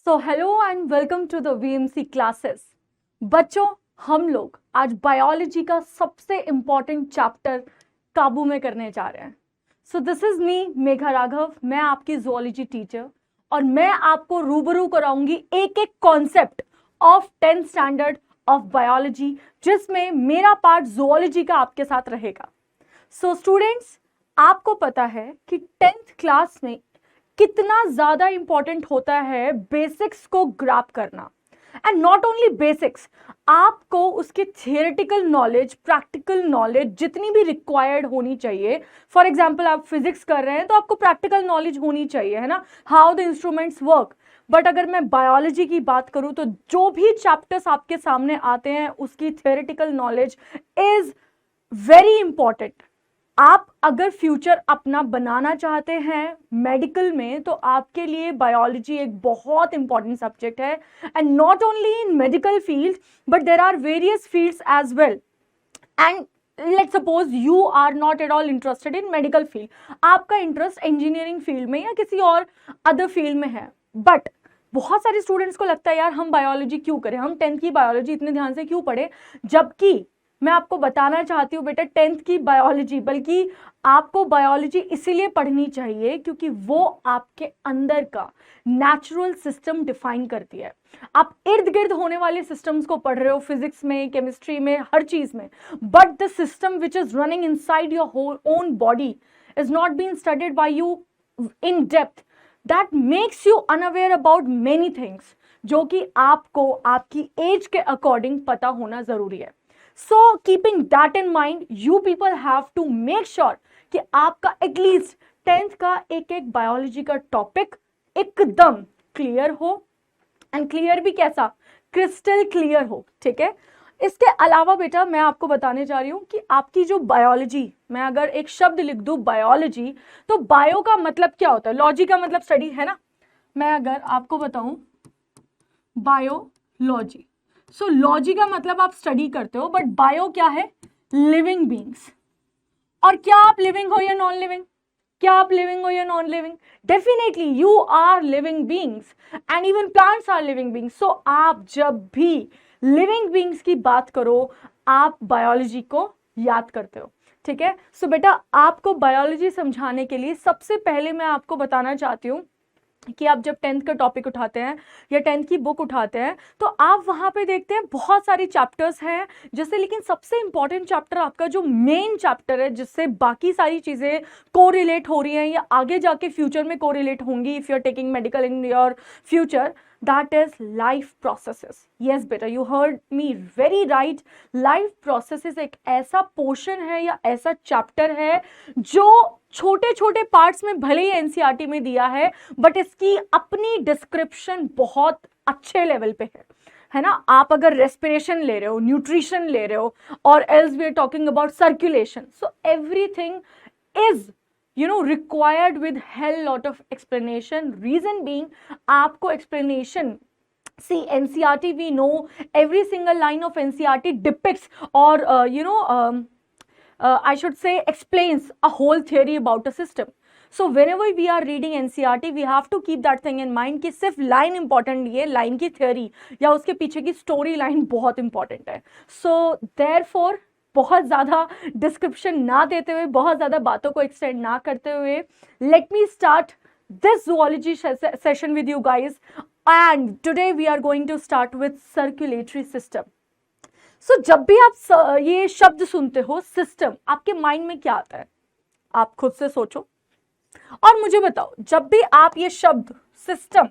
So hello and welcome to the VMC classes. बच्चों, हम लोग आज बायोलॉजी का सबसे इंपॉर्टेंट चैप्टर काबू में करने जा रहे हैं। सो this is me Megha Raghav, मैं आपकी जूलॉजी टीचर और मैं आपको रूबरू कराऊंगी एक एक concept of 10th standard of biology, जिसमें मेरा पार्ट जूलॉजी का आपके साथ रहेगा। सो स्टूडेंट्स, आपको पता है कि 10th क्लास में कितना ज्यादा इंपॉर्टेंट होता है बेसिक्स को ग्रैब करना। एंड नॉट ओनली बेसिक्स, आपको उसके थियोरेटिकल नॉलेज, प्रैक्टिकल नॉलेज जितनी भी रिक्वायर्ड होनी चाहिए। फॉर एग्जाम्पल, आप फिजिक्स कर रहे हैं तो आपको प्रैक्टिकल नॉलेज होनी चाहिए, है ना, how the instruments work. But अगर मैं बायोलॉजी की बात करूं तो जो भी चैप्टर्स आपके सामने आते हैं उसकी theoretical knowledge is very important. आप अगर फ्यूचर अपना बनाना चाहते हैं मेडिकल में तो आपके लिए बायोलॉजी एक बहुत इंपॉर्टेंट सब्जेक्ट है। And not only in medical field but there are various fields as well. And let's suppose you are not at all interested in medical field, आपका इंटरेस्ट इंजीनियरिंग फील्ड में या किसी और other field में है। But बहुत सारे students को लगता है यार हम बायोलॉजी क्यों करें, हम 10th की बायोलॉजी इतने ध्यान से क्यों पढ़े। जबकि मैं आपको बताना चाहती हूँ बेटा, 10th की बायोलॉजी, बल्कि आपको बायोलॉजी इसीलिए पढ़नी चाहिए क्योंकि वो आपके अंदर का नेचुरल सिस्टम डिफाइन करती है। आप इर्द गिर्द होने वाले सिस्टम्स को पढ़ रहे हो, फिजिक्स में, केमिस्ट्री में, हर चीज में, but the system which is running inside your own body is not been studied by you in depth. That makes you unaware about many things, जो कि आपको आपकी एज के अकॉर्डिंग पता होना जरूरी है। So keeping that in mind, you people have to make sure कि आपका एटलीस्ट 10th का एक एक बायोलॉजी का टॉपिक एकदम क्लियर हो। एंड क्लियर भी कैसा, क्रिस्टल क्लियर हो, ठीक है। इसके अलावा बेटा मैं आपको बताने जा रही हूँ कि आपकी जो बायोलॉजी, मैं अगर एक शब्द लिख दूँ बायोलॉजी, तो बायो का मतलब क्या होता है, लॉजी का मतलब स्टडी, है ना। मैं अगर आपको बताऊं बायोलॉजी, सो लॉजी का मतलब आप स्टडी करते हो, बट बायो क्या है, लिविंग बींग्स। और क्या आप लिविंग हो या नॉन लिविंग, क्या आप लिविंग हो या non living, definitely you are living beings and even plants are living beings. So आप जब भी लिविंग बींग्स की बात करो आप बायोलॉजी को याद करते हो, ठीक है। सो बेटा आपको बायोलॉजी समझाने के लिए सबसे पहले मैं आपको बताना चाहती हूँ कि आप जब 10th का टॉपिक उठाते हैं या 10th की बुक उठाते हैं तो आप वहां पे देखते हैं बहुत सारे चैप्टर्स हैं जैसे, लेकिन सबसे इंपॉर्टेंट चैप्टर आपका जो मेन चैप्टर है जिससे बाकी सारी चीजें कोरिलेट हो रही हैं या आगे जाके फ्यूचर में कोरिलेट होंगी, if you are taking medical in your future, that is life processes. Yes बेटा, you heard me very right. Life processes एक ऐसा पोर्शन है या ऐसा चैप्टर है जो छोटे छोटे पार्ट्स में भले ही एनसीईआरटी में दिया है, बट इसकी अपनी डिस्क्रिप्शन बहुत अच्छे लेवल पे है ना। आप अगर रेस्पिरेशन ले रहे हो, न्यूट्रिशन ले रहे हो, और else we are talking about circulation, so everything is required with hell lot of explanation. Reason being, आपको explanation, see NCERT, we know every single line of NCERT depicts or I should say explains a whole theory about a system. So whenever we are reading NCERT, we have to keep that thing in mind कि सिर्फ line important नहीं है, line की theory या उसके पीछे की story line बहुत इंपॉर्टेंट है। सो देयरफॉर बहुत ज़्यादा डिस्क्रिप्शन ना देते हुए, बहुत ज़्यादा बातों को एक्सटेंड ना करते हुए, let me start this zoology session with you guys. And today we are going to start with circulatory system. So जब भी आप ये शब्द सुनते हो सिस्टम, आपके माइंड में क्या आता है, आप खुद से सोचो और मुझे बताओ। जब भी आप ये शब्द सिस्टम,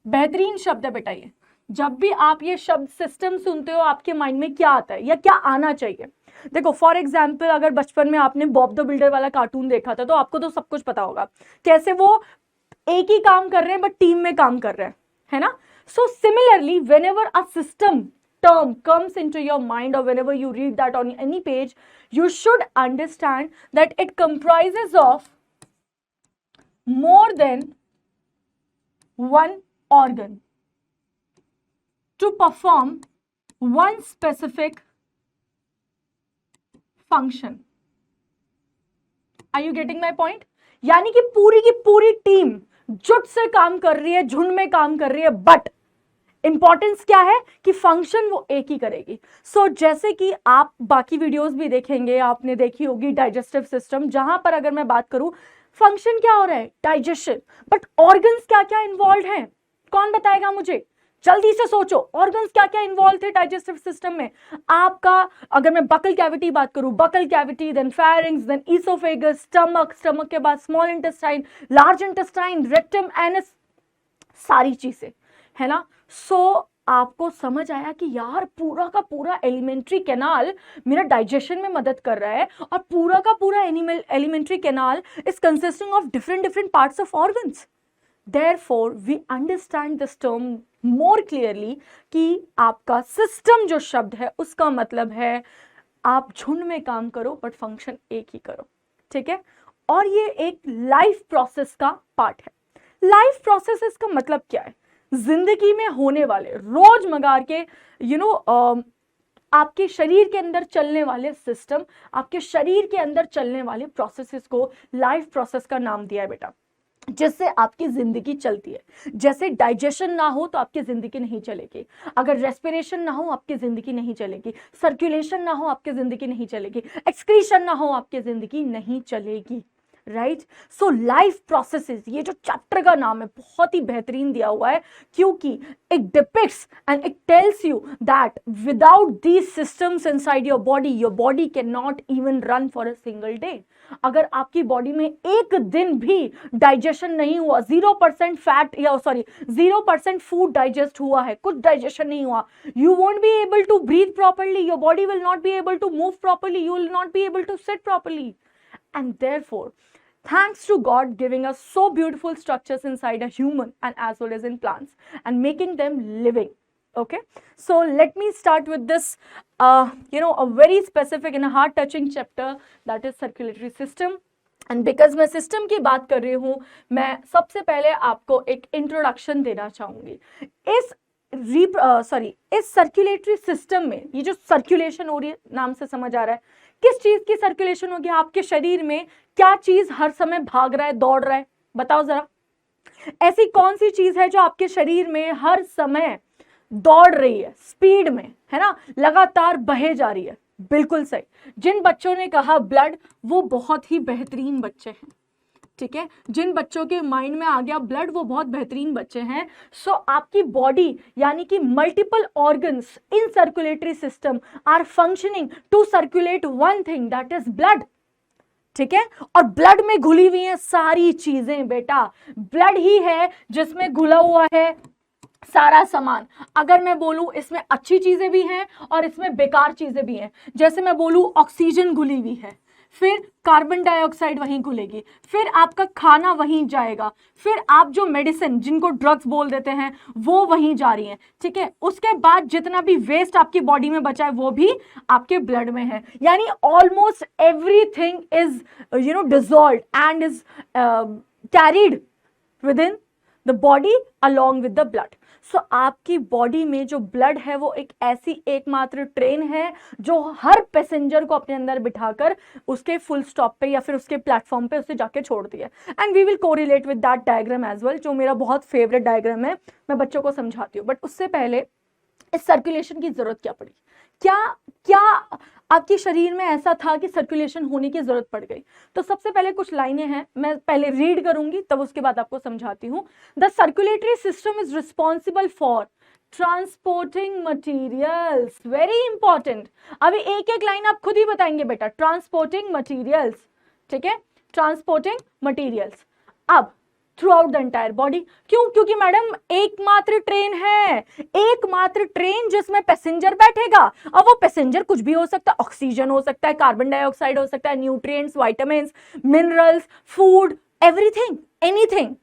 बेहतरीन शब्द है बेटा ये, जब भी आप ये शब्द सिस्टम सुनते हो आपके माइंड में क्या आता है या क्या आना चाहिए। देखो फॉर एग्जाम्पल, अगर बचपन में आपने बॉब द बिल्डर वाला कार्टून देखा था तो आपको तो सब कुछ पता होगा कैसे वो एक ही काम कर रहे हैं बट टीम में काम कर रहे हैं, है ना। So similarly whenever a system term comes into your mind or whenever you read that on any page, you should understand that it comprises of more than one organ to perform one specific function. Are you getting my point? यानी कि पूरी की पूरी team जुट से काम कर रही है, झुंड में काम कर रही है, बट इंपॉर्टेंस क्या है कि फंक्शन वो एक ही करेगी। सो जैसे कि आप बाकी वीडियोस भी देखेंगे, आपने देखी होगी डाइजेस्टिव सिस्टम, जहां पर अगर मैं बात करूं फंक्शन क्या हो रहा है, डाइजेशन, बट ऑर्गन्स क्या क्या इन्वॉल्व हैं, कौन बताएगा मुझे? जल्दी से सोचो, ऑर्गन्स क्या क्या इन्वॉल्व थे डाइजेस्टिव सिस्टम में। आपका अगर मैं बकल कैविटी बात करूं, buccal cavity, then pharynx, then oesophagus, stomach, stomach के बाद small intestine, large intestine, rectum, anus, सारी चीजें, है ना। सो आपको समझ आया कि यार पूरा का पूरा एलिमेंट्री कैनाल मेरा डाइजेशन में मदद कर रहा है, और पूरा का पूरा alimentary canal is consisting of different different parts of organs. Therefore, we understand this term more clearly कि आपका सिस्टम जो शब्द है उसका मतलब है आप झुंड में काम करो बट फंक्शन एक ही करो, ठीक है। और ये एक लाइफ प्रोसेस का पार्ट है। लाइफ प्रोसेस इसका मतलब क्या है? जिंदगी में होने वाले रोजमर्रा के आपके शरीर के अंदर चलने वाले सिस्टम, आपके शरीर के अंदर चलने वाले प्रोसेसेस को लाइफ प्रोसेस का नाम दिया है बेटा, जिससे आपकी जिंदगी चलती है। जैसे डाइजेशन ना हो तो आपकी जिंदगी नहीं चलेगी, अगर रेस्पिरेशन ना हो आपकी जिंदगी नहीं चलेगी, सर्कुलेशन ना हो आपकी जिंदगी नहीं चलेगी, एक्सक्रीशन ना हो आपकी जिंदगी नहीं चलेगी, राइट। सो लाइफ प्रोसेसेस, ये जो चैप्टर का नाम है बहुत ही बेहतरीन दिया हुआ है, क्योंकि it depicts and it tells you that without these systems inside your body can not even run for a single day. अगर आपकी बॉडी में एक दिन भी डाइजेशन नहीं हुआ, 0% फैट या 0% फूड डाइजेस्ट हुआ है, कुछ डाइजेशन नहीं हुआ, you won't be able to breathe properly, your body will not be able to move properly, you will not be able to sit properly. And therefore, thanks to God giving us so beautiful structures inside a human and as well as in plants and making them living. Okay, so let me start with this a very specific and a heart touching chapter, that is circulatory system. And because मैं system की बात कर रही हूँ, मैं सबसे पहले आपको एक इंट्रोडक्शन देना चाहूंगी। इस सर्कुलेटरी सिस्टम में ये जो सर्कुलेशन हो रही है, नाम से समझ आ रहा है किस चीज की सर्कुलेशन होगी। आपके शरीर में क्या चीज हर समय भाग रहा है, दौड़ रहा है, बताओ जरा। ऐसी कौन सी चीज है जो आपके शरीर में हर समय दौड़ रही है, स्पीड में, है ना, लगातार बहे जा रही है? बिल्कुल सही, जिन बच्चों ने कहा ब्लड, वो बहुत ही बेहतरीन बच्चे हैं, ठीक है। जिन बच्चों के माइंड में आ गया ब्लड, वो बहुत बेहतरीन बच्चे हैं। सो आपकी बॉडी यानी कि multiple organs in circulatory system are functioning to circulate one thing, that is blood, ठीक है। और ब्लड में घुली हुई है सारी चीजें बेटा, ब्लड ही है जिसमें घुला हुआ है सारा सामान। अगर मैं बोलूं इसमें अच्छी चीजें भी हैं और इसमें बेकार चीजें भी हैं, जैसे मैं बोलूं ऑक्सीजन घुली हुई है, फिर कार्बन डाइऑक्साइड वहीं घुलेगी, फिर आपका खाना वहीं जाएगा, फिर आप जो मेडिसिन, जिनको ड्रग्स बोल देते हैं, वो वहीं जा रही हैं, ठीक है। उसके बाद जितना भी वेस्ट आपकी बॉडी में बचा है वो भी आपके ब्लड में है, यानी almost everything is dissolved and is carried within the body along with the blood. So आपकी बॉडी में जो ब्लड है वो एक ऐसी एकमात्र ट्रेन है जो हर पैसेंजर को अपने अंदर बिठाकर उसके फुल स्टॉप पे या फिर उसके प्लेटफॉर्म पे उसे जाके छोड़ती है। And we will correlate with that diagram as well, जो मेरा बहुत फेवरेट डायग्राम है, मैं बच्चों को समझाती हूँ। बट उससे पहले इस सर्कुलेशन की जरूरत क्या पड़ी, क्या आपके शरीर में ऐसा था कि सर्कुलेशन होने की जरूरत पड़ गई? तो सबसे पहले कुछ लाइनें हैं, मैं पहले रीड करूंगी तब उसके बाद आपको समझाती हूँ। The circulatory system is responsible for transporting materials, very important. अभी एक एक लाइन आप खुद ही बताएंगे बेटा, ट्रांसपोर्टिंग मटीरियल्स, ठीक है, ट्रांसपोर्टिंग मटीरियल्स। अब through out the entire body, क्यों? क्योंकि मैडम एकमात्र ट्रेन है, एकमात्र ट्रेन जिसमें पैसेंजर बैठेगा। अब वो पैसेंजर कुछ भी हो सकता है, ऑक्सीजन हो सकता है, कार्बन डाइऑक्साइड हो सकता है, nutrients, vitamins, minerals, food, everything, anything,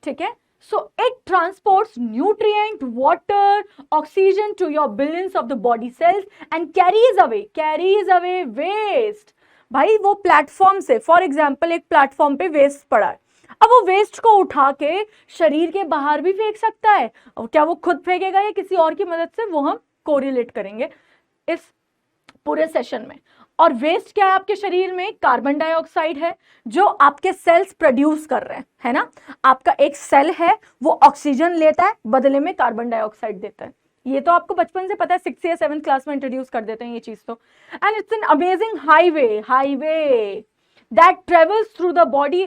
ठीक है। So it transports nutrient, water, oxygen to your billions of the body cells and carries away waste। भाई वो प्लेटफॉर्म से, फॉर एग्जाम्पल एक प्लेटफॉर्म पे वेस्ट पड़ा है, अब वो वेस्ट को उठा के शरीर के बाहर भी फेंक सकता है। और क्या वो खुद फेंकेगा या किसी और की मदद से, वो हम कोरिलेट करेंगे इस पूरे सेशन में। और वेस्ट क्या है आपके शरीर में? कार्बन डाइऑक्साइड है जो आपके सेल्स प्रोड्यूस कर रहे हैं, है ना। आपका एक सेल है वो ऑक्सीजन लेता है, बदले में कार्बन डाइऑक्साइड देता है। ये तो आपको बचपन से पता है, 6th या 7th क्लास में इंट्रोड्यूस कर देते हैं ये चीज तो। And it's an amazing highway that travels through the body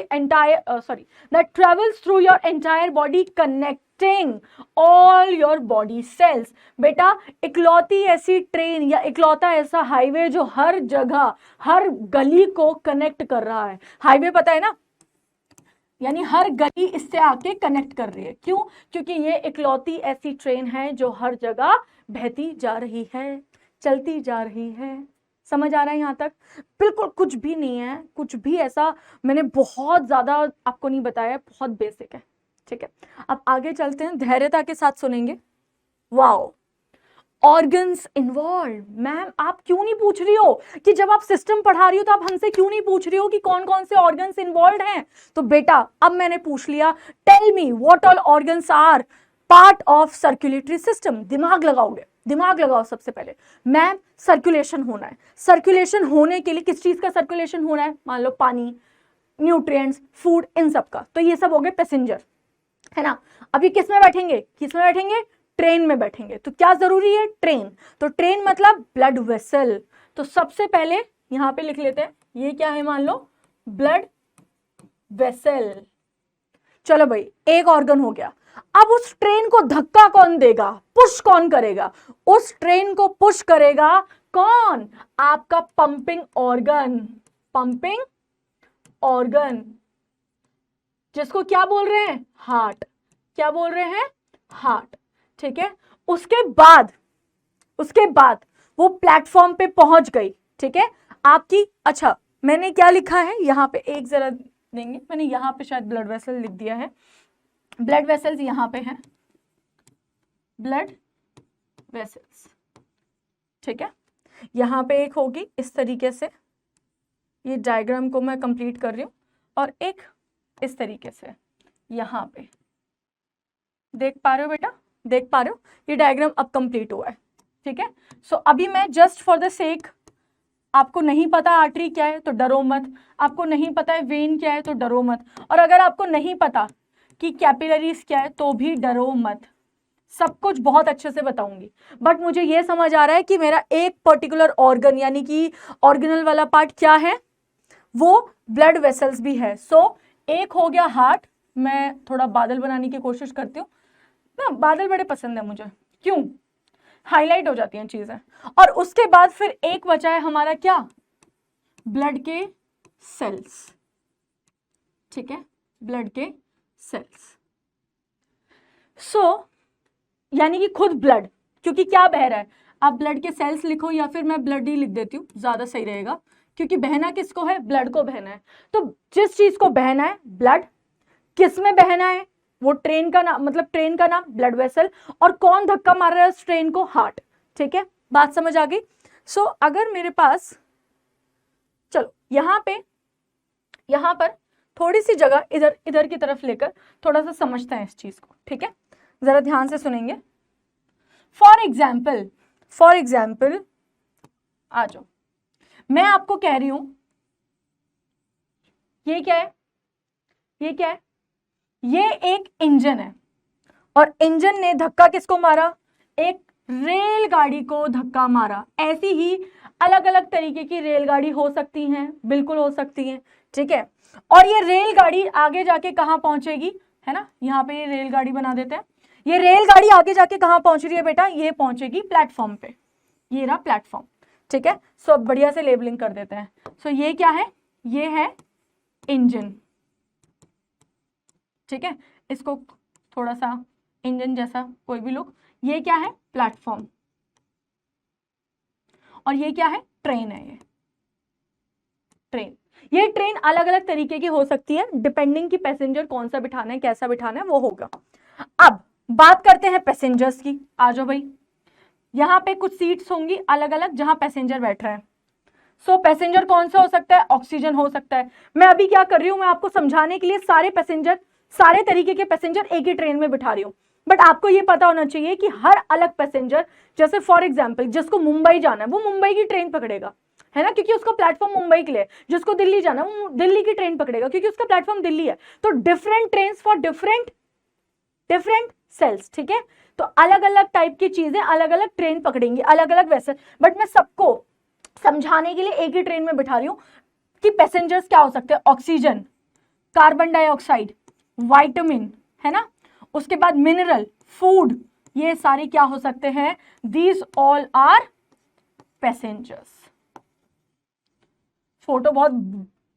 that travels through your entire body, connecting all your body cells। बेटा इकलौती ऐसी ट्रेन या इकलौता ऐसा हाईवे जो हर जगह हर गली को कनेक्ट कर रहा है। हाईवे पता है ना, यानी हर गली इससे आके कनेक्ट कर रही है। क्यों? क्योंकि ये इकलौती ऐसी ट्रेन है जो हर जगह बहती जा रही है, चलती जा रही है। समझ आ रहा है यहाँ तक? बिल्कुल कुछ भी नहीं है, कुछ भी ऐसा मैंने बहुत ज्यादा आपको नहीं बताया, बहुत बेसिक है, ठीक है। अब आगे चलते हैं, धैर्यता के साथ सुनेंगे। Wow, organs involve. मैम आप क्यों नहीं पूछ रही हो कि जब आप सिस्टम पढ़ा रही हो तो आप हमसे क्यों नहीं पूछ रही हो कि कौन कौन से ऑर्गन्स इन्वॉल्व हैं? तो बेटा अब मैंने पूछ लिया, tell me what all organs are part of circulatory system. दिमाग लगाओगे, दिमाग लगाओ सबसे पहले। मैम सर्कुलेशन होना है, सर्कुलेशन होने के लिए किस चीज का सर्कुलेशन होना है? मान लो पानी, न्यूट्रिएंट्स, फूड, इन सब का। तो ये सब हो गए पैसेंजर, है ना। अभी किस में बैठेंगे? किस में बैठेंगे? ट्रेन में बैठेंगे। तो क्या जरूरी है? ट्रेन। तो ट्रेन मतलब ब्लड वेसल। तो सबसे पहले यहां पे लिख लेते हैं, ये क्या है? मान लो ब्लड वेसल। चलो भाई, एक ऑर्गन हो गया। अब उस ट्रेन को धक्का कौन देगा? पुश कौन करेगा? उस ट्रेन को पुश करेगा कौन? आपका पंपिंग ऑर्गन। पंपिंग ऑर्गन जिसको क्या बोल रहे हैं? हार्ट। क्या बोल रहे हैं? हार्ट, ठीक है। उसके बाद वो प्लेटफॉर्म पे पहुंच गई, ठीक है आपकी। अच्छा मैंने क्या लिखा है यहाँ पे, एक जरा देंगे, मैंने यहाँ पे शायद ब्लड वेसल लिख दिया है। ब्लड वेसल्स यहाँ पे हैं, ब्लड वेसल्स, ठीक है। यहाँ पे एक होगी इस तरीके से, ये डायग्राम को मैं कंप्लीट कर रही हूँ, और एक इस तरीके से यहाँ पे। देख पा रहे हो बेटा? देख पा रहे हो? ये डायग्राम अब कंप्लीट हुआ है, ठीक है। सो अभी मैं जस्ट फॉर द सेक, आपको नहीं पता आर्टरी क्या है तो डरो मत, आपको नहीं पता है वेन क्या है तो डरो मत, और अगर आपको नहीं पता कि कैपिलरीज क्या है तो भी डरो मत। सब कुछ बहुत अच्छे से बताऊंगी, बट मुझे ये समझ आ रहा है कि मेरा एक पर्टिकुलर ऑर्गन यानी कि ऑर्गेनल वाला पार्ट क्या है, वो ब्लड वेसल्स भी है। सो एक हो गया हार्ट। मैं थोड़ा बादल बनाने की कोशिश करती हूँ ना, बादल बड़े पसंद है मुझे, क्यों? हाईलाइट हो जाती हैं चीजें। और उसके बाद फिर एक बचा है हमारा क्या? ब्लड के सेल्स, ठीक है, ब्लड के सेल्स। सो यानी कि खुद ब्लड, क्योंकि क्या बह रहा है? आप ब्लड के सेल्स लिखो या फिर मैं ब्लड ही लिख देती हूँ, ज्यादा सही रहेगा, क्योंकि बहना किसको है? ब्लड को बहना है। तो जिस चीज को बहना है ब्लड, किस में बहना है? वो ट्रेन का नाम, मतलब ट्रेन का नाम ब्लड वेसल, और कौन धक्का मार रहा है उस ट्रेन को? हार्ट, ठीक है। बात समझ आ गई? सो अगर मेरे पास, चलो यहां पर थोड़ी सी जगह इधर की तरफ लेकर थोड़ा सा समझते हैं इस चीज को, ठीक है। जरा ध्यान से सुनेंगे। फॉर एग्जाम्पल आ जाओ, मैं आपको कह रही हूं ये क्या है? ये क्या है? ये एक इंजन है, और इंजन ने धक्का किसको मारा? एक रेलगाड़ी को धक्का मारा। ऐसी ही अलग अलग तरीके की रेलगाड़ी हो सकती हैं, बिल्कुल हो सकती हैं, ठीक है। और ये रेलगाड़ी आगे जाके कहां पहुंचेगी, है ना, यहाँ पे ये रेलगाड़ी बना देते हैं। ये रेलगाड़ी आगे जाके कहां पहुंच रही है बेटा? ये पहुंचेगी प्लेटफॉर्म पे। ये रहा प्लेटफॉर्म, ठीक है। सो बढ़िया से लेबलिंग कर देते हैं। सो ये क्या है? ये है इंजन, ठीक है। इसको थोड़ा सा इंजन जैसा कोई भी लुक। ये क्या है? प्लेटफॉर्म। और ये क्या है? ट्रेन है। ये ट्रेन, ये ट्रेन अलग अलग तरीके की हो सकती है, डिपेंडिंग कि पैसेंजर कौन सा बिठाना है, कैसा बिठाना है, वो होगा। अब बात करते हैं पैसेंजर्स की। आ जाओ भाई, यहाँ पे कुछ सीट्स होंगी अलग अलग जहां पैसेंजर बैठ रहे हैं। सो पैसेंजर कौन सा हो सकता है? ऑक्सीजन हो सकता है। मैं अभी क्या कर रही हूं, मैं आपको समझाने के लिए सारे पैसेंजर, सारे तरीके के पैसेंजर एक ही ट्रेन में बिठा रही हूं, बट आपको ये पता होना चाहिए कि हर अलग पैसेंजर, जैसे फॉर एग्जाम्पल जिसको मुंबई जाना है वो मुंबई की ट्रेन पकड़ेगा, है ना, क्योंकि उसका प्लेटफॉर्म मुंबई के लिए, जिसको दिल्ली जाना वो दिल्ली की ट्रेन पकड़ेगा क्योंकि उसका प्लेटफॉर्म दिल्ली है। तो different train for different cells, ठीक है। तो अलग अलग टाइप की चीजें अलग अलग ट्रेन पकड़ेंगी, अलग अलग वैसे, बट मैं सबको समझाने के लिए एक ही ट्रेन में बिठा रही हूं कि पैसेंजर्स क्या हो सकते हैं, ऑक्सीजन, कार्बन डाइऑक्साइड, विटामिन, है ना, उसके बाद मिनरल, फूड, ये सारे क्या हो सकते हैं, these all are passengers. Photo बहुत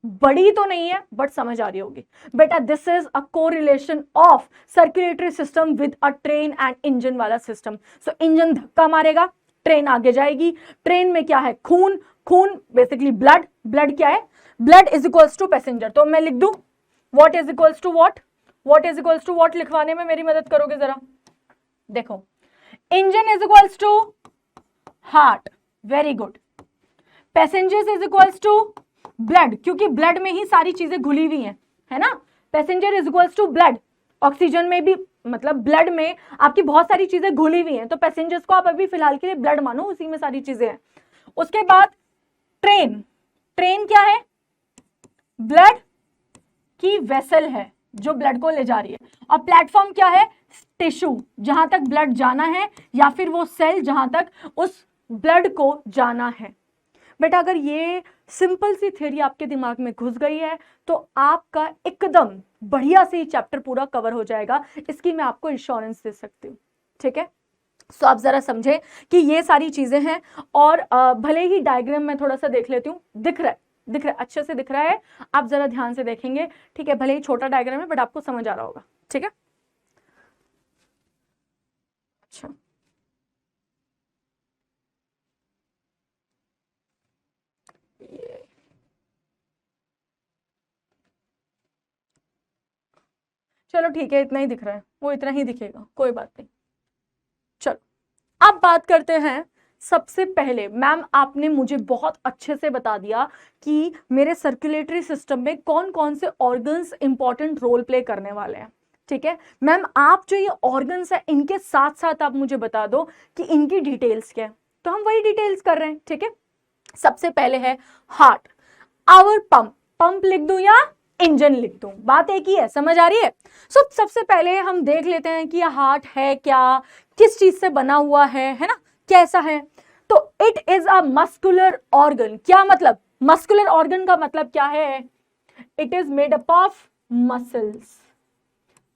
बड़ी तो नहीं है बट समझ आ रही होगी बेटा। This is a correlation of circulatory system with a train and engine वाला सिस्टम। सो इंजन धक्का मारेगा, ट्रेन आगे जाएगी, ट्रेन में क्या है, खून, खून बेसिकली ब्लड, ब्लड क्या है, blood is equals to passenger. तो मैं लिख दूं what is equals to what, what is equals to what लिखवाने में मेरी मदद करोगे जरा, देखो, engine is equals to heart, very good, passengers is equals to blood, क्योंकि ब्लड में ही सारी चीजें घुली हुई हैं, है ना, passenger is equals to blood, oxygen में भी मतलब ब्लड में आपकी बहुत सारी चीजें घुली हुई हैं, तो पैसेंजर्स को आप अभी फिलहाल के लिए ब्लड मानो, उसी में सारी चीजें हैं। उसके बाद ट्रेन, ट्रेन क्या है, ब्लड की वेसल है जो ब्लड को ले जा रही है, और प्लेटफॉर्म क्या है, टिश्यू, जहां तक ब्लड जाना है, या फिर वो सेल जहां तक उस ब्लड को जाना है। बेटा अगर ये सिंपल सी थ्योरी आपके दिमाग में घुस गई है तो आपका एकदम बढ़िया से ही चैप्टर पूरा कवर हो जाएगा, इसकी मैं आपको इंश्योरेंस दे सकती हूँ, ठीक है। सो आप जरा समझे कि ये सारी चीजें हैं, और भले ही डायग्राम में थोड़ा सा देख लेती हूँ, दिख रहा है अच्छे से दिख रहा है, आप जरा ध्यान से देखेंगे, ठीक है, भले ही छोटा डायग्राम है बट आपको समझ आ रहा होगा, ठीक है। अच्छा, चलो ठीक है, इतना ही दिख रहा है, वो इतना ही दिखेगा, कोई बात नहीं। चलो अब बात करते हैं, सबसे पहले मैम आपने मुझे बहुत अच्छे से बता दिया कि मेरे सर्कुलेटरी सिस्टम में कौन कौन से ऑर्गन्स इंपॉर्टेंट रोल प्ले करने वाले हैं, ठीक है। मैम आप जो ये ऑर्गन्स है इनके साथ साथ आप मुझे बता दो कि इनकी डिटेल्स क्या है, तो हम वही डिटेल्स कर रहे हैं, ठीक है। सबसे पहले है हार्ट, आवर पंप, पंप लिख दूं या इंजन लिख दूं, बात एक ही है, समझ आ रही है। सो सबसे पहले हम देख लेते हैं कि हार्ट है क्या, किस चीज से बना हुआ है ना, कैसा है। तो it is a muscular organ, क्या मतलब, मस्कुलर ऑर्गन का मतलब क्या है, it is made up of muscles.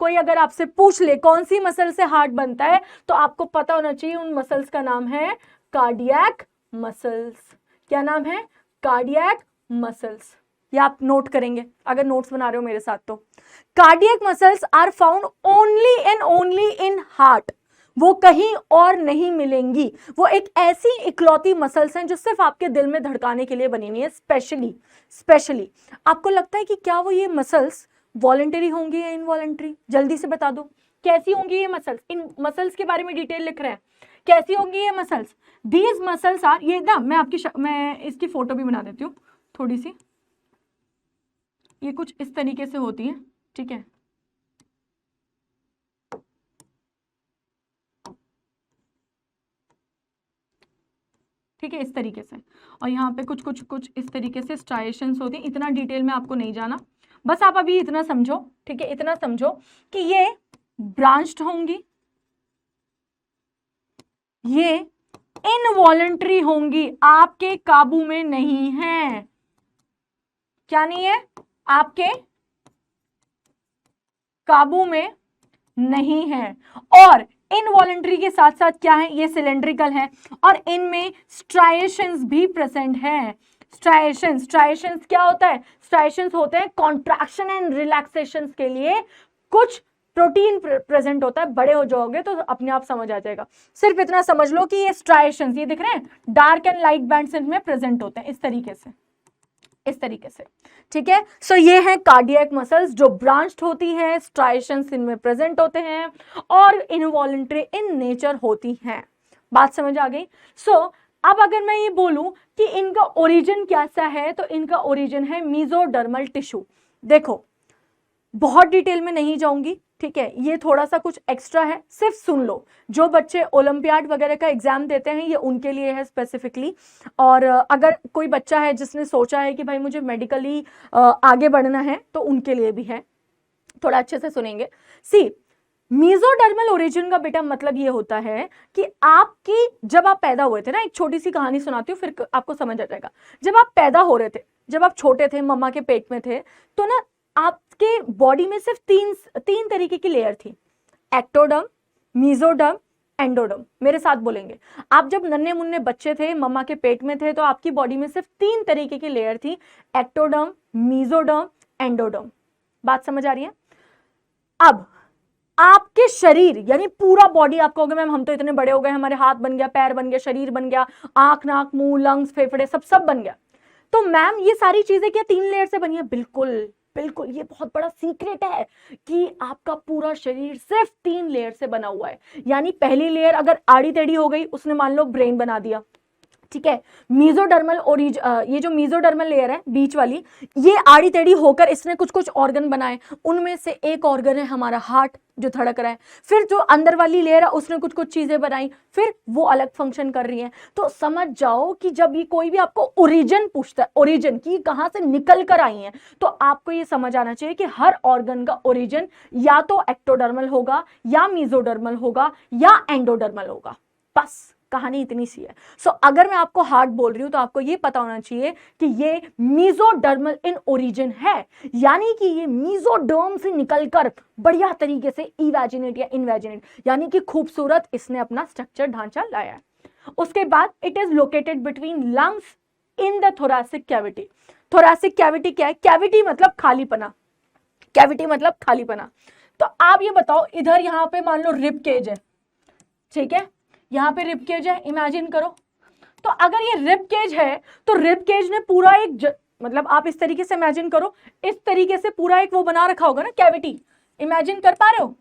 कोई अगर आपसे पूछ ले कौन सी मसल से हार्ट बनता है, तो आपको पता होना चाहिए उन मसल्स का नाम है कार्डियक मसल्स। क्या नाम है, कार्डियक मसल्स। ये आप नोट करेंगे अगर नोट्स बना रहे हो मेरे साथ तो। Cardiac muscles are found only and only in heart, वो कहीं और नहीं मिलेंगी, वो एक ऐसी इकलौती मसल्स हैं जो सिर्फ आपके दिल में धड़काने के लिए बनी हुई है, स्पेशली। आपको लगता है कि क्या वो ये मसल्स वॉलंटरी होंगी या इनवॉलंटरी, जल्दी से बता दो कैसी होंगी ये मसल्स। इन मसल्स के बारे में डिटेल लिख रहे हैं, कैसी होंगी ये मसल्स, दीज मसल्स आर, ये ना मैं इसकी फोटो भी बना देती हूँ थोड़ी सी, ये कुछ इस तरीके से होती है, ठीक है, ठीक है, इस तरीके से, और यहाँ पे कुछ इस तरीके से स्ट्राइएशंस होती हैं। इतना डिटेल में आपको नहीं जाना, बस आप अभी इतना समझो, ठीक है, इतना समझो कि ये ब्रांच्ड होंगी, ये इनवॉलंटरी होंगी, आपके काबू में नहीं है। क्या नहीं है, आपके काबू में नहीं है। और इनवॉलंटरी के साथ साथ क्या है, ये सिलेंड्रिकल है और इनमें स्ट्राइएशंस भी प्रेजेंट है। स्ट्राइएशंस क्या होता है, स्ट्राइएशंस होते हैं कॉन्ट्रैक्शन एंड रिलैक्सेशन के लिए, कुछ प्रोटीन प्रेजेंट होता है, बड़े हो जाओगे तो अपने आप समझ आ जाएगा। सिर्फ इतना समझ लो कि ये स्ट्राइएशंस, ये दिख रहे हैं, डार्क एंड लाइट बैंड्स इनमें प्रेजेंट होते हैं, इस तरीके से, ठीक है। सो ये है कार्डियक मसल्स जो ब्रांच्ड होती है, स्ट्राइएशंस इनमें प्रेजेंट होते हैं और इनवॉलंटरी इन नेचर होती हैं। बात समझ आ गई। सो अब अगर मैं ये बोलूं कि इनका ओरिजिन कैसा है, तो इनका ओरिजिन है मेसोडर्मल टिश्यू। देखो बहुत डिटेल में नहीं जाऊंगी, ठीक है, ये थोड़ा सा कुछ एक्स्ट्रा है, सिर्फ सुन लो। जो बच्चे ओलंपियाड वगैरह का एग्जाम देते हैं ये उनके लिए है स्पेसिफिकली। और अगर कोई बच्चा है जिसने सोचा है कि भाई मुझे मेडिकली आगे बढ़ना है तो उनके लिए भी है, थोड़ा अच्छे से सुनेंगे। सी, मीजोडर्मल ओरिजिन का बेटा मतलब ये होता है कि आपकी जब आप पैदा हुए थे ना, एक छोटी सी कहानी सुनाती हूँ फिर आपको समझ आ जाएगा। जब आप पैदा हो रहे थे, जब आप छोटे थे, मम्मा के पेट में थे, तो ना आपके बॉडी में सिर्फ तीन तरीके की लेयर थी, एक्टोडर्म, मीजोडर्म, एंडोडर्म। मेरे साथ बोलेंगे, आप जब नन्हे मुन्ने बच्चे थे, मम्मा के पेट में थे, तो आपकी बॉडी में सिर्फ 3 तरीके की लेयर थी, एक्टोडर्म, मीजोडर्म, एंडोडर्म। बात समझ आ रही है? अब आपके शरीर यानी पूरा बॉडी, आप कहोगे मैम हम तो इतने बड़े हो गए, हमारे हाथ बन गया, पैर बन गया, शरीर बन गया, आंख, नाक, मुंह, लंग्स, फेफड़े सब बन गया। तो मैम ये सारी चीजें क्या 3 लेयर से बनी है? बिल्कुल बिल्कुल, ये बहुत बड़ा सीक्रेट है कि आपका पूरा शरीर सिर्फ 3 लेयर से बना हुआ है। यानी पहली लेयर अगर आड़ी टेढ़ी हो गई, उसने मान लो ब्रेन बना दिया, ठीक है। मीजोडर्मल ये जो मीजोडर्मल लेयर है बीच वाली, ये आड़ी टेढ़ी होकर इसने कुछ कुछ ऑर्गन बनाए, उनमें से एक ऑर्गन है हमारा हार्ट जो धड़क रहा है। फिर जो अंदर वाली लेयर है उसने कुछ कुछ चीजें बनाई, फिर वो अलग फंक्शन कर रही है। तो समझ जाओ कि जब ये कोई भी आपको ओरिजिन पूछता है, ओरिजिन की कहां से निकल कर आई है, तो आपको ये समझ आना चाहिए कि हर ऑर्गन का ओरिजिन या तो एक्टोडर्मल होगा, या मीजोडर्मल होगा, या एंडोडर्मल होगा। बस कहानी इतनी सी है। सो अगर मैं आपको हार्ट बोल रही हूं तो आपको ये पता होना चाहिए कि ये मीजोडर्मल इन ओरिजिन है, यानी कि ये मीजोडर्म से निकलकर बढ़िया तरीके से इवेजिनेट या इनवेजिनेट यानी कि खूबसूरत इसने अपना स्ट्रक्चर ढांचा लाया है। उसके बाद it is located between lungs in the thoracic cavity. Thoracic cavity क्या है? कैविटी मतलब खालीपना, कैविटी मतलब खालीपना। तो आप ये बताओ, इधर यहां पे मान लो रिब केज है, ठीक है, यहां पे रिब केज है, इमेजिन करो। तो अगर ये रिब केज है तो रिब केज ने पूरा एक मतलब आप इस तरीके से इमेजिन करो, इस तरीके से पूरा एक वो बना रखा होगा ना कैविटी, इमेजिन कर पा रहे हो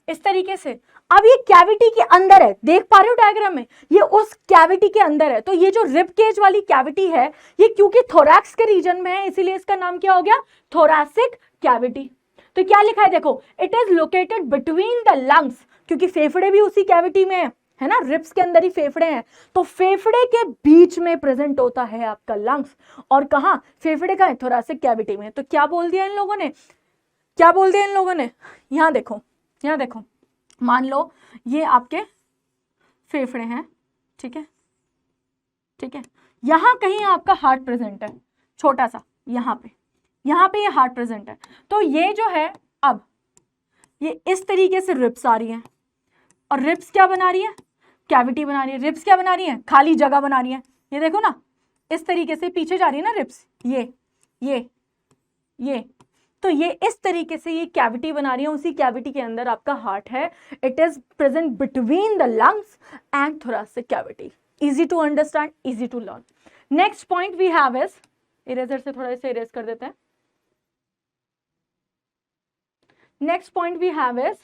इस तरीके से। अब ये कैविटी के अंदर है, देख पा रहे हो डायग्राम में, ये उस कैविटी के अंदर है। तो ये जो रिब केज वाली कैविटी है, ये क्योंकि थोरैक्स के रीजन में है, इसीलिए इसका नाम क्या हो गया? Thoracic cavity. तो क्या लिखा है देखो, it is located between the lungs, क्योंकि फेफड़े भी उसी कैविटी में है ना, रिब्स के अंदर ही फेफड़े हैं, तो फेफड़े के बीच में प्रेजेंट होता है आपका लंग्स। और कहां? फेफड़े का है, थोरैसिक कैविटी में। तो क्या बोल दिया इन लोगों ने, क्या बोल दिया इन लोगों ने? यहां देखो, यहां देखो, मान लो ये आपके फेफड़े हैं, ठीक है, ठीक है, यहां कहीं आपका हार्ट प्रेजेंट है, छोटा सा यहां पे ये हार्ट प्रेजेंट है। तो ये जो है, अब ये इस तरीके से रिब्स आ रही है, और रिब्स क्या बना रही है? कैविटी बना रही है। रिब्स क्या बना रही है? खाली जगह बना रही है। ये देखो ना, इस तरीके से पीछे जा रही है ना रिब्स, ये तो ये इस तरीके से ये कैविटी बना रही है, उसी कैविटी के अंदर आपका हार्ट है। It is present between the lungs and thoracic cavity. Easy to understand, easy to learn. Next point we have is, eraser से थोड़ा इसे इरेज कर देते हैं। Next point we have is,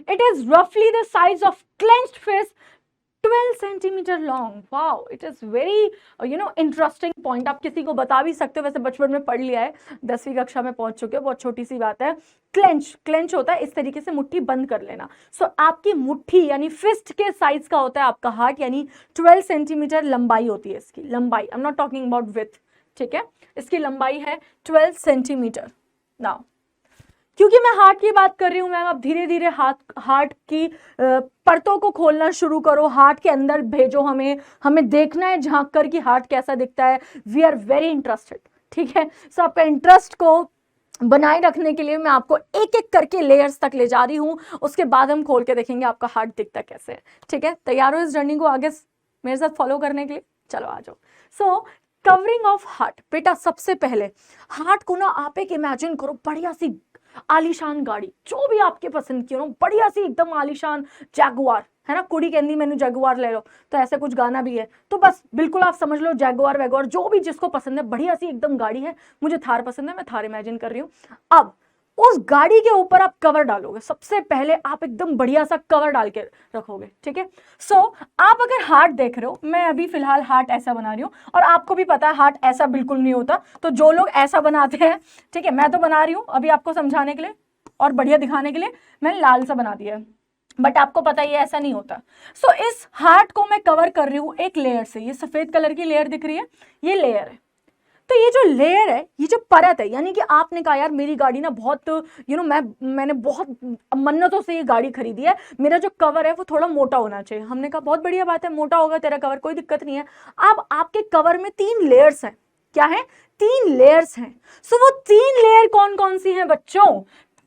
it is roughly the size of clenched fist, 12 centimeter long. Wow, it is very interesting point. आप किसी को बता भी सकते हो, वैसे बचपन में पढ़ लिया है, 10वीं कक्षा में पहुंच चुके हो, बहुत छोटी सी बात है। क्लेंच होता है इस तरीके से मुट्ठी बंद कर लेना। सो आपकी मुट्ठी यानी फिस्ट के साइज का होता है आपका हार्ट, यानी 12 सेंटीमीटर लंबाई होती है इसकी लंबाई। I am not talking about with, ठीक है, इसकी लंबाई है 12 सेंटीमीटर। नाउ क्योंकि मैं हार्ट की बात कर रही हूं मैम, अब धीरे धीरे हार्ट की परतों को खोलना शुरू करो, हार्ट के अंदर भेजो, हमें देखना है झांक कर कि हार्ट कैसा दिखता है। वी आर वेरी इंटरेस्टेड, ठीक है। सो आपका इंटरेस्ट को बनाए रखने के लिए मैं आपको एक एक करके लेयर्स तक ले जा रही हूं, उसके बाद हम खोल के देखेंगे आपका हार्ट दिखता कैसे है, ठीक है। तैयार हो इस जर्नी को आगे मेरे साथ फॉलो करने के लिए? चलो आ जाओ। सो कवरिंग ऑफ हार्ट, बेटा सबसे पहले हार्ट को ना आप एक इमेजिन करो, बढ़िया सी आलीशान गाड़ी, जो भी आपके पसंद की हो, बढ़िया सी एकदम आलीशान जैगुआर, है ना, कुड़ी कहती मैंने जैगुआर ले लो, तो ऐसे कुछ गाना भी है, तो बस बिल्कुल आप समझ लो जैगुआर वैगुआर जो भी जिसको पसंद है, बढ़िया सी एकदम गाड़ी है। मुझे थार पसंद है, मैं थार इमेजिन कर रही हूँ। अब उस गाड़ी के ऊपर आप कवर डालोगे, सबसे पहले आप एकदम बढ़िया सा कवर डाल के रखोगे, ठीक है। सो आप अगर हार्ट देख रहे हो, मैं अभी फिलहाल हार्ट ऐसा बना रही हूँ, और आपको भी पता है हार्ट ऐसा बिल्कुल नहीं होता, तो जो लोग ऐसा बनाते हैं, ठीक है, मैं तो बना रही हूँ अभी आपको समझाने के लिए, और बढ़िया दिखाने के लिए मैंने लाल सा बना दिया है, बट आपको पता ही है ऐसा नहीं होता। सो इस हार्ट को मैं कवर कर रही हूँ एक लेयर से, ये सफेद कलर की लेयर दिख रही है, ये लेयर है। तो ये जो लेयर है, ये जो परत है, यानी कि आपने कहा यार मेरी गाड़ी ना बहुत मैंने बहुत मन्नतों से ये गाड़ी खरीदी है, मेरा जो कवर है वो थोड़ा मोटा होना चाहिए। हमने कहा बहुत बढ़िया बात है, मोटा होगा तेरा कवर, कोई दिक्कत नहीं है। अब आपके कवर में 3 लेयर्स हैं। क्या है? 3 लेयर्स हैं। सो वो 3 लेयर कौन कौन सी हैं बच्चों?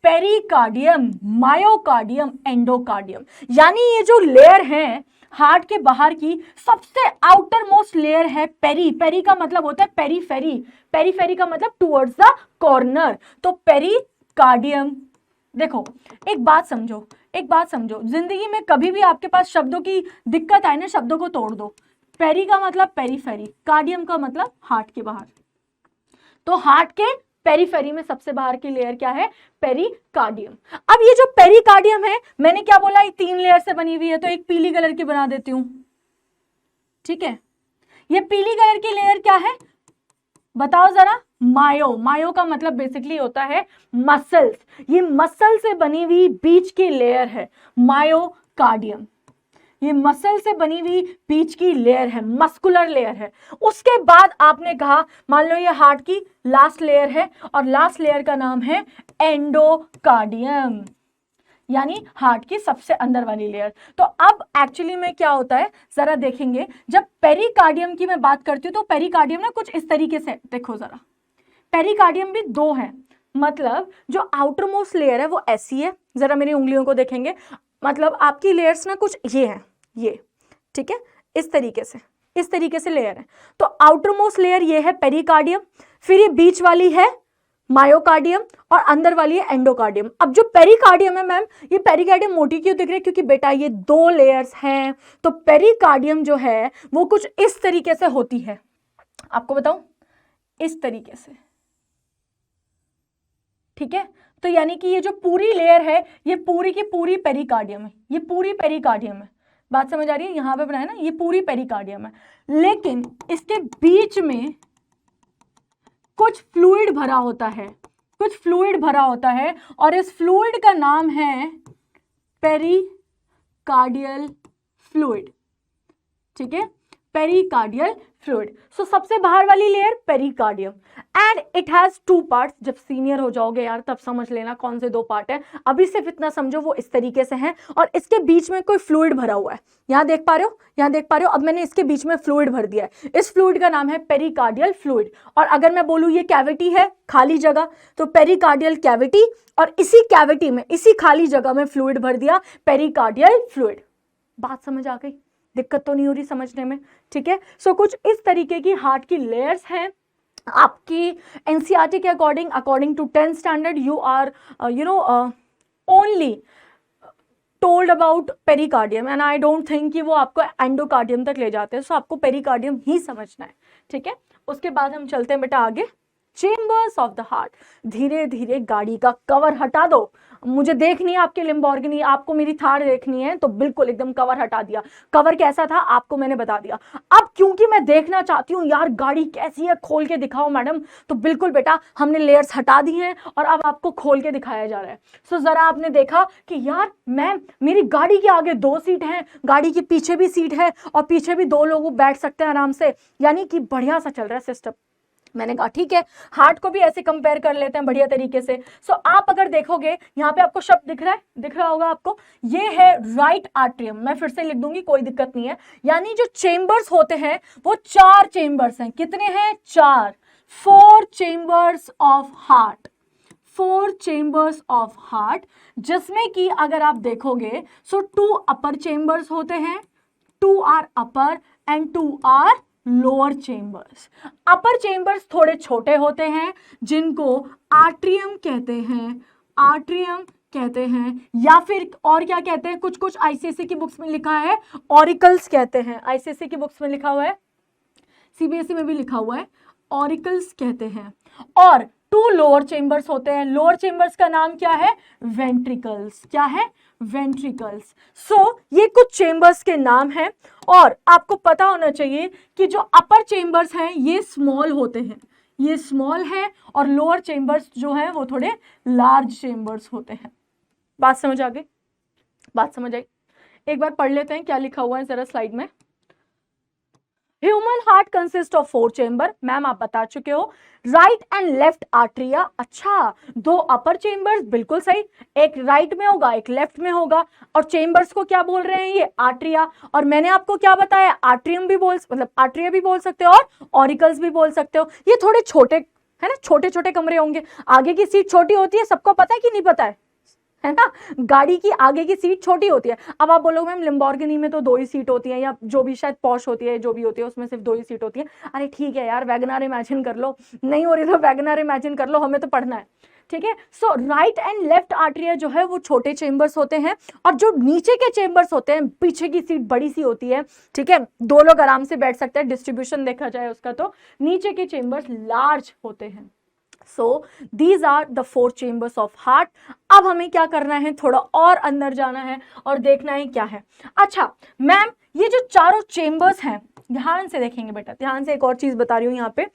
Pericardium, myocardium, endocardium. यानी ये जो लेयर है हार्ट के बाहर की सबसे आउटर मोस्ट लेयर है पेरी। पेरी का मतलब होता है पेरीफेरी, पेरीफेरी का मतलब टुवर्ड्स द कॉर्नर। तो पेरिकार्डियम। देखो एक बात समझो, एक बात समझो, जिंदगी में कभी भी आपके पास शब्दों की दिक्कत आए ना, शब्दों को तोड़ दो। पेरी का मतलब पेरीफेरी, कार्डियम का मतलब हार्ट के बाहर। तो हार्ट के पेरीफेरी में सबसे बाहर की लेयर क्या है? पेरिकार्डियम। अब ये जो पेरिकार्डियम है, मैंने क्या बोला, ये 3 लेयर से बनी हुई है, तो एक पीली कलर की बना देती हूं, ठीक है। ये पीली कलर की लेयर क्या है बताओ जरा? मायो। मायो का मतलब बेसिकली होता है मसल्स। ये मसल से बनी हुई बीच की लेयर है मायोकार्डियम। ये मसल से बनी हुई बीच की लेयर है, मस्कुलर लेयर है। उसके बाद आपने कहा मान लो ये हार्ट की लास्ट लेयर है, और लास्ट लेयर का नाम है एंडोकार्डियम, यानी हार्ट की सबसे अंदर वाली लेयर। तो अब एक्चुअली में क्या होता है जरा देखेंगे। जब पेरिकार्डियम की मैं बात करती हूँ तो पेरिकार्डियम ना कुछ इस तरीके से, देखो जरा, पेरिकार्डियम भी 2 है। मतलब जो आउटर मोस्ट लेयर है वो ऐसी है, जरा मेरी उंगलियों को देखेंगे, मतलब आपकी लेयर्स ना कुछ ये है, ये, ठीक है, इस तरीके से लेयर है। तो आउटर मोस्ट लेयर ये है पेरिकार्डियम, फिर ये बीच वाली है मायोकार्डियम, और अंदर वाली है एंडोकार्डियम। अब जो पेरिकार्डियम है मैम, ये पेरिकार्डियम मोटी क्यों दिख रही है? क्योंकि बेटा ये 2 लेयर्स हैं। तो पेरिकार्डियम जो है वो कुछ इस तरीके से होती है, आपको बताऊं, इस तरीके से, ठीक है। तो यानी कि ये जो पूरी लेयर है ये पूरी की पूरी पेरिकार्डियम है, ये पूरी पेरिकार्डियम है। बात समझ आ रही है? यहां पे बनाया ना, ये पूरी पेरिकार्डियम है, लेकिन इसके बीच में कुछ फ्लूइड भरा होता है, कुछ फ्लूइड भरा होता है, और इस फ्लूइड का नाम है पेरिकार्डियल फ्लूइड, ठीक है, पेरिकार्डियल फ्लूइड। सो सबसे बाहर वाली layer pericardium, and it has 2 parts. जब सीनियर हो जाओगे यार तब समझ लेना कौन से 2 पार्ट है, अभी सिर्फ इतना समझो वो इस तरीके से है, और इसके बीच में कोई फ्लूइड भरा हुआ है, यहां देख पा रहे हो, यहां देख पा रहे हो। अब मैंने इसके बीच में फ्लूइड भर दिया है, इस फ्लूइड का नाम है पेरिकार्डियल फ्लूइड। और अगर मैं बोलूं ये कैविटी है, खाली जगह, तो पेरिकार्डियल कैविटी, और इसी कैविटी में, इसी खाली जगह में फ्लूइड भर दिया, पेरिकार्डियल फ्लूइड। बात समझ आ गई? दिक्कत तो नहीं हो रही समझने में, ठीक है। सो कुछ इस तरीके की हार्ट की लेयर्स हैं। आपकी एनसीईआरटी के according to 10th standard you are only told about pericardium, and I don't think कि वो आपको एंडोकार्डियम तक ले जाते हैं। सो आपको पेरिकार्डियम ही समझना है, ठीक है। उसके बाद हम चलते हैं बेटा आगे, चेम्बर्स ऑफ द हार्ट। धीरे धीरे गाड़ी का कवर हटा दो, मुझे देखनी है आपकी लिम्बोर्गिनी, आपको मेरी थार देखनी है, तो बिल्कुल एकदम कवर हटा दिया। कवर कैसा था आपको मैंने बता दिया। अब क्योंकि मैं देखना चाहती हूँ यार गाड़ी कैसी है, खोल के दिखाओ मैडम, तो बिल्कुल बेटा हमने लेयर्स हटा दी हैं और अब आपको खोल के दिखाया जा रहा है। सो जरा आपने देखा कि यार मैम मेरी गाड़ी के आगे 2 सीट हैं, गाड़ी के पीछे भी सीट है, और पीछे भी 2 लोग बैठ सकते हैं आराम से, यानी कि बढ़िया सा चल रहा है सिस्टम। मैंने कहा ठीक है, हार्ट को भी ऐसे कंपेयर कर लेते हैं बढ़िया तरीके से। सो आप अगर देखोगे यहाँ पे आपको शब्द दिख रहा है, दिख रहा होगा आपको, ये है राइट आर्ट्रियम। मैं फिर से लिख दूंगी, कोई दिक्कत नहीं है। यानी जो चेम्बर्स होते हैं वो 4 चेम्बर्स हैं। कितने हैं? 4। 4 chambers of heart, 4 chambers of heart, जिसमें कि अगर आप देखोगे सो 2 अपर चेम्बर्स होते हैं, 2 are upper and 2 are lower chambers. Upper chambers थोड़े छोटे होते हैं जिनको आर्ट्रियम कहते हैं, आर्ट्रियम कहते हैं, या फिर और क्या कहते हैं, कुछ कुछ आईसीएसई की बुक्स में लिखा है ऑरिकल्स कहते हैं। आईसीएसई की बुक्स में लिखा हुआ है, सीबीएसई में भी लिखा हुआ है, ऑरिकल्स कहते हैं। और 2 लोअर चेम्बर्स होते हैं, लोअर चेम्बर्स का नाम क्या है? वेंट्रिकल्स। क्या है? वेंट्रिकल्स। सो ये कुछ चेम्बर्स के नाम हैं, और आपको पता होना चाहिए कि जो अपर चेम्बर्स हैं ये स्मॉल होते हैं, ये स्मॉल है और लोअर चेम्बर्स जो है वो थोड़े लार्ज चेम्बर्स होते हैं। बात समझ आ गई? बात समझ आई? एक बार पढ़ लेते हैं क्या लिखा हुआ है जरा स्लाइड में। Human heart consist of 4 chamber, ma'am आप बता चुके हो। राइट एंड लेफ्ट आर्टरिया, अच्छा 2 अपर चेम्बर्स, बिल्कुल सही, एक राइट में होगा एक लेफ्ट में होगा, और चेम्बर्स को क्या बोल रहे हैं ये आर्टरिया। और मैंने आपको क्या बताया, आर्ट्रियम भी मतलब आर्टरिया भी बोल सकते हो और ऑरिकल्स भी बोल सकते हो। ये थोड़े छोटे है ना, छोटे छोटे कमरे होंगे, आगे की सीट छोटी होती है, सबको पता है कि नहीं पता है ना, गाड़ी की आगे की सीट छोटी होती है। अब आप बोलोगे मैम लैम्बोर्गिनी में तो 2 ही सीट होती है, या जो भी शायद पॉश होती है जो भी होती है उसमें सिर्फ 2 ही सीट होती है। अरे ठीक है यार, वैगनार इमेजिन कर लो, नहीं हो रही तो वैगनार इमेजिन कर लो, हमें तो पढ़ना है, ठीक है। सो राइट एंड लेफ्ट आर्टरिया जो है वो छोटे चेम्बर्स होते हैं, और जो नीचे के चेम्बर्स होते हैं, पीछे की सीट बड़ी सी होती है, ठीक है, 2 लोग आराम से बैठ सकते हैं, डिस्ट्रीब्यूशन देखा जाए उसका तो नीचे के चेम्बर्स लार्ज होते हैं। So these are the 4 chambers of heart। अब हमें क्या करना है, थोड़ा और अंदर जाना है और देखना है क्या है। अच्छा मैम, ये जो चारों चेम्बर्स हैं, ध्यान से देखेंगे बेटा, ध्यान से, एक और चीज बता रही हूं यहाँ पे,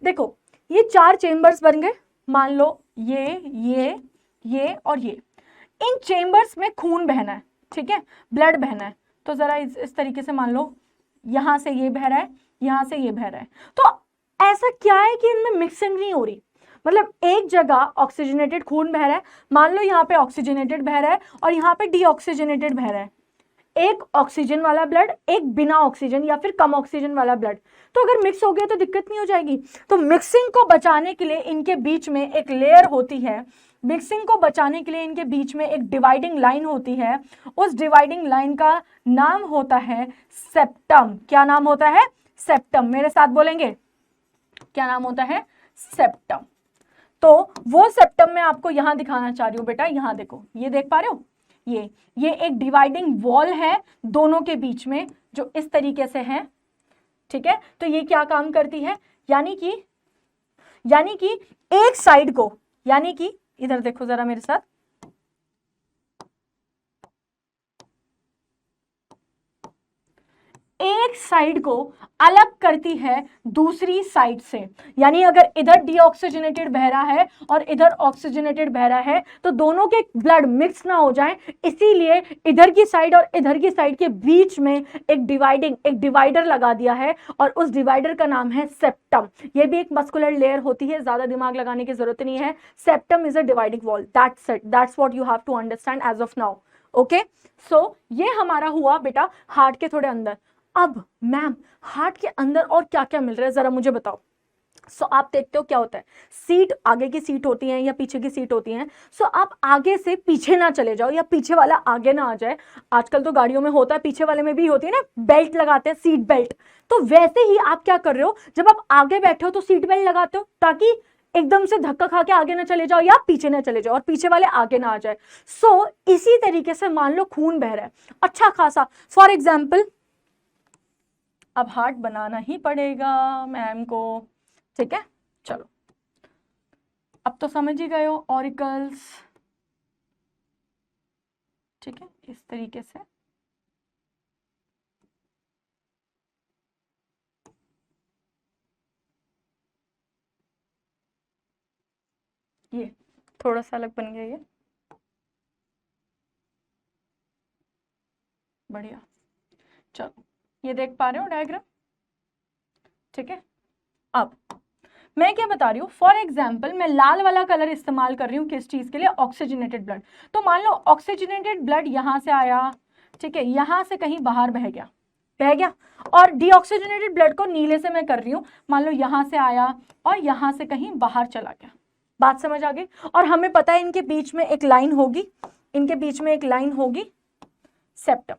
देखो ये 4 चेम्बर्स बन गए, मान लो ये और ये। इन चेम्बर्स में खून बहना है, ठीक है, ब्लड बहना है। तो जरा इस तरीके से मान लो, यहां से ये बह रहा है, यहां से ये बह रहा है। तो ऐसा क्या है कि इनमें मिक्सिंग नहीं हो रही, मतलब एक जगह ऑक्सीजनेटेड खून बह रहा है, मान लो यहाँ पे ऑक्सीजनेटेड बह रहा है और यहाँ पे डीऑक्सीजनेटेड बह रहा है, एक ऑक्सीजन वाला ब्लड, एक बिना ऑक्सीजन या फिर कम ऑक्सीजन वाला ब्लड। तो अगर मिक्स हो गया तो दिक्कत नहीं हो जाएगी। तो मिक्सिंग को बचाने के लिए इनके बीच में एक लेयर होती है, मिक्सिंग को बचाने के लिए इनके बीच में एक डिवाइडिंग लाइन होती है, उस डिवाइडिंग लाइन का नाम होता है सेप्टम। क्या नाम होता है? सेप्टम। मेरे साथ बोलेंगे, क्या नाम होता है? सेप्टम। तो वो सेप्टम मैं आपको यहां दिखाना चाह रही हूं बेटा, यहां देखो, ये देख पा रहे हो, ये एक डिवाइडिंग वॉल है दोनों के बीच में जो इस तरीके से है, ठीक है। तो ये क्या काम करती है, यानी कि एक साइड को, यानी कि इधर देखो जरा मेरे साथ, एक साइड को अलग करती है दूसरी साइड से। यानी अगर इधर डीऑक्सीजनेटेड बह रहा है और इधर ऑक्सीजनेटेड बह रहा है तो दोनों के ब्लड मिक्स ना हो जाए, इसीलिए इधर की साइड और इधर की साइड के बीच में एक डिवाइडर लगा दिया है, और उस डिवाइडर का नाम है सेप्टम। ये भी एक मस्कुलर लेयर होती है, ज्यादा दिमाग लगाने की जरूरत नहीं है। Septum is a dividing wall, that's it, that's what you have to understand as of now. Okay, so ये हमारा हुआ बेटा हार्ट के थोड़े अंदर। अब मैम हार्ट के अंदर और क्या क्या मिल रहा है जरा मुझे बताओ। सो आप देखते हो क्या होता है, सीट, आगे की सीट होती है या पीछे की सीट होती है। सो आप आगे से पीछे ना चले जाओ या पीछे वाला आगे ना आ जाए। आजकल तो गाड़ियों में होता है, पीछे वाले में भी होती है ना, बेल्ट लगाते हैं, सीट बेल्ट। तो वैसे ही आप क्या कर रहे हो, जब आप आगे बैठे हो तो सीट बेल्ट लगाते हो ताकि एकदम से धक्का खा के आगे ना चले जाओ या पीछे ना चले जाओ और पीछे वाले आगे ना आ जाए। सो इसी तरीके से मान लो खून बह रहा है अच्छा खासा, फॉर एग्जाम्पल अब हार्ट बनाना ही पड़ेगा मैम को, ठीक है। चलो अब तो समझ ही गए हो, ऑरिकल्स, ठीक है, इस तरीके से। ये थोड़ा सा अलग बन गया, ये बढ़िया। चलो ये देख पा रहे हो डायग्राम, ठीक है। अब मैं क्या बता रही हूँ, फॉर एग्जाम्पल मैं लाल वाला कलर इस्तेमाल कर रही हूँ किस चीज के लिए, ऑक्सीजनेटेड ब्लड। तो मान लो ऑक्सीजनेटेड ब्लड यहां से आया, ठीक है, यहां से कहीं बाहर बह गया, और डीऑक्सीजनेटेड ब्लड को नीले से मैं कर रही हूँ, मान लो यहां से आया और यहां से कहीं बाहर चला गया। बात समझ आ गई? और हमें पता है इनके बीच में एक लाइन होगी, इनके बीच में एक लाइन होगी, सेप्टम,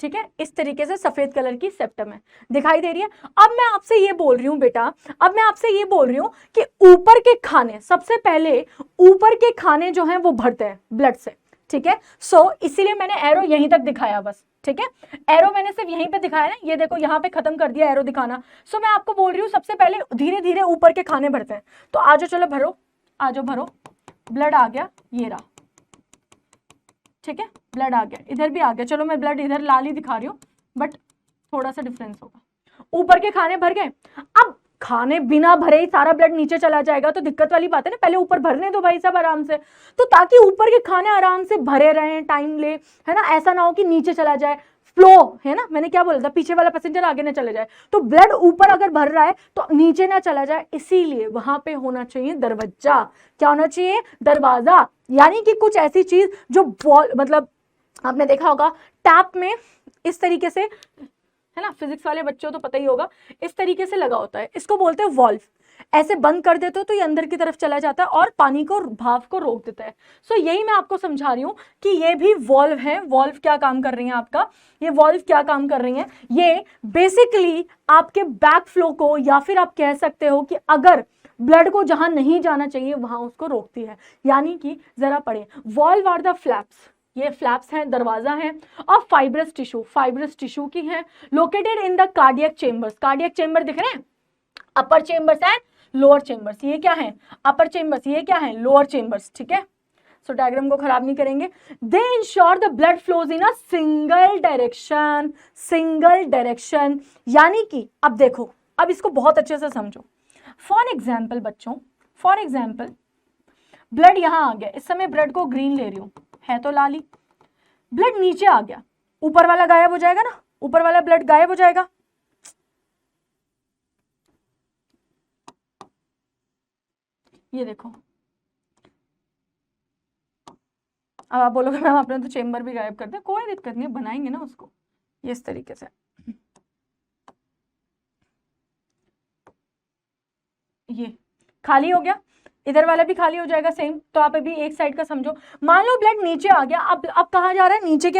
ठीक है। इस तरीके से सफेद कलर की सेप्टम है, दिखाई दे रही है। अब मैं आपसे ये बोल रही हूं बेटा, अब मैं आपसे ये बोल रही हूं कि ऊपर के खाने, सबसे पहले ऊपर के खाने जो हैं वो भरते हैं ब्लड से, ठीक है। सो इसीलिए मैंने एरो यहीं तक दिखाया बस, ठीक है, एरो मैंने सिर्फ यहीं पे दिखाया ना, ये देखो यहाँ पे खत्म कर दिया एरो दिखाना। सो मैं आपको बोल रही हूँ सबसे पहले धीरे धीरे ऊपर के खाने भरते हैं। तो आज चलो भरो, आज भरो, ब्लड आ गया, ये रहा, ठीक है, ब्लड आ गया, इधर भी आ गया। चलो मैं ब्लड इधर लाल ही दिखा रही हूँ बट थोड़ा सा डिफरेंस होगा। ऊपर के खाने भर गए, अब खाने बिना भरे ही सारा ब्लड नीचे चला जाएगा तो दिक्कत वाली बात है ना, पहले ऊपर भरने दो भाई साहब आराम से, तो ताकि ऊपर के खाने आराम से भरे रहें, टाइम ले, है ना, ऐसा ना हो कि नीचे चला जाए, फ्लो है ना, मैंने क्या बोला था, पीछे वाला पैसेंजर आगे ना चले जाए, तो ब्लड ऊपर अगर भर रहा है तो नीचे ना चला जाए, इसीलिए वहां पे होना चाहिए दरवाजा, क्या होना चाहिए, दरवाजा, यानी कि कुछ ऐसी चीज जो मतलब आपने देखा होगा टैप में इस तरीके से, है ना, फिजिक्स वाले बच्चों तो पता ही होगा, इस तरीके से लगा होता है, इसको बोलते हैं वॉल्व, ऐसे बंद कर देते हो तो ये अंदर की तरफ चला जाता है और पानी को, भाव को रोक देता है। सो यही मैं आपको समझा रही हूं कि ये भी वॉल्व है। वॉल्व क्या काम कर रही है आपका, ये वॉल्व क्या काम कर रही है, ये बेसिकली आपके बैक फ्लो को, या फिर आप कह सकते हो कि अगर ब्लड को जहां नहीं जाना चाहिए वहां उसको रोकती है। यानी कि जरा पढ़े, वॉल्व आर द फ्लैप्स, ये फ्लैप्स हैं, दरवाजा है, और फाइब्रस टिश्यू की है, located in the cardiac chambers, cardiac chamber दिख रहे हैं, अपर चेंबर्स एंड लोअर चेंबर्स, ये क्या है अपर चेंबर्स, ये क्या है लोअर चेंबर्स, ठीक है। सो डायग्राम को खराब नहीं करेंगे। दे ensure the blood flows in a single direction, यानी कि अब देखो, अब इसको बहुत अच्छे से समझो। फॉर एग्जाम्पल बच्चों, फॉर एग्जाम्पल ब्लड यहां आ गया, इस समय ब्लड को ग्रीन ले रही हूं, है तो लाल ही, ब्लड नीचे आ गया, ऊपर वाला गायब हो जाएगा ना, ऊपर वाला ब्लड गायब हो जाएगा। ये देखो, अब आप बोलोगे मैम आपने तो चेंबर भी गायब कर दिया, कोई दिक्कत नहीं, बनाएंगे ना उसको ये इस तरीके से, ये खाली हो गया, इधर वाला भी खाली हो जाएगा सेम। तो आप अभी एक साइड का समझो, मान लो ब्लड नीचे आ गया, अब कहाँ जा रहा है, नीचे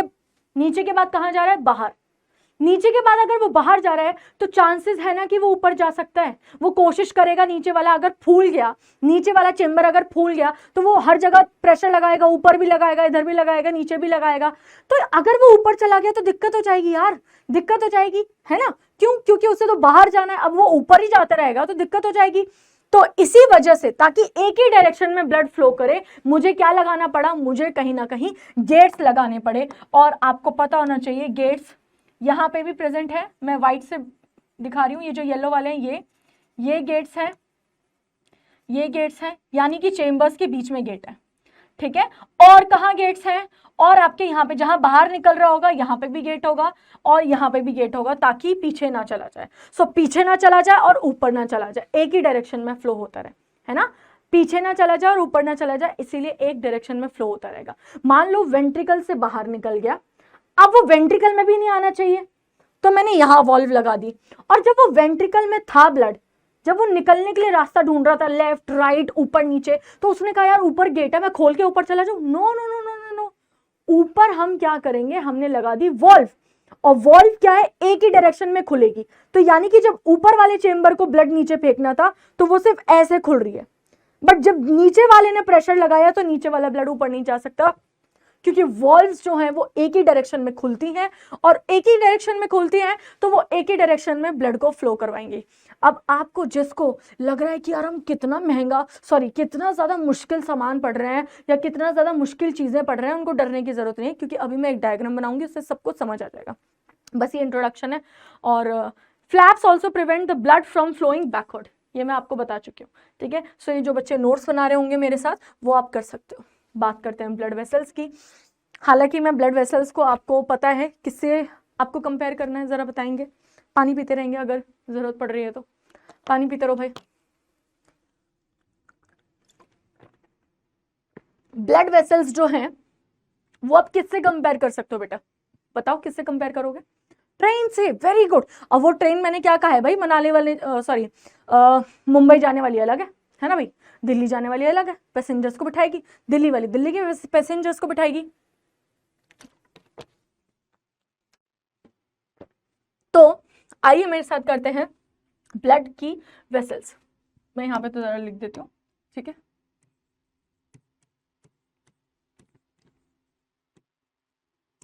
के बाद कहाँ जा रहा है, बाहर, नीचे के बाद अगर वो बाहर जा रहा है तो चांसेस है ना कि वो ऊपर जा सकता है, वो कोशिश करेगा, नीचे वाला अगर फूल गया, नीचे वाला चेंबर अगर फूल गया तो वो हर जगह प्रेशर लगाएगा, ऊपर भी लगाएगा, इधर भी लगाएगा, नीचे भी लगाएगा, तो अगर वो ऊपर चला गया तो दिक्कत हो जाएगी यार, दिक्कत हो जाएगी, है ना, क्यों, क्योंकि उसे तो बाहर जाना है, अब वो ऊपर ही जाता रहेगा तो दिक्कत हो जाएगी। तो इसी वजह से, ताकि एक ही डायरेक्शन में ब्लड फ्लो करे, मुझे क्या लगाना पड़ा, मुझे कहीं ना कहीं गेट्स लगाने पड़े, और आपको पता होना चाहिए गेट्स यहाँ पे भी प्रेजेंट है, मैं व्हाइट से दिखा रही हूँ, ये जो येलो वाले हैं ये गेट्स हैं, ये गेट्स हैं, यानी कि चेंबर्स के बीच में गेट है, ठीक है। और कहाँ गेट्स हैं, और आपके यहाँ पे जहां बाहर निकल रहा होगा यहाँ पे भी गेट होगा, और यहाँ पे भी गेट होगा, ताकि पीछे ना चला जाए। सो पीछे ना चला जाए और ऊपर ना चला जाए, एक ही डायरेक्शन में फ्लो होता रहे, है ना, पीछे ना चला जाए और ऊपर ना चला जाए, इसीलिए एक डायरेक्शन में फ्लो होता रहेगा। मान लो वेंट्रिकल से बाहर निकल गया, अब वो वेंट्रिकल में भी नहीं आना चाहिए, तो मैंने यहां वॉल्व लगा दी, और जब वो वेंट्रिकल में था ब्लड, जब वो निकलने के लिए रास्ता ढूंढ रहा था, लेफ्ट राइट ऊपर नीचे, तो उसने कहा यार ऊपर गेट है, मैं खोल के ऊपर चला जाऊं, no no no no no no, ऊपर हम क्या करेंगे, हमने लगा दी वॉल्व, और वॉल्व क्या है, एक ही डायरेक्शन में खुलेगी, तो यानी कि जब ऊपर वाले चेंबर को ब्लड नीचे फेंकना था तो वो सिर्फ ऐसे खुल रही है, बट जब नीचे वाले ने प्रेशर लगाया तो नीचे वाला ब्लड ऊपर नहीं जा सकता, क्योंकि वॉल्व्स जो हैं वो एक ही डायरेक्शन में खुलती हैं, और एक ही डायरेक्शन में खुलती हैं तो वो एक ही डायरेक्शन में ब्लड को फ्लो करवाएंगी। अब आपको जिसको लग रहा है कि यार हम कितना महंगा, सॉरी कितना ज़्यादा मुश्किल सामान पढ़ रहे हैं या कितना ज़्यादा मुश्किल चीज़ें पढ़ रहे हैं, उनको डरने की ज़रूरत नहीं है, क्योंकि अभी मैं एक डायग्राम बनाऊंगी, उससे सब कुछ समझ आ जाएगा। बस ये इंट्रोडक्शन है। और flaps also prevent the blood from flowing backward, ये मैं आपको बता चुकी हूँ, ठीक है। सो ये जो बच्चे नोट्स बना रहे होंगे मेरे साथ, वो आप कर सकते हो। बात करते हैं ब्लड वेसल्स की। हालांकि मैं ब्लड वेसल्स को, आपको पता है किससे आपको कंपेयर करना है, जरा बताएंगे। पानी पीते रहेंगे, अगर जरूरत पड़ रही है तो पानी पीते रहो भाई। ब्लड वेसल्स जो हैं वो आप किससे कंपेयर कर सकते हो बेटा, बताओ किससे कंपेयर करोगे, ट्रेन से, वेरी गुड। और वो ट्रेन मैंने क्या कहा है भाई, मनाली वाले, सॉरी मुंबई जाने वाली अलग है ना भाई, दिल्ली जाने वाली अलग है, पैसेंजर्स को बिठाएगी, दिल्ली वाली दिल्ली के पैसेंजर्स को बिठाएगी। तो आइए मेरे साथ करते हैं ब्लड की वेसल्स। मैं यहां पे तो जरा लिख देती हूँ, ठीक है।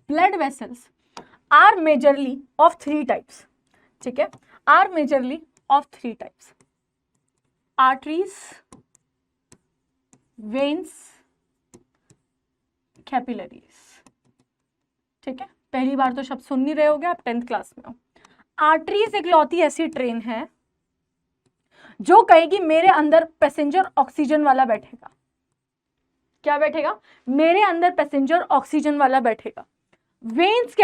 Blood vessels are majorly of 3 types, ठीक है, are majorly of 3 types, arteries, veins, capillaries, ठीक है। पहली बार तो शब्द सुन नहीं रहे होगे आप, 10th क्लास में हो। आर्टरीज इकलौती ऐसी ट्रेन है जो कहेगी मेरे अंदर पैसेंजर ऑक्सीजन वाला बैठेगा। क्या बैठेगा? मेरे अंदर पैसेंजर ऑक्सीजन वाला बैठेगा। वेन्स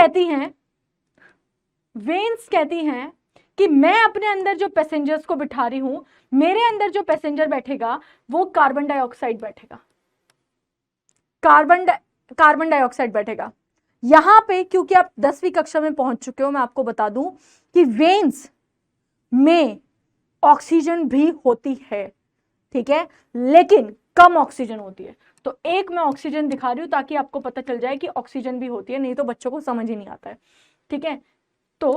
कहती हैं कि मैं अपने अंदर जो पैसेंजर्स को बिठा रही हूं, मेरे अंदर जो पैसेंजर बैठेगा वो कार्बन डाइऑक्साइड बैठेगा, कार्बन डाइऑक्साइड बैठेगा। यहां पे क्योंकि आप 10वीं कक्षा में पहुंच चुके हो, मैं आपको बता दूं कि वेन्स में ऑक्सीजन भी होती है, ठीक है, लेकिन कम ऑक्सीजन होती है। तो एक मैं ऑक्सीजन दिखा रही हूं ताकि आपको पता चल जाए कि ऑक्सीजन भी होती है, नहीं तो बच्चों को समझ ही नहीं आता है, ठीक है। तो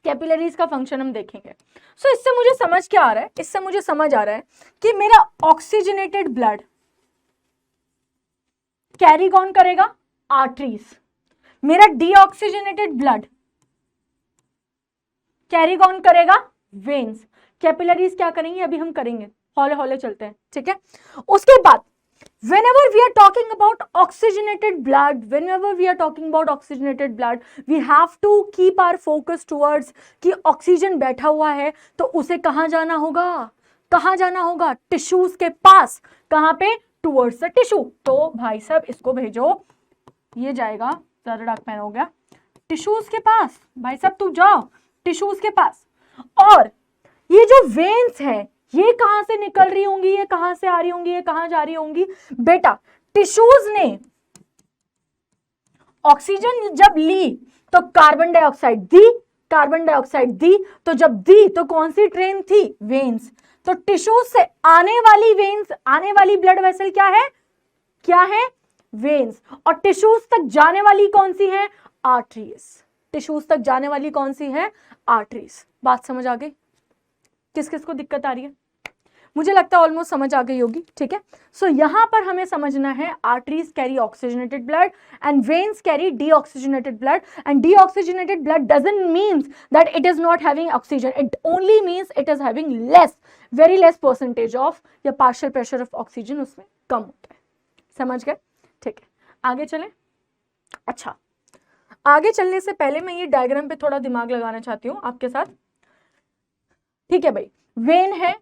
कैपिलरीज का फंक्शन हम देखेंगे। सो इससे मुझे समझ क्या आ रहा है? इससे मुझे समझ आ रहा है कि मेरा ऑक्सीजनेटेड ब्लड कैरी कौन करेगा? आर्टरीज। मेरा डीऑक्सीजनेटेड ब्लड कैरी कौन करेगा? वेन्स। कैपिलरीज क्या करेंगे? अभी हम करेंगे, हौले हौले चलते हैं, ठीक है। उसके बाद whenever we are talking about oxygenated blood, we have to keep our focus towards कि ऑक्सीजन बैठा हुआ है तो उसे कहां जाना होगा? कहां जाना होगा? टिश्यूज के पास। कहां पे? Towards the tissue. तो भाई साहब इसको भेजो, ये जाएगा, ज्यादा डार्क पेन हो गया, टिश्यूज के पास। भाई साहब तू जाओ टिश्यूज के पास। और ये जो वेन्स है ये कहां से निकल रही होंगी, ये कहां से आ रही होंगी, ये कहां जा रही होंगी? बेटा टिश्यूज ने ऑक्सीजन जब ली तो कार्बन डाइऑक्साइड दी, तो जब दी तो कौन सी ट्रेन थी? वेन्स। तो टिश्यूज से आने वाली वेन्स, आने वाली ब्लड वेसल क्या है? क्या है? वेन्स। और टिश्यूज तक जाने वाली कौन सी है? आर्टरीज। टिश्यूज तक जाने वाली कौन सी है? आर्टरीज। बात समझ आ गई? किस किस को दिक्कत आ रही है? मुझे लगता है ऑलमोस्ट समझ आ गई होगी, ठीक है। सो यहां पर हमें समझना है arteries carry oxygenated blood and veins carry deoxygenated blood, and deoxygenated blood doesn't means that it is not having oxygen, it only means it is having less, very less percentage of, या partial pressure of oxygen उसमें कम होता है। समझ गए? ठीक है, आगे चलें। अच्छा, आगे चलने से पहले मैं ये डायग्राम पे थोड़ा दिमाग लगाना चाहती हूँ आपके साथ, ठीक है भाई। वेन है,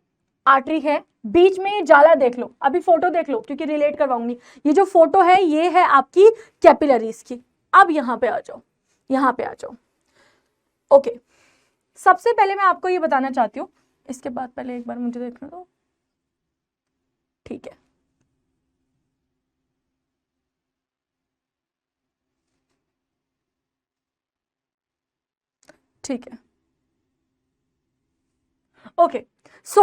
आर्टरी है, बीच में ये जाला देख लो, अभी फोटो देख लो क्योंकि रिलेट करवाऊंगी। ये जो फोटो है ये है आपकी कैपिलरीज की। अब यहां पे आ जाओ, यहां पे आ जाओ। ओके, सबसे पहले मैं आपको ये बताना चाहती हूँ, इसके बाद पहले एक बार मुझे देखने दो, ठीक है। ठीक है, ओके। सो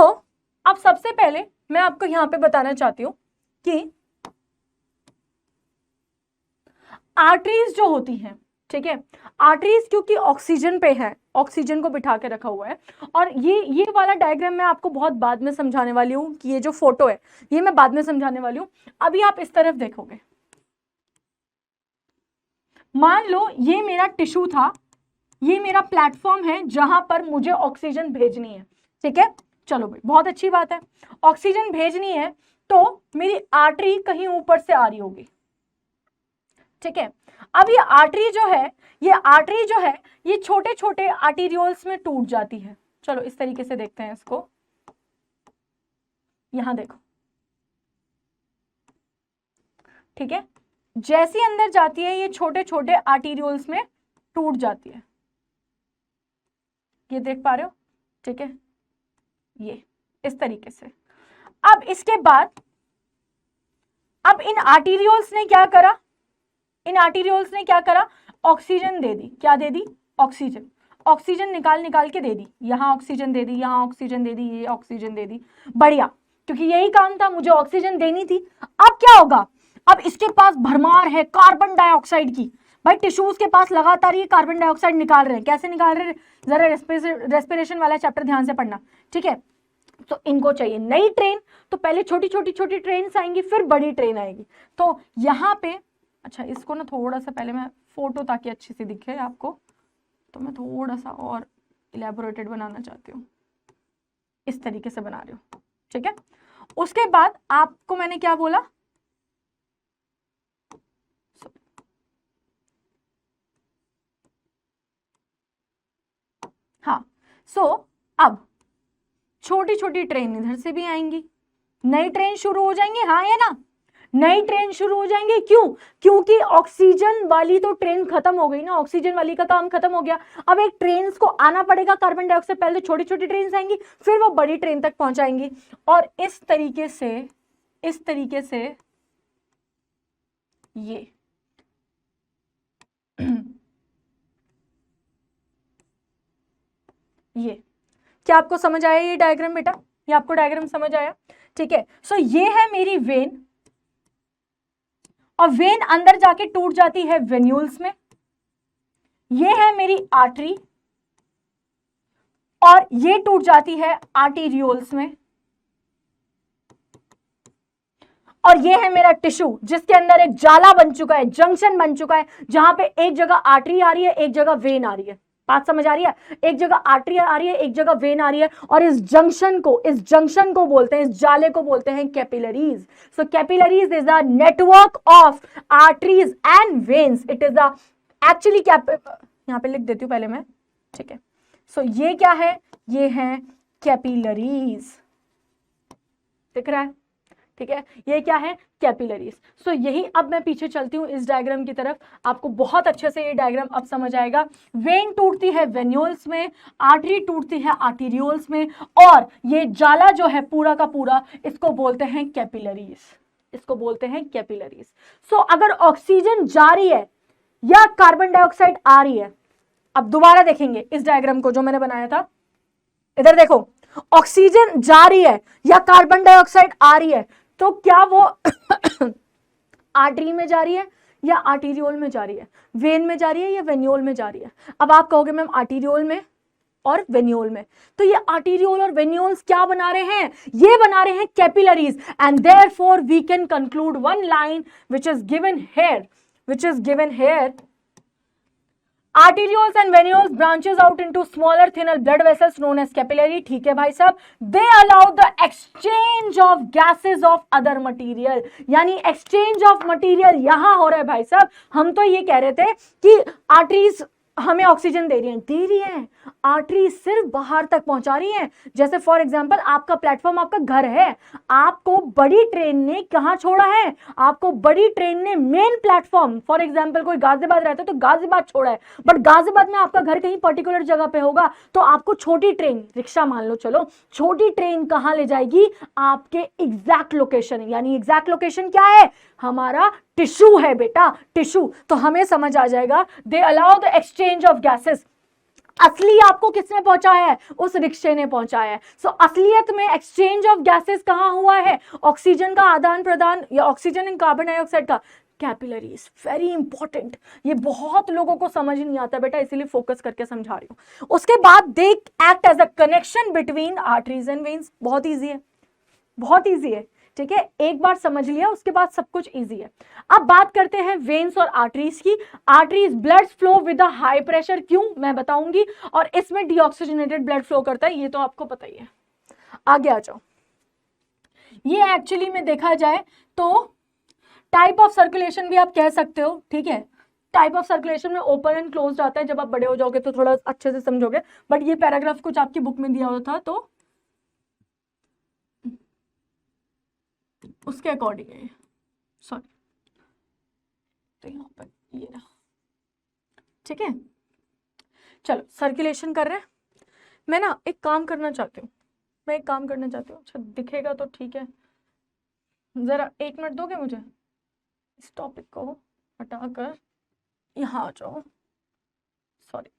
अब सबसे पहले मैं आपको यहां पे बताना चाहती हूं कि आर्टरीज जो होती हैं, ठीक है, आर्टरीज क्योंकि ऑक्सीजन पे है, ऑक्सीजन को बिठा के रखा हुआ है। और ये वाला डायग्राम मैं आपको बहुत बाद में समझाने वाली हूं कि ये जो फोटो है ये मैं बाद में समझाने वाली हूं। अभी आप इस तरफ देखोगे, मान लो ये मेरा टिश्यू था, ये मेरा प्लेटफॉर्म है जहां पर मुझे ऑक्सीजन भेजनी है, ठीक है। चलो भाई, बहुत अच्छी बात है, ऑक्सीजन भेजनी है तो मेरी आर्टरी कहीं ऊपर से आ रही होगी, ठीक है। अब ये आर्टरी जो है, ये आर्टरी जो है ये छोटे छोटे आर्टेरियोल्स में टूट जाती है। चलो इस तरीके से देखते हैं इसको, यहां देखो, ठीक है। जैसी अंदर जाती है ये छोटे छोटे आर्टेरियोल्स में टूट जाती है, ये देख पा रहे हो, ठीक है, ये इस तरीके से। अब इसके बाद अब इन आर्टेरियोल्स ने क्या करा? इन आर्टेरियोल्स ने क्या करा? ऑक्सीजन दे दी। क्या दे दी? ऑक्सीजन। ऑक्सीजन निकाल निकाल के दे दी, यहां ऑक्सीजन दे दी, यहां ऑक्सीजन दे दी, ये ऑक्सीजन दे दी। बढ़िया, क्योंकि यही काम था, मुझे ऑक्सीजन देनी थी। अब क्या होगा? अब इसके पास भरमार है कार्बन डाइऑक्साइड की। भाई टिश्यूज के पास लगातार ये कार्बन डाइऑक्साइड निकाल रहे हैं। कैसे निकाल रहे हैं? जरा रेस्पिरेशन वाला चैप्टर ध्यान से पढ़ना, ठीक है। तो इनको चाहिए नई ट्रेन, तो पहले छोटी छोटी छोटी ट्रेन आएंगी, फिर बड़ी ट्रेन आएगी। तो यहाँ पे, अच्छा इसको ना थोड़ा सा पहले मैं फोटो, ताकि अच्छी सी दिखे आपको, तो मैं थोड़ा सा और इलेबोरेटेड बनाना चाहती हूँ, इस तरीके से बना रही हूँ, ठीक है। उसके बाद आपको मैंने क्या बोला? सो अब छोटी छोटी ट्रेन इधर से भी आएंगी, नई ट्रेन शुरू हो जाएंगी, हाँ या ना, नई ट्रेन शुरू हो जाएंगे। क्यों? क्योंकि ऑक्सीजन वाली तो ट्रेन खत्म हो गई ना, ऑक्सीजन वाली का काम खत्म हो गया। अब एक ट्रेन को आना पड़ेगा कार्बन डाइऑक्साइड, पहले तो छोटी छोटी ट्रेन आएंगी, फिर वो बड़ी ट्रेन तक पहुंचाएंगी। और इस तरीके से ये क्या आपको समझ आया ये डायग्राम बेटा? ये आपको डायग्राम समझ आया? ठीक है। सो ये है मेरी वेन, और वेन अंदर जाके टूट जाती है वेन्यूल्स में। ये है मेरी आर्टरी, और ये टूट जाती है आर्टेरियोल्स में। और ये है मेरा टिश्यू, जिसके अंदर एक जाला बन चुका है, जंक्शन बन चुका है, जहां पे एक जगह आर्टरी आ रही है, एक जगह वेन आ रही है। बात समझ आ रही है? एक जगह आर्टरी आ रही है, एक जगह वेन आ रही है, और इस जंक्शन को बोलते हैं, इस जाले को बोलते हैं capillaries. So capillaries is a network of arteries and veins. It is a actually यहां पे लिख देती हूं पहले मैं, ठीक है। सो ये क्या है? ये है कैपिलरीज, दिख रहा है? ठीक है, ये क्या है? कैपिलरीज। सो यही, अब मैं पीछे चलती हूँ इस डायग्राम की तरफ, आपको बहुत अच्छे से ये डायग्राम अब समझ आएगा। वेन टूटती है वेन्यूल्स में, आर्टरी टूटती है आर्टेरियोल्स में, और ये जाला जो है पूरा का पूरा, इसको बोलते हैं कैपिलरीज, इसको बोलते हैं कैपिलरीज। सो अगर ऑक्सीजन जा रही है या कार्बन डाइऑक्साइड आ रही है, अब दोबारा देखेंगे इस डायग्राम को जो मैंने बनाया था, इधर देखो, ऑक्सीजन जा रही है या कार्बन डाइऑक्साइड आ रही है, तो क्या वो आर्टरी में जा रही है या आर्टेरियोल में जा रही है, वेन में जा रही है या वेन्यूल में जा रही है? अब आप कहोगे मैम आर्टेरियोल में और वेन्यूल में, तो ये आर्टेरियोल और वेन्यूल्स क्या बना रहे हैं? ये बना रहे हैं capillaries. And therefore we can conclude one line which is given here, arterioles and venules branches out into smaller thinner blood vessels known as capillary। ठीक है भाई साहब, they allow the exchange of gases of other material, यानी exchange of material यहां हो रहा है भाई साहब। हम तो ये कह रहे थे कि आर्टरीज हमें ऑक्सीजन दे रही है, आर्टरी सिर्फ बाहर तक पहुंचा रही है। जैसे फॉर एग्जांपल आपका प्लेटफॉर्म आपका घर है, आपको बड़ी ट्रेन ने कहां छोड़ा है? आपको बड़ी ट्रेन ने मेन प्लेटफॉर्म, फॉर एग्जांपल कोई गाजियाबाद रहता है तो गाजियाबाद छोड़ा है, बट गाजियाबाद में आपका घर कहीं पर्टिकुलर जगह पे होगा, तो आपको छोटी ट्रेन, रिक्शा मान लो, चलो छोटी ट्रेन कहां ले जाएगी? आपके एग्जैक्ट लोकेशन। यानी एग्जैक्ट लोकेशन क्या है? हमारा टिश्यू है बेटा, टिश्यू। तो हमें समझ आ जाएगा, they allow the exchange of gases. असली आपको किसने पहुंचाया है? उस रिक्शे ने पहुंचाया है। सो असलियत में एक्सचेंज ऑफ गैसेस कहां हुआ है? ऑक्सीजन का आदान प्रदान, या ऑक्सीजन एंड कार्बन डाइऑक्साइड का, कैपिलरीज। वेरी इंपॉर्टेंट, ये बहुत लोगों को समझ नहीं आता बेटा, इसीलिए फोकस करके समझा रही हूं। उसके बाद they act as a connection between arteries and veins. बहुत ईजी है, बहुत ईजी है, ठीक है, एक बार समझ लिया उसके बाद सब कुछ इजी है। अब बात करते हैं वेन्स और आर्टरीज की। Arteries blood flow with a high pressure, क्यों मैं बताऊंगी, और इसमें डीऑक्सीजनेटेड ब्लड फ्लो करता है, ये तो आपको पता ही है। आगे आ जाओ। ये एक्चुअली में देखा जाए तो टाइप ऑफ सर्कुलेशन भी आप कह सकते हो, ठीक है। टाइप ऑफ सर्कुलेशन में ओपन एंड क्लोज्ड आता है, जब आप बड़े हो जाओगे तो थोड़ा अच्छे से समझोगे, बट ये पैराग्राफ कुछ आपकी बुक में दिया हुआ था तो उसके अकॉर्डिंग है, सॉरी, तो यहाँ पर ये रहा, ठीक है। चलो सर्कुलेशन कर रहे हैं। मैं ना एक काम करना चाहती हूँ, अच्छा दिखेगा तो ठीक है, जरा 1 मिनट दोगे मुझे? इस टॉपिक को हटाकर यहाँ आ जाओ, सॉरी।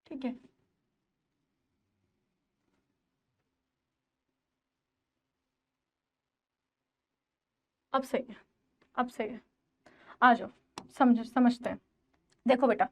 ठीक है, अब सही है, अब सही है, आ जाओ, समझते हैं। देखो बेटा,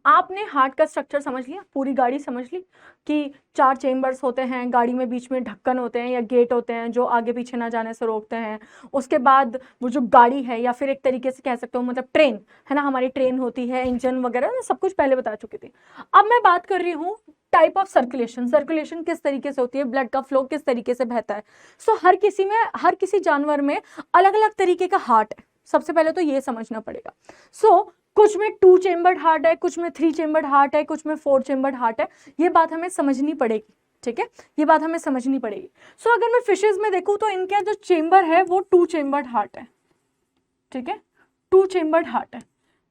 आपने हार्ट का स्ट्रक्चर समझ लिया, पूरी गाड़ी समझ ली कि 4 चेम्बर्स होते हैं, गाड़ी में बीच में ढक्कन होते हैं या गेट होते हैं जो आगे पीछे ना जाने से रोकते हैं। उसके बाद वो जो गाड़ी है, या फिर एक तरीके से कह सकते हो मतलब ट्रेन है ना, हमारी ट्रेन होती है, इंजन वगैरह सब कुछ पहले बता चुकी थी। अब मैं बात कर रही हूँ टाइप ऑफ सर्कुलेशन। सर्कुलेशन किस तरीके से होती है, ब्लड का फ्लो किस तरीके से बहता है। सो हर किसी जानवर में अलग अलग तरीके का हार्ट है, सबसे पहले तो ये समझना पड़ेगा। सो कुछ में 2 चेम्बर्ड हार्ट है, कुछ में 3 चेम्बर्ड हार्ट है, कुछ में 4 चेम्बर्ड हार्ट है। ये बात हमें समझनी पड़ेगी, ठीक है, ये बात हमें समझनी पड़ेगी। सो अगर मैं फिशेज में देखूं तो इनका जो चेम्बर है वो 2 चेम्बर्ड हार्ट है, ठीक है, 2 चेम्बर्ड हार्ट है।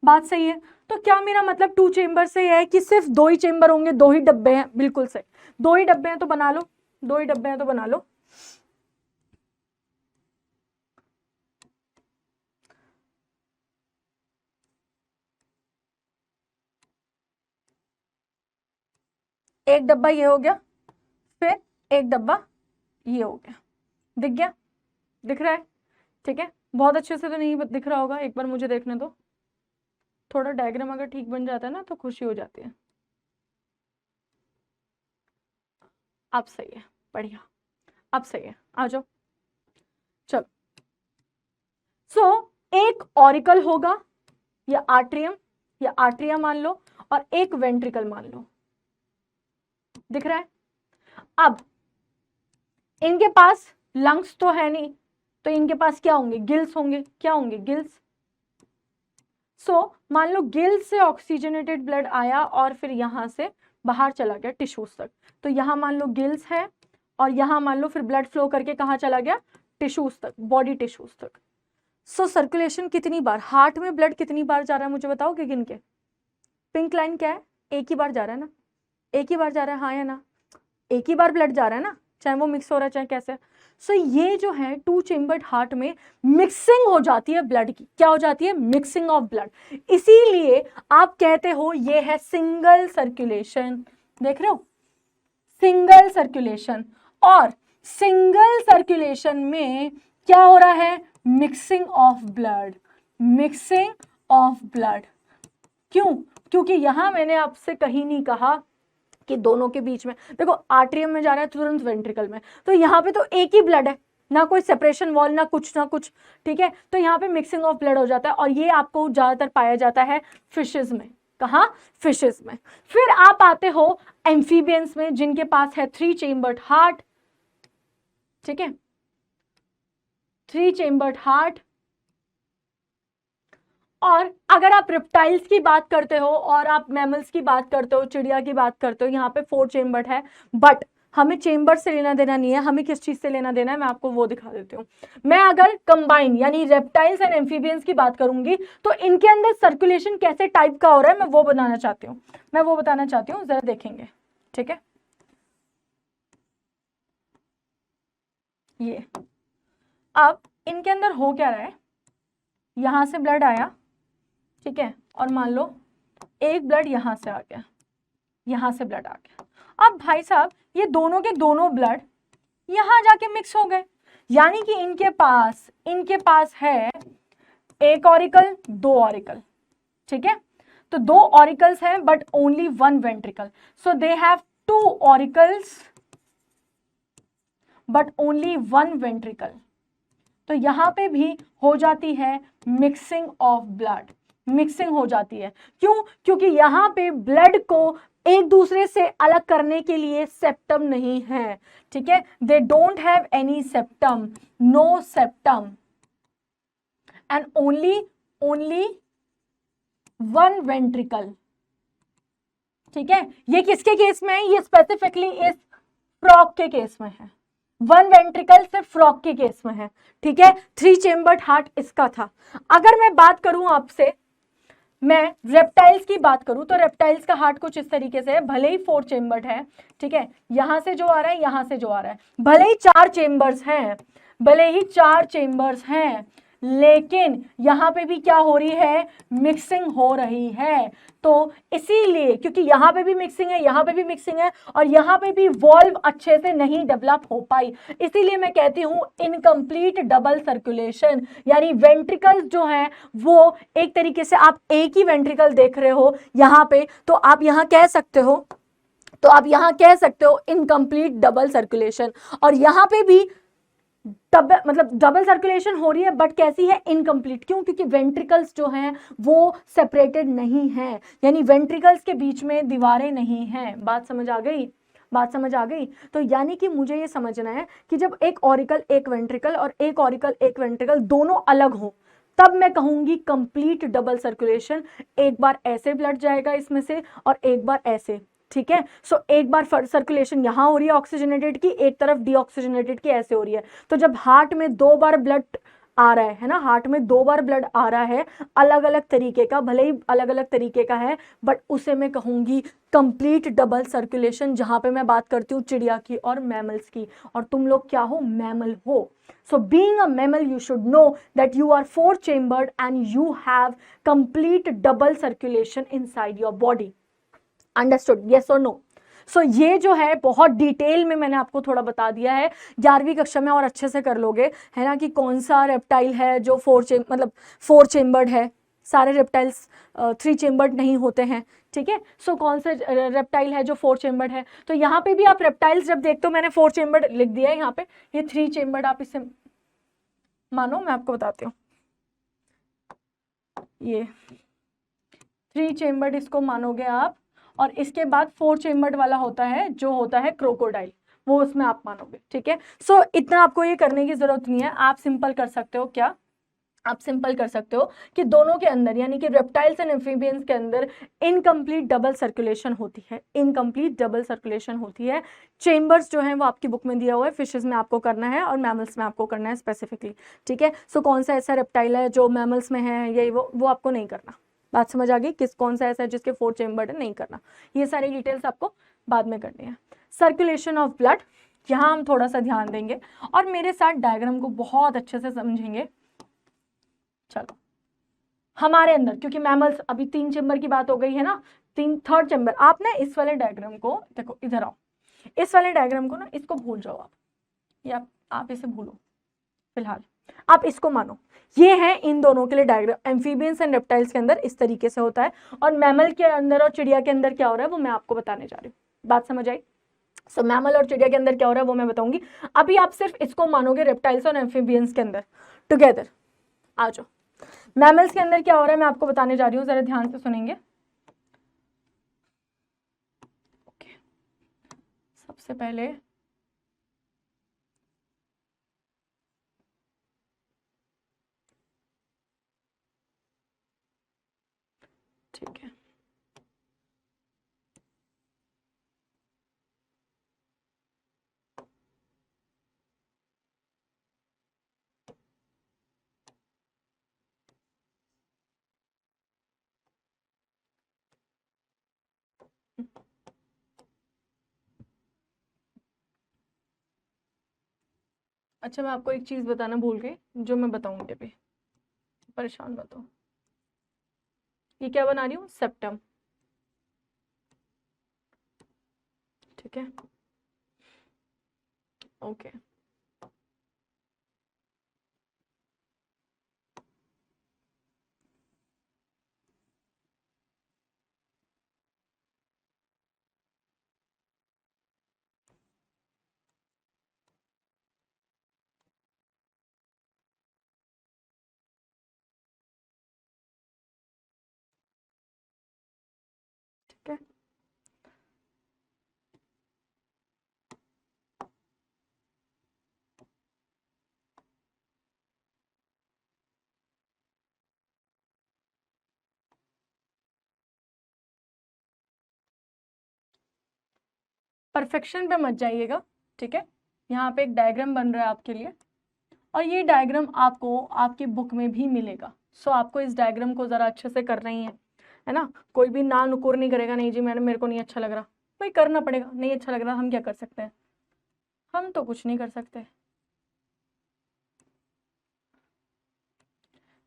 बात सही है। तो क्या मेरा मतलब 2 चेम्बर से है कि सिर्फ 2 ही चेम्बर होंगे, 2 ही डब्बे हैं? बिल्कुल सही, 2 ही डब्बे हैं तो बना लो, 2 ही डब्बे हैं तो बना लो। एक डब्बा ये हो गया, फिर एक डब्बा ये हो गया। दिख गया? दिख रहा है? ठीक है, बहुत अच्छे से तो नहीं दिख रहा होगा, एक बार मुझे देखने दो। थोड़ा डायग्राम अगर ठीक बन जाता है ना तो खुशी हो जाती है। अब सही है, बढ़िया, अब सही है, आ जाओ। चलो, सो एक ऑरिकल होगा या आर्ट्रियम, या आर्ट्रिया मान लो, और एक वेंट्रिकल मान लो। दिख रहा है? अब इनके पास लंग्स तो है नहीं, तो इनके पास क्या होंगे? गिल्स होंगे। क्या होंगे? गिल्स। सो मान लो गिल्स से ऑक्सीजनेटेड ब्लड आया और फिर यहां से बाहर चला गया टिश्यूज तक। तो यहां मान लो गिल्स है, और यहां मान लो फिर ब्लड फ्लो करके कहां चला गया? टिश्यूज तक, बॉडी टिश्यूज तक। सो सर्कुलेशन कितनी बार, हार्ट में ब्लड कितनी बार जा रहा है मुझे बताओगे गिन के? पिंक लाइन क्या है? एक ही बार जा रहा है ना, एक ही बार जा रहा है, हाँ या ना? एक ही बार ब्लड जा रहा है ना, चाहे वो मिक्स हो रहा है चाहे कैसे। सो ये जो है 2 चेम्बर्ड हार्ट में मिक्सिंग हो जाती है ब्लड की। क्या हो जाती है? Mixing of blood. इसीलिए आप कहते हो ये है सिंगल सर्कुलेशन। देख रहे हो? Single circulation. और सिंगल सर्कुलेशन में क्या हो रहा है? Mixing of blood, mixing of blood. क्यों? क्योंकि यहां मैंने आपसे कहीं नहीं कहा कि दोनों के बीच में, देखो आर्ट्रियम में जा रहा है तुरंत वेंट्रिकल में, तो यहाँ पे तो एक ही ब्लड है ना, कोई सेपरेशन वॉल ना कुछ ना कुछ, ठीक है। तो यहाँ पे मिक्सिंग ऑफ ब्लड हो जाता है, और ये आपको ज्यादातर पाया जाता है फिशेज में। कहाँ? फिशेज में। फिर आप आते हो एम्फीबियंस में, जिनके पास है 3 चेम्बर्ड हार्ट, ठीक है, 3 चेम्बर्ड हार्ट। और अगर आप रिप्टाइल्स की बात करते हो और आप मैमल्स की बात करते हो, चिड़िया की बात करते हो, यहाँ पे 4 चेम्बर्ड है। बट हमें चेम्बर से लेना देना नहीं है, हमें किस चीज से लेना देना है, मैं आपको वो दिखा देती हूँ। मैं अगर कंबाइन यानी रेप्टाइल्स एंड एम्फीबियंस की बात करूंगी तो इनके अंदर सर्कुलेशन कैसे टाइप का हो रहा है मैं वो बताना चाहती हूँ, मैं वो बताना चाहती हूँ, जरा देखेंगे, ठीक है। ये अब इनके अंदर हो क्या रहा है, यहां से ब्लड आया, ठीक है, और मान लो एक ब्लड यहां से आ गया, यहां से ब्लड आ गया। अब भाई साहब ये दोनों के दोनों ब्लड यहां जाके मिक्स हो गए, यानी कि इनके पास है एक ऑरिकल, 2 ऑरिकल, ठीक है। तो 2 ऑरिकल्स हैं but only 1 ventricle, so they have 2 auricles but only 1 ventricle. तो यहां पे भी हो जाती है मिक्सिंग ऑफ ब्लड, मिक्सिंग हो जाती है। क्यों? क्योंकि यहां पे ब्लड को एक दूसरे से अलग करने के लिए सेप्टम नहीं है, ठीक है, they don't have any septum, no septum, and only 1 ventricle, ठीक है। ये किसके केस में है? ये स्पेसिफिकली इस फ्रॉग के केस में है। 1 वेंट्रिकल सिर्फ फ्रॉग के केस में है, ठीक है। 3 चेम्बर्ड हार्ट इसका था। अगर मैं बात करूं आपसे, मैं रेप्टाइल्स की बात करूं तो रेप्टाइल्स का हार्ट कुछ इस तरीके से है, भले ही 4 चेम्बर्ड है, ठीक है, यहां से जो आ रहा है यहां से जो आ रहा है, भले ही 4 चेम्बर्स हैं, भले ही 4 चेम्बर्स हैं, लेकिन यहां पे भी क्या हो रही है? मिक्सिंग हो रही है। तो इसीलिए, क्योंकि यहां पे भी मिक्सिंग है, यहां पे भी मिक्सिंग है, और यहां पे भी वॉल्व अच्छे से नहीं डेवलप हो पाई, इसीलिए मैं कहती हूं इनकम्प्लीट डबल सर्कुलेशन। यानी वेंट्रिकल्स जो हैं वो एक तरीके से आप एक ही वेंट्रिकल देख रहे हो यहां पे, तो आप यहां कह सकते हो, तो आप यहां कह सकते हो इनकम्प्लीट डबल सर्कुलेशन। और यहां पे भी डबल सर्कुलेशन हो रही है, बट कैसी है? इनकम्प्लीट। क्यों? क्योंकि वेंट्रिकल्स जो हैं वो सेपरेटेड नहीं है, यानी वेंट्रिकल्स के बीच में दीवारें नहीं हैं। बात समझ आ गई? बात समझ आ गई? तो यानी कि मुझे ये समझना है कि जब एक ऑरिकल एक वेंट्रिकल और एक ऑरिकल एक वेंट्रिकल दोनों अलग हो, तब मैं कहूंगी कंप्लीट डबल सर्कुलेशन। एक बार ऐसे ब्लड जाएगा इसमें से और एक बार ऐसे, ठीक है। सो एक बार सर्कुलेशन यहां हो रही है ऑक्सीजनेटेड की, एक तरफ डीऑक्सीजनेटेड की ऐसे हो रही है। तो जब हार्ट में 2 बार ब्लड आ रहा है ना, हार्ट में 2 बार ब्लड आ रहा है अलग अलग तरीके का, भले ही अलग अलग तरीके का है, बट उसे मैं कहूंगी कंप्लीट डबल सर्कुलेशन, जहां पे मैं बात करती हूँ चिड़िया की और मैमल्स की। और तुम लोग क्या हो, मैमल हो। So being a mammal, you should know that you are 4-chambered and you have complete double circulation inside your body. Understood? Yes or no? So ये जो है बहुत डिटेल में मैंने आपको थोड़ा बता दिया है, 11वीं कक्षा में और अच्छे से कर लोगे, है ना, कि कौन सा रेप्टाइल है जो 4 चेम्बर्ड है। सारे रेप्टाइल्स 3 चेम्बर्ड नहीं होते हैं, ठीक है। सो कौन सा रेप्टाइल है जो 4 चेम्बर्ड है। तो यहाँ पे भी आप रेप्टाइल्स जब देखते हो, मैंने 4 चेम्बर्ड लिख दिया है यहाँ पे, ये 3 चेम्बर्ड आप इसे मानो, मैं आपको बताती हूँ, ये 3 चेम्बर्ड इसको मानोगे आप, और इसके बाद 4 चेम्बर्ड वाला होता है जो होता है क्रोकोडाइल, वो उसमें आप मानोगे, ठीक है। सो इतना आपको ये करने की जरूरत नहीं है, आप सिंपल कर सकते हो। क्या आप सिंपल कर सकते हो कि दोनों के अंदर, यानी कि रेप्टाइल्स एंड एम्फीबियंस के अंदर इनकम्प्लीट डबल सर्कुलेशन होती है, इनकम्प्लीट डबल सर्कुलेशन होती है। चेम्बर्स जो है वो आपकी बुक में दिया हुआ है, फिशेस में आपको करना है और मैमल्स में आपको करना है स्पेसिफिकली, ठीक है। सो कौन सा ऐसा रेप्टाइल है जो मैमल्स में है, ये वो आपको नहीं करना। बात समझ आ गई? कौन सा ऐसा है जिसके 4 चेम्बर्ड है, नहीं करना। ये सारी डिटेल्स आपको बाद में करनी है। सर्कुलेशन ऑफ ब्लड, यहाँ हम थोड़ा सा ध्यान देंगे और मेरे साथ डायग्राम को बहुत अच्छे से समझेंगे। चलो, हमारे अंदर, क्योंकि मैमल्स अभी 3 चेम्बर की बात हो गई है ना, 3rd चेम्बर। आप ना इस वाले डायग्राम को देखो, इधर आओ, इस वाले डायग्राम को ना, इसको भूल जाओ आप, या आप इसे भूलो फिलहाल, आप इसको मानो। ये है इन दोनों के लिए डायग्राम। एम्फीबियंस एंड रेप्टाइल्स के अंदर इस तरीके से होता है, और मैमल के अंदर और चिड़िया के अंदर क्या हो रहा है वो मैं आपको बताने जा रही हूँ। बात समझ आई? सो मैमल और चिड़िया के अंदर क्या हो रहा है वो मैं बताऊंगी। अभी आप सिर्फ इसको मानोगे रेप्टाइल्स और एम्फीबियंस के अंदर टुगेदर। आ जाओ, मैमल्स के अंदर क्या हो रहा है मैं आपको बताने जा रही हूँ, जरा ध्यान से सुनेंगे। सबसे पहले ठीक है, अच्छा मैं आपको एक चीज बताना भूल गई, जो मैं बताऊंगी अभी, परेशान मत हो। ये क्या बना रही हूँ, सेप्टम, ठीक है, ओके। ठीक है, परफेक्शन पे मत जाइएगा, ठीक है। यहाँ पे एक डायग्राम बन रहा है आपके लिए, और ये डायग्राम आपको आपकी बुक में भी मिलेगा। सो आपको इस डायग्राम को जरा अच्छे से करना ही है ना। कोई भी ना नुकुर नहीं करेगा, नहीं जी मैडम मेरे को नहीं अच्छा लग रहा, भाई करना पड़ेगा। नहीं अच्छा लग रहा, हम क्या कर सकते हैं, हम तो कुछ नहीं कर सकते।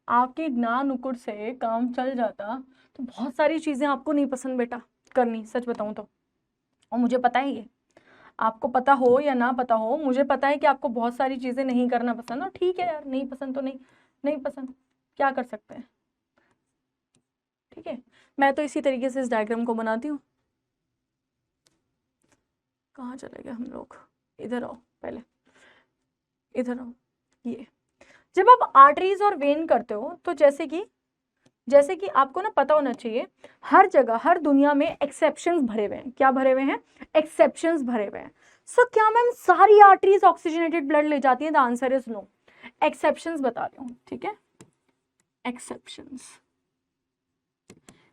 आपकी ना नुकुर से काम चल जाता तो बहुत सारी चीजें आपको नहीं पसंद बेटा करनी, सच बताऊं तो। और मुझे पता है, ये आपको पता हो या ना पता हो, मुझे पता है कि आपको बहुत सारी चीजें नहीं करना पसंद, और ठीक है यार, नहीं पसंद तो नहीं, नहीं पसंद, क्या कर सकते हैं, ठीक है। मैं तो इसी तरीके से इस डायग्राम को बनाती हूँ। कहाँ चले गए हम लोग, इधर आओ पहले, इधर आओ। ये जब आप आर्टरीज और वेन करते हो, तो जैसे कि आपको ना पता होना चाहिए, हर जगह हर दुनिया में एक्सेप्शंस भरे हुए हैं। क्या भरे हुए हैं, एक्सेप्शंस भरे हुए हैं। सो क्या मैम सारी आर्टरीज ऑक्सीजनेटेड ब्लड ले जाती हैं? The answer is no. Exceptions बता रही हूँ, ठीक है। एक्सेप्शंस।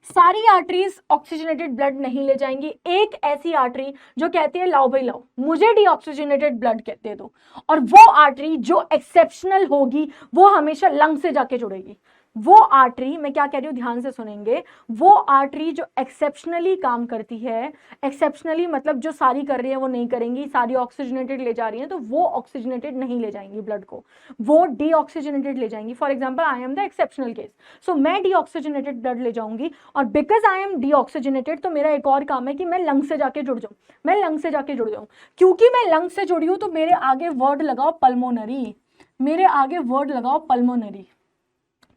सारी आर्टरीज ऑक्सीजनेटेड ब्लड नहीं ले जाएंगी। एक ऐसी आर्टरी जो कहती है लाओ भाई लाओ मुझे डीऑक्सीजनेटेड ब्लड दे दो, और वो आर्टरी जो एक्सेप्शनल होगी वो हमेशा लंग से जाके जुड़ेगी। वो आर्टरी, मैं क्या कह रही हूँ ध्यान से सुनेंगे, वो आर्टरी जो एक्सेप्शनली काम करती है, एक्सेप्शनली मतलब जो सारी कर रही है वो नहीं करेंगी, सारी ऑक्सीजनेटेड ले जा रही है तो वो ऑक्सीजनेटेड नहीं ले जाएंगी ब्लड को, वो डीऑक्सीजनेटेड ले जाएंगी। For example I am the exceptional case, so मैं डीऑक्सीजनेटेड ब्लड ले जाऊंगी, और बिकॉज आई एम डीऑक्सीजनेटेड तो मेरा एक और काम है कि मैं लंग से जाके जुड़ जाऊं, मैं लंग से जाके जुड़ जाऊं। क्योंकि मैं लंग से जुड़ी हूं तो मेरे आगे वर्ड लगाओ पल्मोनरी, मेरे आगे वर्ड लगाओ पल्मोनरी।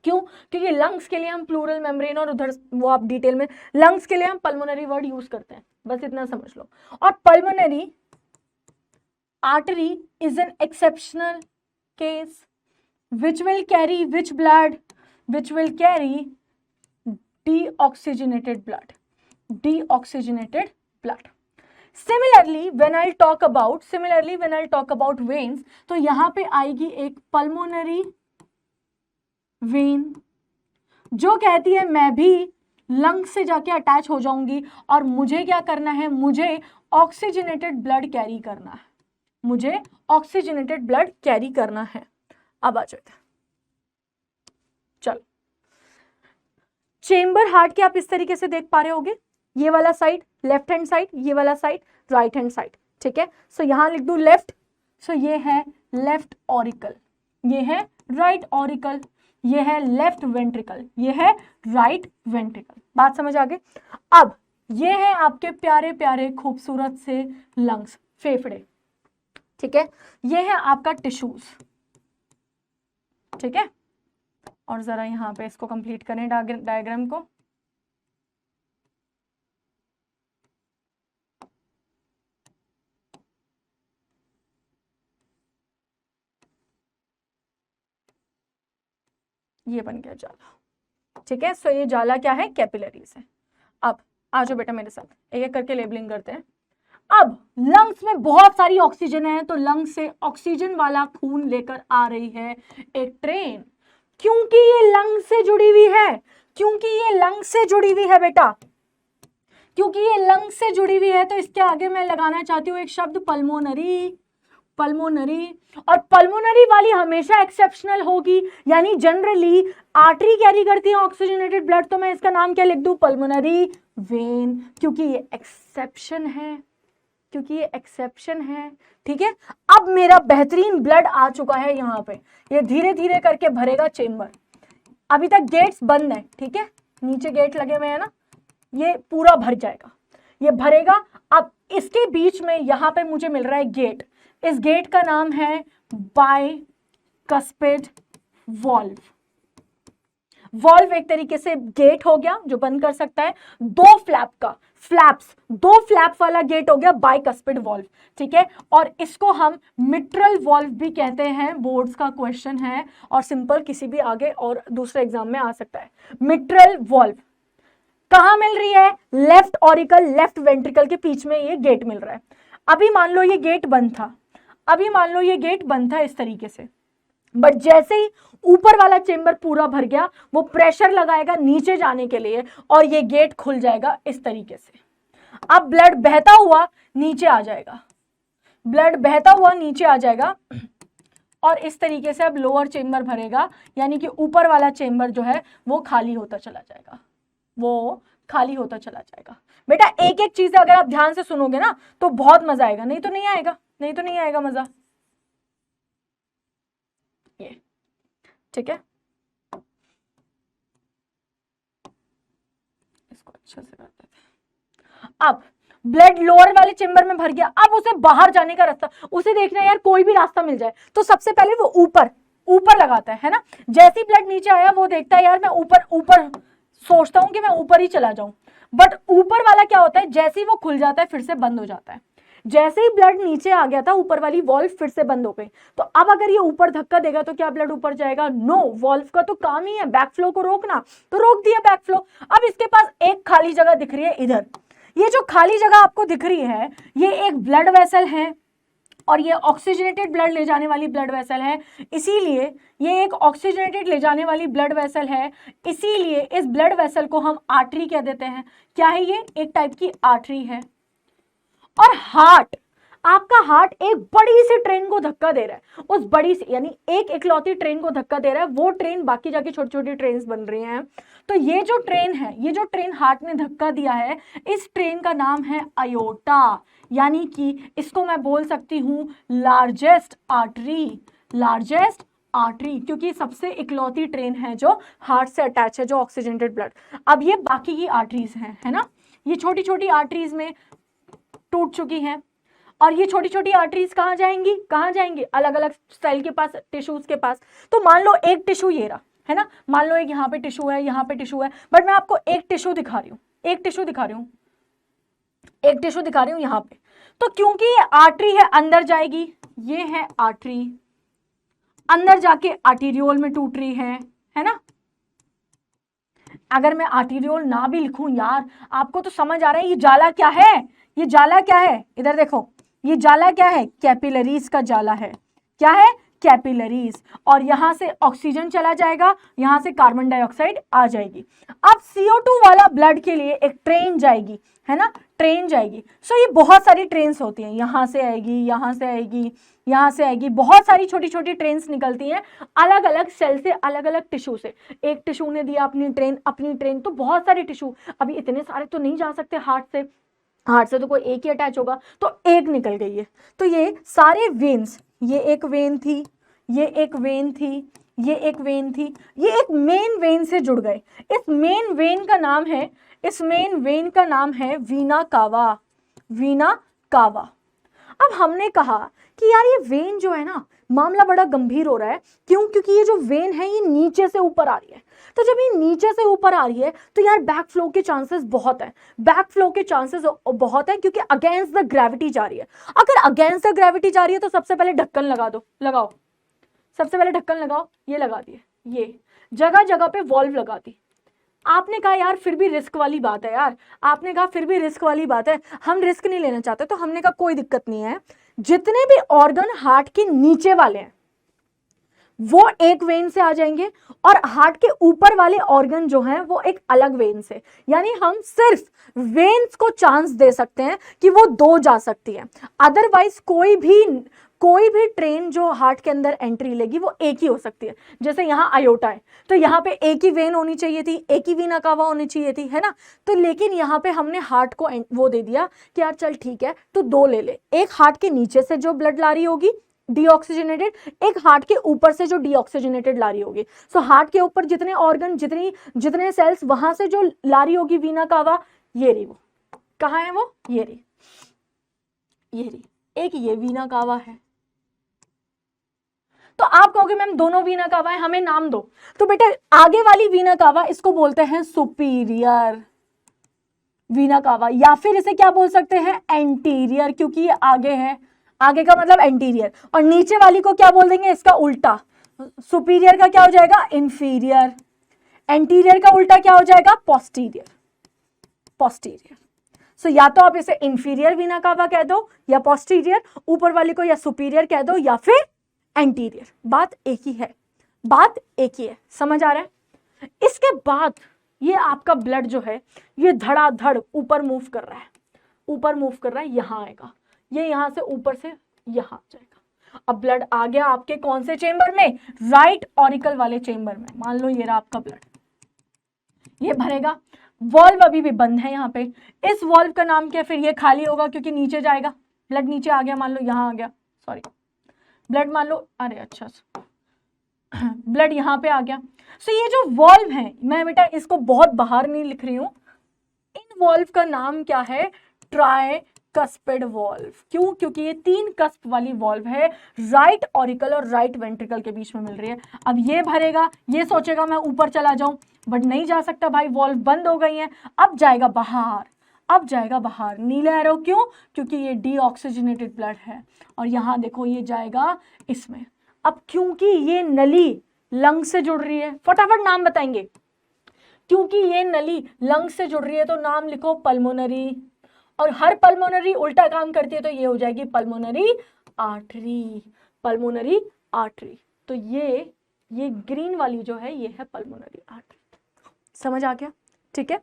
क्यों? क्योंकि लंग्स के लिए हम प्लूरल मेम्ब्रेन और उधर वो आप डिटेल में, लंग्स के लिए हम पल्मोनरी वर्ड यूज करते हैं, बस इतना समझ लो। और pulmonary artery is an exceptional case which will carry which blood, which will carry deoxygenated blood, deoxygenated blood. Similarly when I'll talk about veins, तो यहां पे आएगी एक pulmonary वेन जो कहती है मैं भी लंग से जाके अटैच हो जाऊंगी और मुझे क्या करना है, मुझे ऑक्सीजनेटेड ब्लड कैरी करना है, मुझे ऑक्सीजनेटेड ब्लड कैरी करना है। अब आ जाते हैं, चलो चेंबर हार्ट के आप इस तरीके से देख पा रहे होगे, ये वाला साइड लेफ्ट हैंड साइड, ये वाला साइड राइट हैंड साइड, ठीक है। सो यहां लिख दू लेफ्ट, सो ये है लेफ्ट ऑरिकल, ये है राइट ऑरिकल, ये है लेफ्ट वेंट्रिकल, ये है राइट वेंट्रिकल। बात समझ आ गई? अब ये है आपके प्यारे प्यारे खूबसूरत से लंग्स, फेफड़े, ठीक है। ये है आपका टिश्यूज, ठीक है। और जरा यहां पे इसको कंप्लीट करें डायग्राम को। ये बन गया जाला, ठीक है। सो ये जाला क्या है, कैपिलरीज है। अब आ जाओ बेटा मेरे साथ, एक एक करके लेबलिंग करते हैं। अब लंग्स में बहुत सारी ऑक्सीजन है, तो लंग्स से ऑक्सीजन वाला खून लेकर आ रही है एक ट्रेन। क्योंकि ये लंग से जुड़ी हुई है, क्योंकि ये लंग से जुड़ी हुई है बेटा, क्योंकि ये लंग से जुड़ी हुई है, तो इसके आगे मैं लगाना चाहती हूँ एक शब्द पल्मोनरी, पल्मोनरी। और पल्मोनरी वाली हमेशा एक्सेप्शनल होगी, यानी जनरली आर्टरी कैरी करती है ऑक्सीजनेटेड ब्लड, तो मैं इसका नाम क्या लिख दूं, पल्मोनरी वेन, क्योंकि ये एक्सेप्शन है, क्योंकि ये एक्सेप्शन है, ठीक है। अब मेरा बेहतरीन ब्लड आ चुका है यहाँ पे, ये धीरे धीरे करके भरेगा चेंबर। अभी तक गेट्स बंद है, ठीक है, नीचे गेट लगे हुए हैं ना, ये पूरा भर जाएगा, ये भरेगा। अब इसके बीच में यहाँ पे मुझे मिल रहा है गेट, इस गेट का नाम है बाइकस्पिड वॉल्व। वॉल्व एक तरीके से गेट हो गया जो बंद कर सकता है, दो फ्लैप का, फ्लैप्स, दो फ्लैप वाला गेट हो गया बाइकस्पिड वॉल्व, ठीक है। और इसको हम मिट्रल वॉल्व भी कहते हैं, बोर्ड्स का क्वेश्चन है और सिंपल किसी भी आगे और दूसरे एग्जाम में आ सकता है। मिट्रल वॉल्व कहां मिल रही है, लेफ्ट ऑरिकल लेफ्ट वेंट्रिकल के बीच में ये गेट मिल रहा है। अभी मान लो ये गेट बंद था, अभी मान लो ये गेट बंद था इस तरीके से, बट जैसे ही ऊपर वाला चेंबर पूरा भर गया, वो प्रेशर लगाएगा नीचे जाने के लिए और ये गेट खुल जाएगा इस तरीके से। अब ब्लड बहता हुआ नीचे आ जाएगा, ब्लड बहता हुआ नीचे आ जाएगा और इस तरीके से अब लोअर चेंबर भरेगा, यानी कि ऊपर वाला चेंबर जो है वो खाली होता चला जाएगा, वो खाली होता चला जाएगा। बेटा एक एक चीज अगर आप ध्यान से सुनोगे ना तो बहुत मजा आएगा, नहीं तो नहीं आएगा, नहीं तो नहीं आएगा मजा, ये ठीक है। इसको अच्छे से कर देते हैं। अब ब्लड लोअर वाले चेंबर में भर गया, अब उसे बाहर जाने का रास्ता, उसे देखना यार कोई भी रास्ता मिल जाए, तो सबसे पहले वो ऊपर ऊपर लगाता है ना। जैसे ही ब्लड नीचे आया वो देखता है यार मैं ऊपर ऊपर, सोचता हूं कि मैं ऊपर ही चला जाऊं, बट ऊपर वाला क्या होता है, जैसे ही वो खुल जाता है फिर से बंद हो जाता है। जैसे ही ब्लड नीचे आ गया था ऊपर वाली वॉल्व फिर से बंद हो गई, तो अब अगर ये ऊपर धक्का देगा तो क्या ब्लड ऊपर जाएगा, नो। वॉल्व का तो काम ही है बैक फ्लो को रोकना, तो रोक दिया बैक फ्लो। अब इसके पास एक खाली जगह दिख रही है इधर, ये जो खाली जगह आपको दिख रही है ये एक ब्लड वेसल है और ये ऑक्सीजनेटेड ब्लड ले जाने वाली ब्लड वेसल है, इसीलिए ये एक ऑक्सीजनेटेड ले जाने वाली ब्लड वेसल है, इसीलिए इस ब्लड वेसल को हम आर्टरी कह देते हैं। क्या है ये? एक टाइप की आर्टरी है। और हार्ट, आपका हार्ट एक बड़ी सी ट्रेन को धक्का दे रहा है, उस बड़ी सी यानी एक इकलौती ट्रेन को धक्का दे रहा है, वो ट्रेन बाकी जाके छोटी छोटी ट्रेन बन रही हैं। तो ये जो ट्रेन है, ये जो ट्रेन हार्ट ने धक्का दिया है, इस ट्रेन का नाम है अयोटा, यानी कि इसको मैं बोल सकती हूं लार्जेस्ट आर्टरी, लार्जेस्ट आर्टरी, क्योंकि सबसे इकलौती ट्रेन है जो हार्ट से अटैच है, जो ऑक्सीजनेटेड ब्लड। अब ये बाकी की आर्टरीज हैं, है ना, ये छोटी छोटी आर्टरीज में टूट चुकी हैं। और ये छोटी छोटी आर्टरीज कहाँ जाएंगी? कहाँ जाएंगी? अलग अलग सेल के पास, टिश्यूज के पास। तो मान लो एक टिश्यू ये रहा, है ना, मान लो एक यहाँ पे टिश्यू है, यहाँ पे टिश्यू है, बट मैं आपको एक टिश्यू दिखा रही हूँ, एक टिश्यू दिखा रही हूँ, एक टिश्यू दिखा रही हूँ यहाँ पे। तो क्योंकि ये आर्टरी है, अंदर जाएगी, ये है आर्टरी, अंदर जाके आर्टीरियोल में टूट रही है ना। अगर मैं आर्टीरियोल ना भी लिखूं यार, आपको तो समझ आ रहा है ये जाला क्या है, ये जाला क्या है, इधर देखो, ये जाला क्या है? कैपिलरीज का जाला है। क्या है? कैपिलरीज। और यहां से ऑक्सीजन चला जाएगा, यहां से कार्बन डाइऑक्साइड आ जाएगी। अब CO2 वाला ब्लड के लिए एक ट्रेन जाएगी, है ना, ट्रेन जाएगी। सो ये बहुत सारी ट्रेन्स होती हैं, यहां से आएगी, यहां से आएगी, यहां से आएगी, बहुत सारी छोटी छोटी ट्रेन्स निकलती हैं अलग अलग सेल से, अलग अलग टिश्यू से। एक टिश्यू ने दिया अपनी ट्रेन, तो बहुत सारे टिश्यू, अभी इतने सारे तो नहीं जा सकते हार्ट से, हार्ट से तो कोई एक ही अटैच होगा, तो एक निकल गई है। तो ये सारे वेन्स, ये एक वेन थी, ये एक वेन थी, ये एक वेन थी, ये एक मेन वेन से जुड़ गए। इस मेन वेन का नाम है, इस मेन वेन का नाम है वीना कावा, वीना कावा। अब हमने कहा कि यार ये वेन जो है ना, मामला बड़ा गंभीर हो रहा है। क्यों? क्योंकि ये जो वेन है ये नीचे से ऊपर आ रही है। तो जब ये नीचे से ऊपर आ रही है तो यार बैक फ्लो के चांसेस बहुत है, बैक फ्लो के चांसेस बहुत है, क्योंकि अगेंस्ट द ग्रेविटी जा रही है। अगर अगेंस्ट द ग्रेविटी जा रही है तो सबसे पहले ढक्कन लगा दो, लगाओ, सबसे पहले ढक्कन लगाओ, ये लगा दिए, ये जगह जगह पे वॉल्व लगा दी। आपने कहा यार फिर भी रिस्क वाली बात है, यार आपने कहा फिर भी रिस्क वाली बात है, हम रिस्क नहीं लेना चाहते। तो हमने कहा कोई दिक्कत नहीं है, जितने भी ऑर्गन हार्ट के नीचे वाले हैं वो एक वेन से आ जाएंगे, और हार्ट के ऊपर वाले ऑर्गन जो हैं वो एक अलग वेन से। यानी हम सिर्फ वेन्स को चांस दे सकते हैं कि वो दो जा सकती है, अदरवाइज कोई भी ट्रेन जो हार्ट के अंदर एंट्री लेगी वो एक ही हो सकती है। जैसे यहाँ अयोटा है तो यहाँ पे एक ही वेन होनी चाहिए थी, एक ही वीना कावा होनी चाहिए थी, है ना। तो लेकिन यहाँ पे हमने हार्ट को वो दे दिया कि यार चल ठीक है तो दो ले ले, एक हार्ट के नीचे से जो ब्लड ला रही होगी डीऑक्सीजनेटेड, एक हार्ट के ऊपर से जो डीऑक्सीजनेटेड ला रही होगी। सो हार्ट के ऊपर जितने ऑर्गन, जितने सेल्स, वहां से जो ला रही होगी वीना कावा, ये रही, वो कहाँ है वो, ये रही, ये रही, एक ये वीना कावा है। तो आप कहोगे मैम दोनों वीना कावा है, हमें नाम दो। तो बेटा आगे वाली वीना कावा, इसको बोलते हैं सुपीरियर वीना कावा, या फिर इसे क्या बोल सकते हैं, एंटीरियर, क्योंकि ये आगे है, आगे का मतलब एंटीरियर। और नीचे वाली को क्या बोल देंगे, इसका उल्टा, सुपीरियर का क्या हो जाएगा, इंफीरियर, एंटीरियर का उल्टा क्या हो जाएगा, पोस्टीरियर, पोस्टीरियर। सो या तो आप इसे इंफीरियर वीना कावा कह दो या पोस्टीरियर, ऊपर वाली को या सुपीरियर कह दो या फिर एंटीरियर, बात एक ही है, बात एक ही है, समझ आ रहा है। इसके बाद ये आपका ब्लड जो है ये धड़ाधड़ ऊपर मूव कर रहा है, ऊपर मूव कर रहा है, यहां आएगा, ये यहां से ऊपर से यहां आ जाएगा। अब ब्लड आ गया आपके कौन से चेंबर में, राइट ऑरिकल वाले चेंबर में। मान लो ये रहा आपका ब्लड, ये भरेगा, वॉल्व अभी भी बंद है यहाँ पे, इस वॉल्व का नाम क्या, फिर ये खाली होगा क्योंकि नीचे जाएगा, ब्लड नीचे आ गया, मान लो यहाँ आ गया, सॉरी ब्लड मान लो, अरे अच्छा ब्लड यहाँ पे आ गया। सो ये जो वॉल्व है, मैं बेटा इसको बहुत बाहर नहीं लिख रही हूँ, इन वॉल्व का नाम क्या है, ट्राइकस्पिड वॉल्व। क्यों? क्योंकि ये 3 कस्प वाली वॉल्व है, राइट ऑरिकल और राइट वेंट्रिकल के बीच में मिल रही है। अब ये भरेगा, ये सोचेगा मैं ऊपर चला जाऊं, बट नहीं जा सकता भाई, वॉल्व बंद हो गई है। अब जाएगा बाहर, अब जाएगा बाहर, नीला एरो क्यों, क्योंकि ये डीऑक्सीजनेटेड ब्लड है। और यहाँ देखो ये जाएगा इसमें। अब क्योंकि ये नली लंग से जुड़ रही है, फटाफट नाम बताएंगे, क्योंकि ये नली लंग से जुड़ रही है तो नाम लिखो पल्मोनरी, और हर पल्मोनरी उल्टा काम करती है तो ये हो जाएगी पल्मोनरी आर्टरी, पल्मोनरी आर्टरी। तो ये ग्रीन वाली जो है ये है पल्मोनरी आर्टरी। समझ आ गया? ठीक है।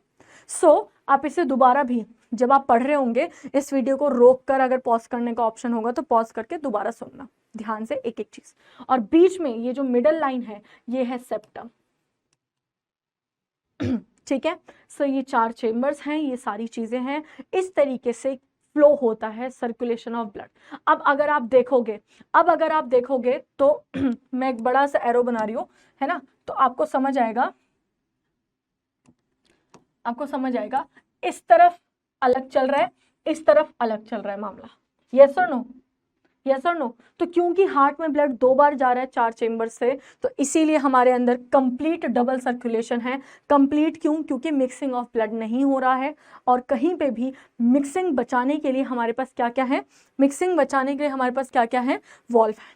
सो आप इसे दोबारा भी जब आप पढ़ रहे होंगे इस वीडियो को रोक कर, अगर पॉज करने का ऑप्शन होगा तो पॉज करके दोबारा सुनना ध्यान से एक एक चीज। और बीच में ये जो मिडल लाइन है ये है सेप्टम। ठीक है। सो ये 4 चेम्बर्स हैं, ये सारी चीजें हैं, इस तरीके से फ्लो होता है सर्कुलेशन ऑफ ब्लड। अब अगर आप देखोगे तो मैं एक बड़ा सा एरो बना रही हूं, है ना, तो आपको समझ आएगा इस तरफ अलग चल रहा है, इस तरफ अलग चल रहा है मामला। यस और नो? यस और नो? तो क्योंकि हार्ट में ब्लड 2 बार जा रहा है 4 चेम्बर से, तो इसीलिए हमारे अंदर कंप्लीट डबल सर्कुलेशन है। कंप्लीट क्यों? क्योंकि मिक्सिंग ऑफ ब्लड नहीं हो रहा है। और कहीं पे भी मिक्सिंग बचाने के लिए हमारे पास क्या क्या है? वॉल्व है।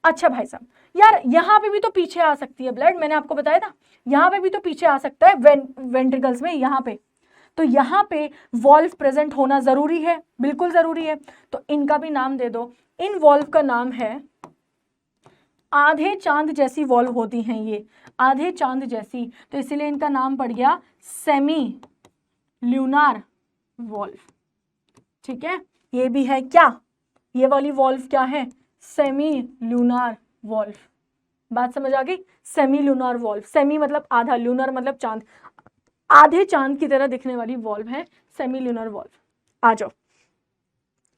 अच्छा भाई साहब, यार यहाँ पे भी तो पीछे आ सकती है ब्लड, मैंने आपको बताया था यहाँ पे भी तो पीछे आ सकता है वेंट्रिकल्स में, यहाँ पे। तो यहाँ पे वॉल्व प्रेजेंट होना जरूरी है, बिल्कुल जरूरी है। तो इनका भी नाम दे दो। इन वॉल्व का नाम है, आधे चांद जैसी वॉल्व होती हैं ये, आधे चांद जैसी, तो इसीलिए इनका नाम पड़ गया सेमी ल्यूनार वॉल्व। ठीक है। ये भी है क्या? ये वाली वॉल्व क्या है? Semi lunar valve. बात समझ आ गई? सेमी ल्यूनार वॉल्व, सेमी मतलब आधा, ल्यूनार मतलब चांद, आधे चांद की तरह दिखने वाली वॉल्व है सेमी ल्यूनार वॉल्व। आ जाओ,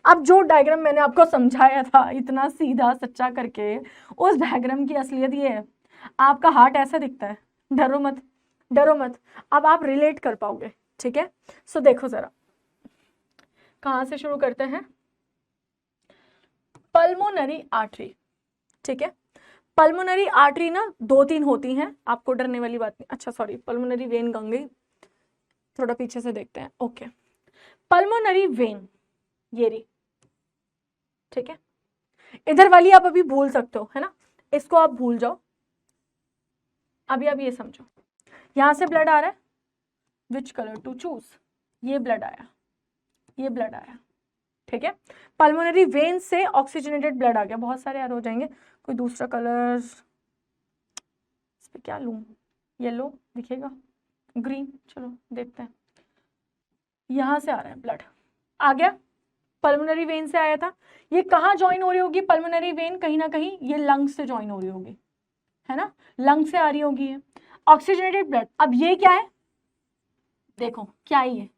अब जो डायग्राम मैंने आपको समझाया था इतना सीधा सच्चा करके, उस डायग्राम की असलियत ये है, आपका हार्ट ऐसा दिखता है। डरो मत, डरो मत, अब आप रिलेट कर पाओगे। ठीक है। सो देखो जरा, कहां से शुरू करते हैं? Pulmonary artery. ठीक है। पल्मोनरी आर्टरी ना 2-3 होती हैं, आपको डरने वाली बात नहीं। अच्छा सॉरी, पल्मोनरी वेन गंगे, थोड़ा पीछे से देखते हैं। ओके, पल्मोनरी वेन ये रही। ठीक है। इधर वाली आप अभी भूल सकते हो, है ना, इसको आप भूल जाओ। अभी आप ये समझो, यहां से ब्लड आ रहा है, विच कलर टू चूज? ये ब्लड आया, ये ब्लड आया। ठीक है। पल्मोनरी वेन से ऑक्सीजनेटेड ब्लड आ गया। बहुत सारे यार हो जाएंगे, कोई दूसरा कलर, इस पे क्या लूं? येलो दिखेगा, ग्रीन, चलो देखते हैं। यहां से आ रहा है ब्लड, आ गया, पल्मोनरी वेन से आया था। ये कहाँ ज्वाइन हो रही होगी पल्मोनरी वेन? कहीं ना कहीं ये लंग्स से ज्वाइन हो रही होगी, है ना, लंग से आ रही होगी ये ऑक्सीजनेटेड ब्लड। अब ये क्या है? देखो क्या है ये?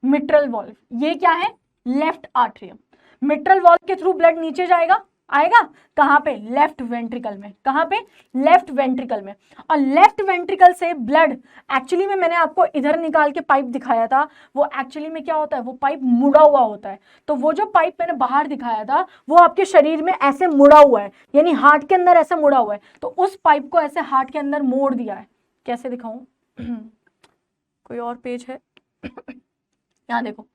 Mitral valve. ये क्या है? Left atrium. मिट्रल वॉल्व के थ्रू ब्लड नीचे जाएगा, आएगा कहां पे? लेफ्ट वेंट्रिकल में। कहां पे? लेफ्ट वेंट्रिकल में। और लेफ्ट वेंट्रिकल से ब्लड, एक्चुअली में मैंने आपको इधर निकाल के पाइप दिखाया था, वो एक्चुअली में क्या होता है, वो पाइप मुड़ा हुआ होता है। तो वो जो पाइप मैंने बाहर दिखाया था वो आपके शरीर में ऐसे मुड़ा हुआ है, यानी हार्ट के अंदर ऐसे मुड़ा हुआ है। तो उस पाइप को ऐसे हार्ट के अंदर मोड़ दिया है। कैसे दिखाऊं? कोई और पेज है? यहां देखो।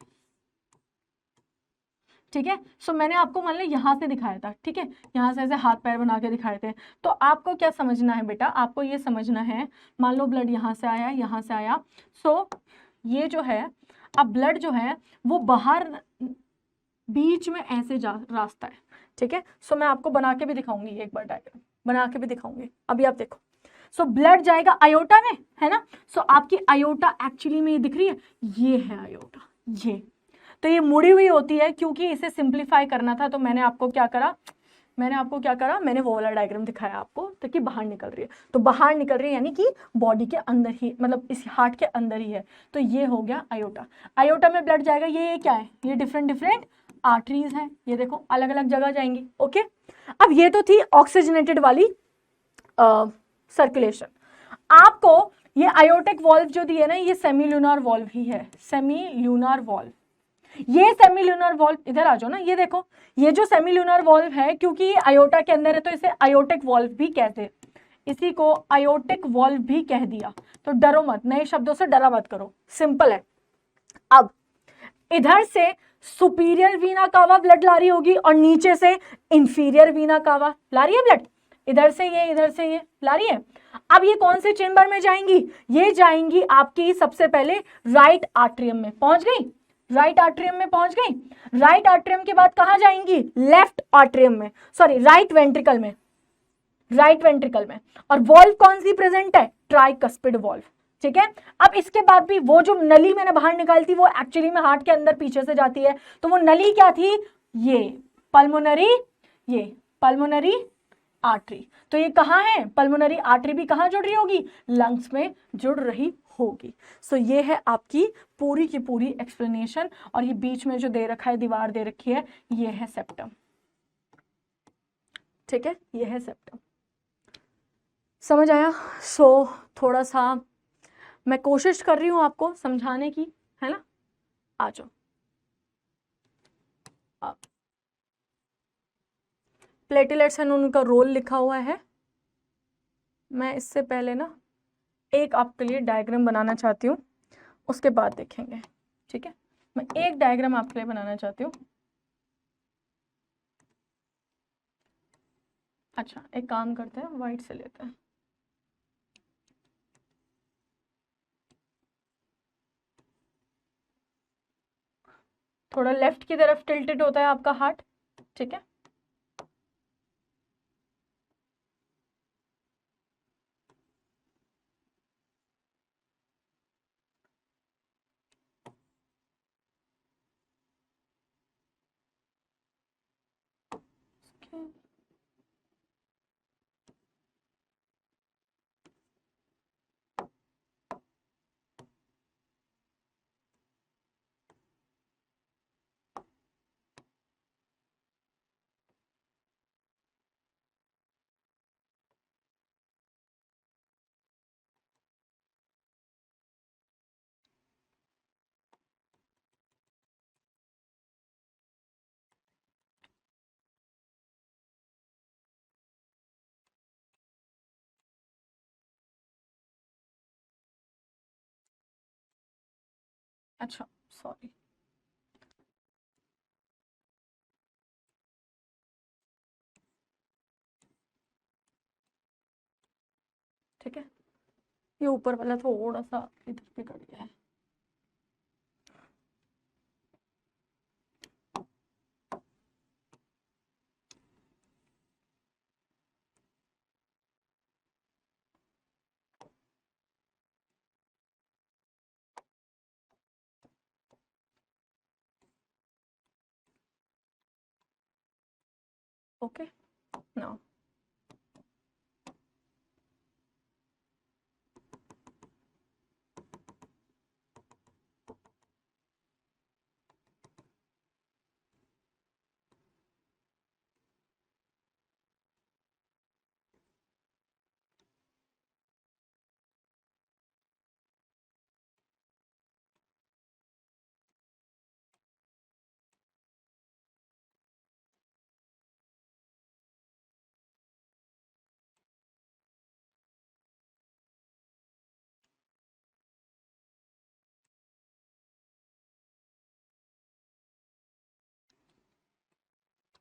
ठीक है। सो मैंने आपको मान लो यहां से दिखाया था, ठीक है, यहां से ऐसे हाथ पैर बना के दिखाए थे। तो आपको क्या समझना है बेटा? आपको ये समझना है, मान लो ब्लड यहां से आया, यहां से आया। सो ये जो है, अब ब्लड जो है वो बाहर बीच में ऐसे जा रास्ता है। ठीक है। सो मैं आपको बना के भी दिखाऊंगी, एक बार डायग्राम बना के भी दिखाऊंगी। अभी आप देखो, सो ब्लड जाएगा आयोटा में, है ना। सो आपकी आयोटा एक्चुअली में ये दिख रही है, ये है आयोटा, ये तो ये मुड़ी हुई होती है। क्योंकि इसे सिंप्लीफाई करना था तो मैंने आपको क्या करा, मैंने वो वाला डायग्राम दिखाया आपको, ताकि बाहर निकल रही है। तो बाहर निकल रही है यानी कि बॉडी के अंदर ही, मतलब इस हार्ट के अंदर ही है। तो ये हो गया आयोटा। आयोटा में ब्लड जाएगा, ये क्या है? ये डिफरेंट आर्टरीज हैं, ये देखो अलग अलग जगह जाएंगी। ओके। अब ये तो थी ऑक्सीजनेटेड वाली सर्कुलेशन। आपको ये आयोटिक वॉल्व जो दी है ना, ये सेमी ल्यूनार वॉल्व ही है, सेमी ल्यूनार वॉल्व। ये सेमी ल्यूनार वॉल्व, इधर आ जाओ ना, ये देखो, ये जो सेमी ल्यूनार वॉल्व है, क्योंकि ये आयोटा के अंदर है तो इसे आयोटिक वॉल्व भी कहते हैं, इसी को आयोटिक वॉल्व भी कह दिया। तो डरो मत, नए शब्दों से डरा मत करो, सिंपल है। अब इधर से सुपीरियर वीना कावा ब्लड ला रही होगी और नीचे से इंफीरियर वीना कावा ला रही है ब्लड, इधर से ये ला रही है। अब ये कौन से चेंबर में जाएंगी? ये जाएंगी आपकी सबसे पहले राइट आर्टरियम में, पहुंच गई राइट आर्ट्रियम में पहुंच गई। राइट आर्ट्रियम के बाद कहां जाएंगी, लेफ्ट आर्ट्रियम में, सॉरी राइट वेंट्रिकल में, राइट वेंट्रिकल में। और वॉल्व कौन सी प्रेजेंट है, ट्राइकस्पिड वॉल्व। ठीक है, अब इसके बाद भी वो जो नली मैंने बाहर निकाली थी वो एक्चुअली में हार्ट के अंदर पीछे से जाती है, तो वो नली क्या थी, ये पल्मोनरी, ये पल्मोनरी आर्टरी। तो ये कहाँ है, पल्मोनरी आर्टरी भी कहाँ जुड़ रही होगी, लंग्स में जुड़ रही होगी। सो ये है आपकी पूरी की पूरी एक्सप्लेनेशन। और ये बीच में जो दे रखा है, दीवार दे रखी है, ये है सेप्टम। ठीक है, ये है सेप्टम। समझ आया। सो थोड़ा सा मैं कोशिश कर रही हूं आपको समझाने की, है ना। आ जाओ। प्लेटलेट्स एंड उनका रोल लिखा हुआ है। मैं इससे पहले ना एक आपके लिए डायग्राम बनाना चाहती हूँ, उसके बाद देखेंगे। ठीक है, मैं एक डायग्राम आपके लिए बनाना चाहती हूँ। अच्छा, एक काम करते हैं, व्हाइट से लेते हैं। थोड़ा लेफ्ट की तरफ टिल्टेड होता है आपका हार्ट। ठीक है, अच्छा सॉरी। ठीक है, ये ऊपर वाला थोड़ा सा इधर पे कर गया है। ओके, नाउ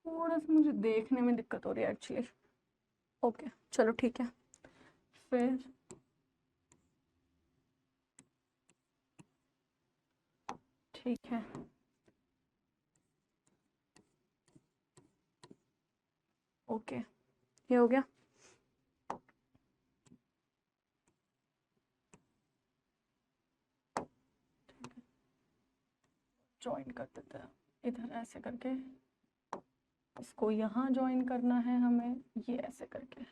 थोड़ा सा मुझे देखने में दिक्कत हो रही है एक्चुअली। ओके चलो ठीक है, फिर ठीक है। ओके, ये हो गया। ज्वाइन कर देते हैं इधर ऐसे करके, इसको यहाँ ज्वाइन करना है हमें, ये ऐसे करके।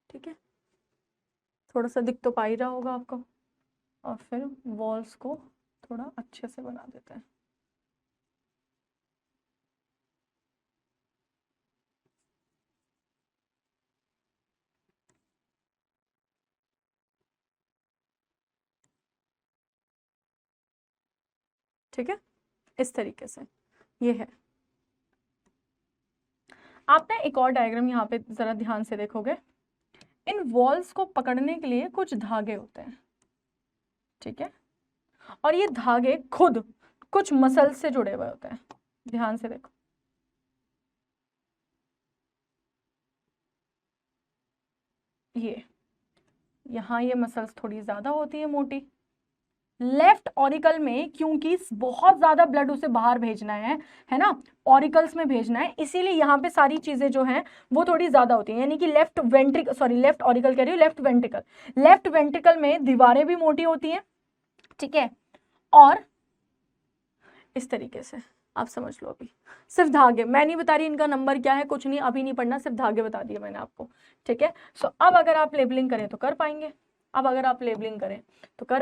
ठीक है, थोड़ा सा दिख तो पा ही रहा होगा आपको। और फिर वॉल्स को थोड़ा अच्छे से बना देते हैं। ठीक है, इस तरीके से ये है। आपने एक और डायग्राम यहाँ पे जरा ध्यान से देखोगे, इन वॉल्स को पकड़ने के लिए कुछ धागे होते हैं। ठीक है, और ये धागे खुद कुछ मसल से जुड़े हुए होते हैं। ध्यान से देखो, ये यहाँ ये मसल्स थोड़ी ज्यादा होती है, मोटी, लेफ्ट ऑरिकल में क्योंकि बहुत ज्यादा ब्लड उसे बाहर भेजना है ना, ऑरिकल्स में भेजना है, इसीलिए यहाँ पे सारी चीजें जो हैं वो थोड़ी ज्यादा होती हैं। यानी कि लेफ्ट ऑरिकल कह रही हूँ, लेफ्ट वेंट्रिकल में दीवारें भी मोटी होती हैं, ठीक है, और इस तरीके से आप समझ लो। अभी सिर्फ धागे, मैं नहीं बता रही इनका नंबर क्या है, कुछ नहीं, अभी नहीं पढ़ना, सिर्फ धागे बता दिए मैंने आपको, ठीक है। सो अब अगर आप लेबलिंग करें तो कर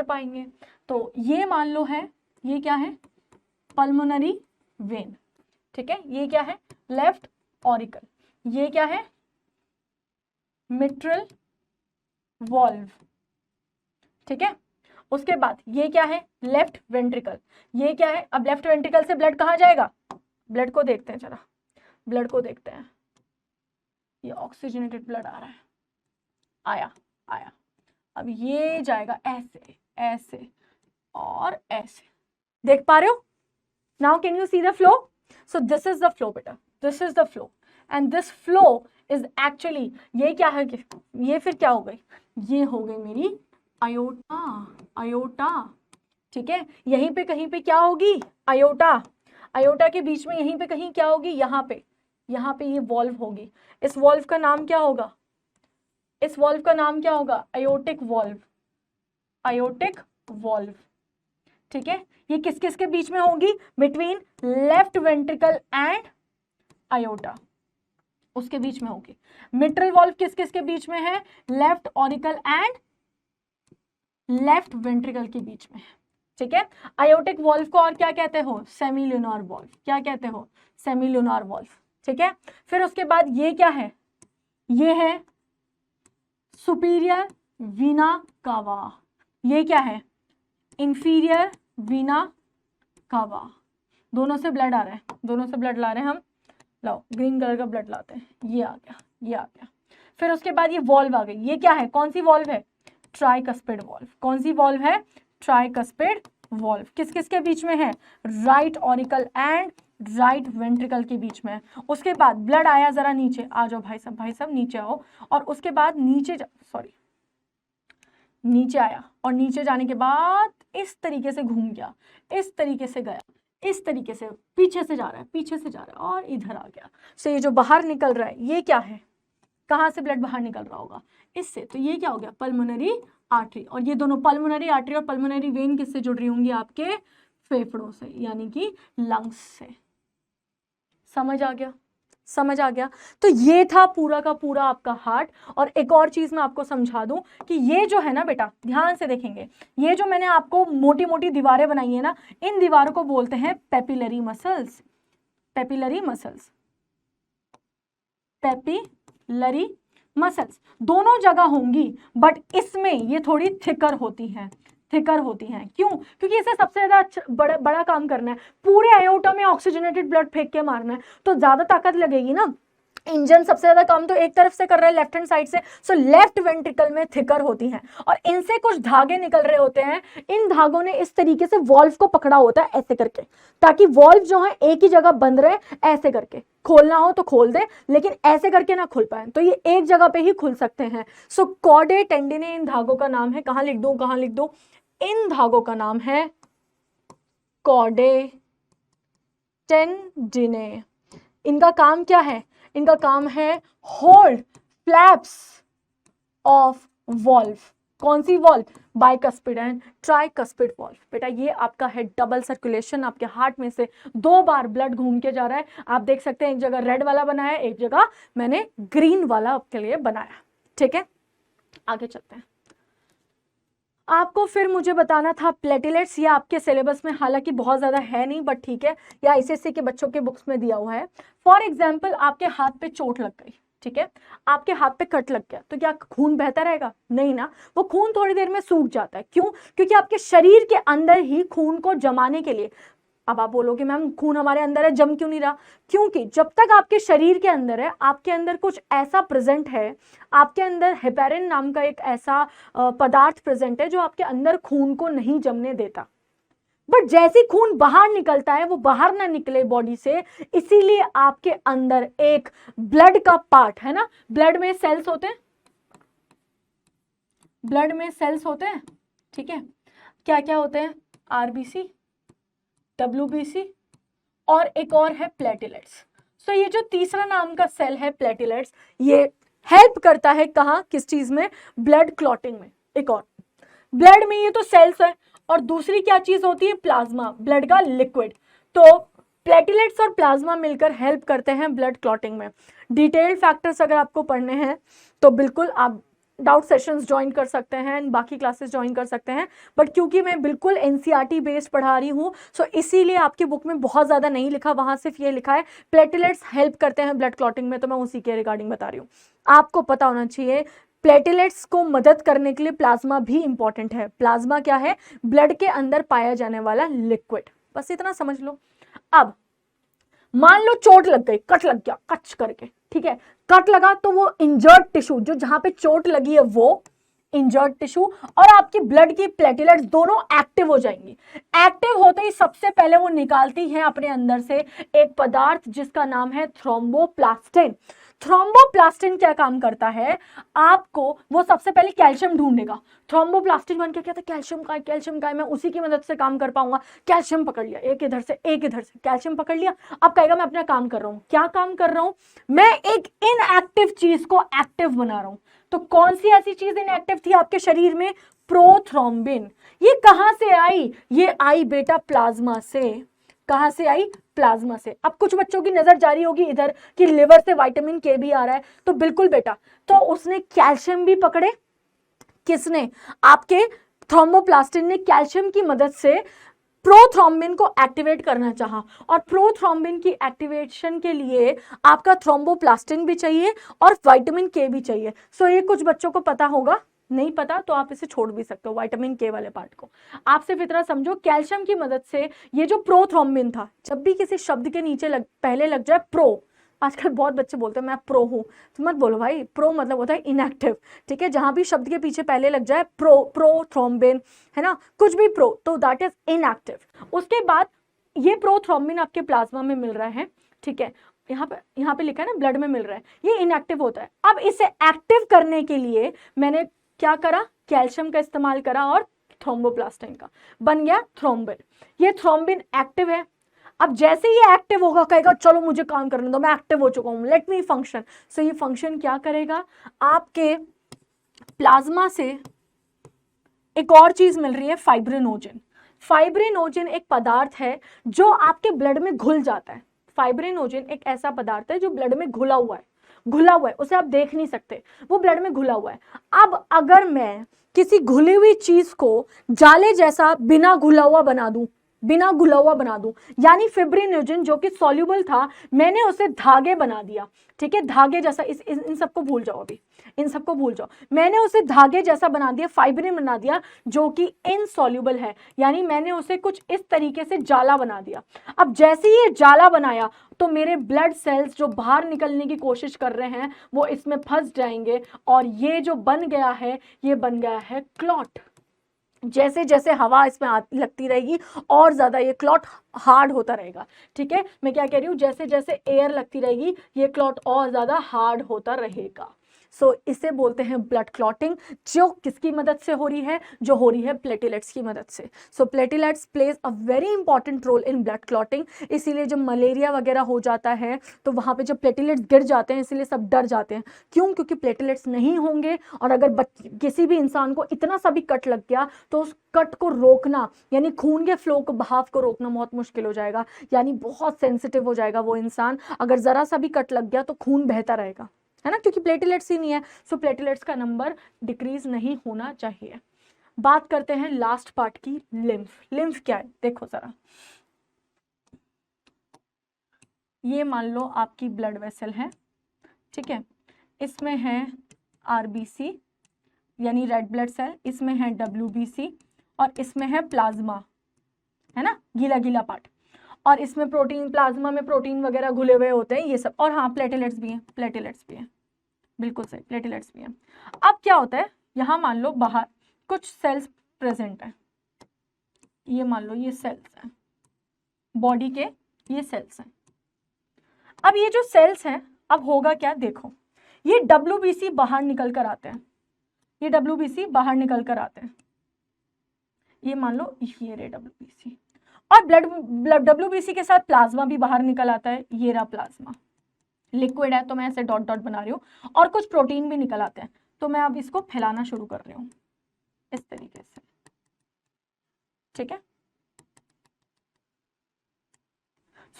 पाएंगे, तो ये मान लो है, ये क्या है, पल्मोनरी वेन, ठीक है, ये क्या है, लेफ्ट ऑरिकल, ये क्या है, मिट्रल वॉल्व, ठीक है। उसके बाद ये क्या है, लेफ्ट वेंट्रिकल, ये क्या है, अब लेफ्ट वेंट्रिकल से ब्लड कहाँ जाएगा, ब्लड को देखते हैं जरा, ब्लड को देखते हैं, ये ऑक्सीजनेटेड ब्लड आ रहा है, आया, अब ये जाएगा ऐसे ऐसे और ऐसे, देख पा रहे हो, now can you see the flow, so this is the flow बेटा, this is the flow, and this flow is actually, ये क्या है, ये फिर क्या हो गई, ये हो गई मेरी आयोटा, ठीक है, यहीं पे कहीं पे क्या होगी, आयोटा के बीच में यहीं पे कहीं क्या होगी, यहाँ पे ये वॉल्व होगी, इस वॉल्व का नाम क्या होगा, आयोटिक वॉल्व, ठीक है। ये किस किस के बीच में होगी, between left ventricle and iota, उसके बीच में होगी। मिट्रल वॉल्व किस किस के बीच में है, left auricle and left ventricle के बीच में है, ठीक है। आयोटिक वॉल्व को और क्या कहते हो, सेमील्यूनार वॉल्व, क्या कहते हो, सेमील्यूनार वॉल्व, ठीक है। फिर उसके बाद ये क्या है, ये है सुपीरियर वीना कावा, ये क्या है, इंफीरियर वीना कावा, दोनों से ब्लड आ रहा है, ला रहे हैं हम, लाओ ग्रीन कलर का ब्लड लाते हैं, ये आ गया। फिर उसके बाद ये वॉल्व आ गई, ये क्या है, कौन सी वॉल्व है, ट्राइकस्पिड वॉल्व, कौन सी वॉल्व है, ट्राइकस्पिड वॉल्व, किस किस के बीच में है, right auricle and right ventricle के बीच में है। उसके बाद ब्लड आया जरा नीचे, आ जाओ भाई साहब नीचे आओ, और उसके बाद नीचे आया, और नीचे जाने के बाद इस तरीके से घूम गया, इस तरीके से गया, इस तरीके से पीछे से जा रहा है और इधर आ गया। सो ये जो बाहर निकल रहा है ये क्या है, कहाँ से ब्लड बाहर निकल रहा होगा, इससे, तो ये क्या हो गया, पल्मोनरी आर्टरी, और ये दोनों पल्मोनरी आर्टरी और पल्मोनरी वेन किससे जुड़ रही होंगी, आपके फेफड़ों से, यानी कि लंग्स से। समझ आ गया। तो ये था पूरा का पूरा आपका हार्ट। और एक और चीज मैं आपको समझा दूं कि ये जो है ना बेटा, ध्यान से देखेंगे, ये जो मैंने आपको मोटी मोटी दीवारें बनाई है ना, इन दीवारों को बोलते हैं पेपिलरी मसल्स, दोनों जगह होंगी, बट इसमें ये थोड़ी थिकर होती हैं। क्यों? क्योंकि इसे सबसे ज्यादा बड़ा काम करना है, पूरे आयोटा में ऑक्सीजनेटेड ब्लड फेंक के मारना है, तो ज्यादा ताकत लगेगी ना। इंजन सबसे ज्यादा काम तो एक तरफ से कर रहा है, लेफ्ट हैंड साइड से, सो लेफ्ट वेंट्रिकल में थिकर होती हैं, और इनसे कुछ धागे निकल रहे होते हैं। इन धागों ने इस तरीके से वॉल्व को पकड़ा होता है ऐसे करके, ताकि वॉल्व जो है एक ही जगह बंद रहे, ऐसे करके खोलना हो तो खोल दे, लेकिन ऐसे करके ना खुल पाए, तो ये एक जगह पे ही खुल सकते हैं। सो कॉर्डे टेंडिने इन धागों का नाम है, कहां लिख दो, इन धागों का नाम है कॉर्डे टेंडिने। इनका काम क्या है? इनका काम है होल्ड फ्लैप्स ऑफ वॉल्व। कौन सी valve? Bicuspid and tricuspid valve. बेटा ये आपका है डबल सर्कुलेशन, आपके हार्ट में से 2 बार ब्लड घूम के जा रहा है। आप देख सकते हैं एक जगह रेड वाला बनाया, एक जगह मैंने ग्रीन वाला आपके लिए बनाया। ठीक है, आगे चलते हैं। आपको फिर मुझे बताना था प्लेटलेट्स, या आपके सिलेबस में हालांकि बहुत ज़्यादा है नहीं, बट ठीक है, या ICSE के बच्चों के बुक्स में दिया हुआ है। फॉर एग्जाम्पल आपके हाथ पे चोट लग गई, ठीक है, आपके हाथ पे कट लग गया, तो क्या खून बहता रहेगा? नहीं ना, वो खून थोड़ी देर में सूख जाता है। क्यों? क्योंकि आपके शरीर के अंदर ही खून को जमाने के लिए, अब आप बोलोगे मैम खून हमारे अंदर है, जम क्यों नहीं रहा? क्योंकि जब तक आपके शरीर के अंदर है, आपके अंदर कुछ ऐसा प्रेजेंट है, आपके अंदर हेपेरिन नाम का एक ऐसा पदार्थ प्रेजेंट है जो आपके अंदर खून को नहीं जमने देता। बट जैसे खून बाहर निकलता है, वो बाहर ना निकले बॉडी से, इसीलिए आपके अंदर एक ब्लड का पार्ट है ना, ब्लड में सेल्स होते हैं, ठीक है, क्या क्या होते हैं, आरबीसी, डब्ल्यूबीसी और एक और है प्लेटलेट्स। सो ये जो तीसरा नाम का सेल है प्लेटलेट्स, ये हेल्प करता है कहाँ, किस चीज में, ब्लड क्लॉटिंग में। एक और ब्लड में ये तो सेल्स है, और दूसरी क्या चीज होती है, प्लाज्मा, ब्लड का लिक्विड। तो प्लेटलेट्स और प्लाज्मा मिलकर हेल्प करते हैं ब्लड क्लॉटिंग में। डिटेल्ड फैक्टर्स अगर आपको पढ़ने हैं तो बिल्कुल आप डाउट सेशंस ज्वाइन कर सकते हैं, बाकी क्लासेस ज्वाइन कर सकते हैं, बट क्योंकि मैं बिल्कुल एनसीईआरटी बेस्ड पढ़ा रही हूँ, सो इसीलिए आपकी बुक में बहुत ज़्यादा नहीं लिखा, वहाँ सिर्फ ये लिखा है प्लेटलेट्स हेल्प करते हैं ब्लड क्लॉटिंग में, तो मैं उसी के रिगार्डिंग बता रही हूँ। आपको पता होना चाहिए प्लेटलेट्स को मदद करने के लिए प्लाज्मा भी इंपॉर्टेंट है। प्लाज्मा क्या है, ब्लड के अंदर पाया जाने वाला लिक्विड, बस इतना समझ लो। अब मान लो चोट लग गई, कट लग गया कच करके, ठीक है, कट लगा तो वो इंजर्ड टिश्यू, जो जहां पे चोट लगी है वो इंजर्ड टिश्यू और आपकी ब्लड की प्लेटलेट्स दोनों एक्टिव हो जाएंगी। एक्टिव होते ही सबसे पहले वो निकालती हैं अपने अंदर से एक पदार्थ जिसका नाम है थ्रोम्बोप्लास्टिन। थ्रोम्बोप्लास्टिन क्या काम करता है, आपको वो सबसे पहले कैल्शियम ढूंढेगा। थ्रोम्बोप्लास्टिन बन के क्या था, कैल्शियम का है, मैं उसी की मदद से काम कर पाऊंगा। कैल्शियम पकड़ लिया, एक इधर से एक इधर से, कैल्शियम पकड़ लिया, अब कहेगा मैं अपना काम कर रहा हूं। क्या काम कर रहा हूं, मैं एक इनएक्टिव चीज को एक्टिव बना रहा हूं। तो कौन सी ऐसी चीज इनएक्टिव थी आपके शरीर में, प्रोथ्रोम्बिन। ये कहां से आई, ये आई बेटा प्लाज्मा से। कहां से आई, प्लाज्मा से। अब कुछ बच्चों की नजर जा रही होगी इधर कि लिवर से विटामिन के भी आ रहा है, तो बिल्कुल बेटा, तो उसने कैल्शियम भी पकड़े, किसने, आपके थ्रोम्बोप्लास्टिन ने कैल्शियम की मदद से प्रोथ्रोम्बिन को एक्टिवेट करना चाहा, और प्रोथ्रोम्बिन की एक्टिवेशन के लिए आपका थ्रोम्बोप्लास्टिन भी चाहिए और विटामिन के भी चाहिए। सो ये कुछ बच्चों को पता होगा, नहीं पता तो आप इसे छोड़ भी सकते हो, विटामिन के वाले पार्ट को। आप सिर्फ इतना समझो, कैल्शियम की मदद से ये जो प्रोथ्रोम्बिन था, जब भी किसी शब्द के नीचे पहले लग जाए प्रो, आजकल बहुत बच्चे बोलते हैं मैं प्रो हूँ, तो मत बोलो भाई, प्रो मतलब होता है इनएक्टिव, ठीक है, जहां भी शब्द के पीछे पहले लग जाए प्रोथ्रोम्बिन, है ना, कुछ भी प्रो, तो दैट इज इनएक्टिव। उसके बाद ये प्रोथ्रोम्बिन आपके प्लाज्मा में मिल रहा है, ठीक है, यहाँ पे लिखा है ना ब्लड में मिल रहा है, ये इनएक्टिव होता है। अब इसे एक्टिव करने के लिए मैंने क्या करा, कैल्शियम का इस्तेमाल करा और थ्रोम्बोप्लास्टिन का, बन गया थ्रोम्बिन। ये थ्रोम्बिन एक्टिव है। अब जैसे ये एक्टिव होगा, कहेगा चलो मुझे काम करने दो, मैं एक्टिव हो चुका हूं, लेट मी फंक्शन। सो ये फंक्शन क्या करेगा, आपके प्लाज्मा से एक और चीज मिल रही है, फाइब्रिनोजन। फाइब्रिनोजन एक पदार्थ है जो आपके ब्लड में घुल जाता है। फाइब्रिनोजन एक ऐसा पदार्थ है जो ब्लड में घुला हुआ है, उसे आप देख नहीं सकते, वो ब्लड में घुला हुआ है। अब अगर मैं किसी घुली हुई चीज को जाले जैसा बिना घुला हुआ बना दूं, यानी फिब्रिनोजन जो कि सॉल्युबल था, मैंने उसे धागे बना दिया, ठीक है, धागे जैसा, इन सबको भूल जाओ, अभी इन सबको भूल जाओ, मैंने उसे धागे जैसा बना दिया, फाइब्रिन बना दिया, जो कि इनसॉल्युबल है, यानी मैंने उसे कुछ इस तरीके से जाला बना दिया। अब जैसे ही ये जाला बनाया तो मेरे ब्लड सेल्स जो बाहर निकलने की कोशिश कर रहे हैं वो इसमें फंस जाएंगे, और ये जो बन गया है, ये बन गया है क्लॉट। जैसे जैसे हवा इसमें लगती रहेगी और ज्यादा ये क्लॉट हार्ड होता रहेगा, ठीक है, मैं क्या कह रही हूँ, जैसे जैसे एयर लगती रहेगी ये क्लॉट और ज्यादा हार्ड होता रहेगा। सो इसे बोलते हैं ब्लड क्लॉटिंग, जो किसकी मदद से हो रही है, जो हो रही है प्लेटलेट्स की मदद से। So platelets plays a very important role in blood clotting. इसीलिए जब मलेरिया वगैरह हो जाता है तो वहाँ पे जब प्लेटलेट्स गिर जाते हैं, इसीलिए सब डर जाते हैं। क्यों, क्योंकि प्लेटलेट्स नहीं होंगे, और अगर किसी भी इंसान को इतना सा भी कट लग गया तो उस कट को रोकना, यानी खून के फ्लो को, बहाव को रोकना बहुत मुश्किल हो जाएगा, यानी बहुत सेंसिटिव हो जाएगा वो इंसान। अगर जरा सा भी कट लग गया तो खून बहता रहेगा, है ना, क्योंकि प्लेटलेट्स ही नहीं है। सो प्लेटलेट्स का नंबर डिक्रीज नहीं होना चाहिए। बात करते हैं लास्ट पार्ट की, लिम्फ क्या है, देखो जरा, ये मान लो आपकी ब्लड वेसल है, ठीक है, इसमें है आरबीसी यानी रेड ब्लड सेल, इसमें है डब्ल्यूबीसी, और इसमें है प्लाज्मा, है ना, गीला गीला पार्ट, और इसमें प्रोटीन, प्लाज्मा में प्रोटीन वगैरह घुले हुए होते हैं, ये सब, और हाँ प्लेटलेट्स भी हैं, बिल्कुल सही, प्लेटलेट्स भी हैं। अब क्या होता है, यहाँ मान लो बाहर कुछ सेल्स प्रेजेंट है, ये मान लो ये सेल्स हैं, बॉडी के ये सेल्स हैं। अब ये जो सेल्स हैं, अब होगा क्या, देखो, ये डब्ल्यूबीसी बाहर निकल कर आते हैं, ये मान लो ये रे WBC, और ब्लड WBC के साथ प्लाज्मा भी बाहर निकल आता है, ये रहा प्लाज्मा, लिक्विड है तो मैं ऐसे डॉट डॉट बना रही हूँ, और कुछ प्रोटीन भी निकल आते हैं, तो मैं अब इसको फैलाना शुरू कर रही हूँ इस तरीके से, ठीक है।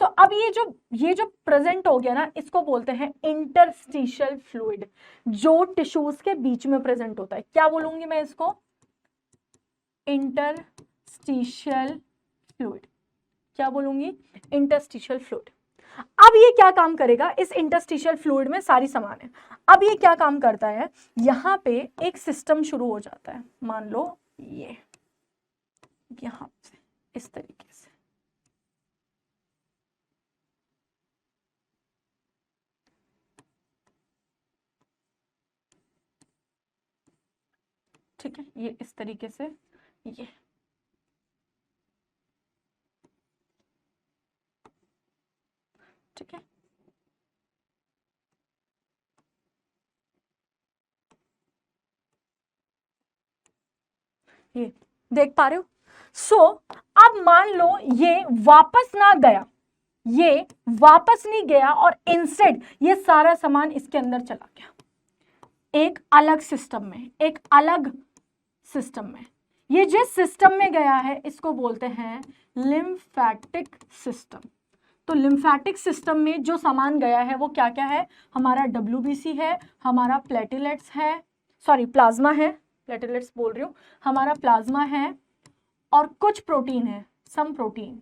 सो अब ये जो प्रेजेंट हो गया ना, इसको बोलते हैं इंटरस्टिशियल फ्लूइड, जो टिश्यूज के बीच में प्रेजेंट होता है। क्या बोलूंगी मैं इसको? Interstitial fluid. क्या बोलूंगी? Interstitial fluid. अब ये क्या काम करेगा? इस इंटरस्टिशियल फ्लूइड में सारी सामान है। अब ये क्या काम करता है? यहां पे एक सिस्टम शुरू हो जाता है, मान लो ये यहां से इस तरीके से, ठीक है, ये इस तरीके से, ये ठीक है, ये देख पा रहे हो? सो अब मान लो ये वापस ना गया, ये वापस नहीं गया, और इंस्टेड ये सारा सामान इसके अंदर चला गया एक अलग सिस्टम में, एक अलग सिस्टम में। ये जिस सिस्टम में गया है इसको बोलते हैं लिम्फेटिक सिस्टम। तो लिम्फेटिक सिस्टम में जो सामान गया है वो क्या क्या है? हमारा WBC है, हमारा प्लेटलेट्स है, सॉरी प्लाज्मा है, प्लेटलेट्स बोल रही हूँ, हमारा प्लाज्मा है, और कुछ प्रोटीन है, सम प्रोटीन।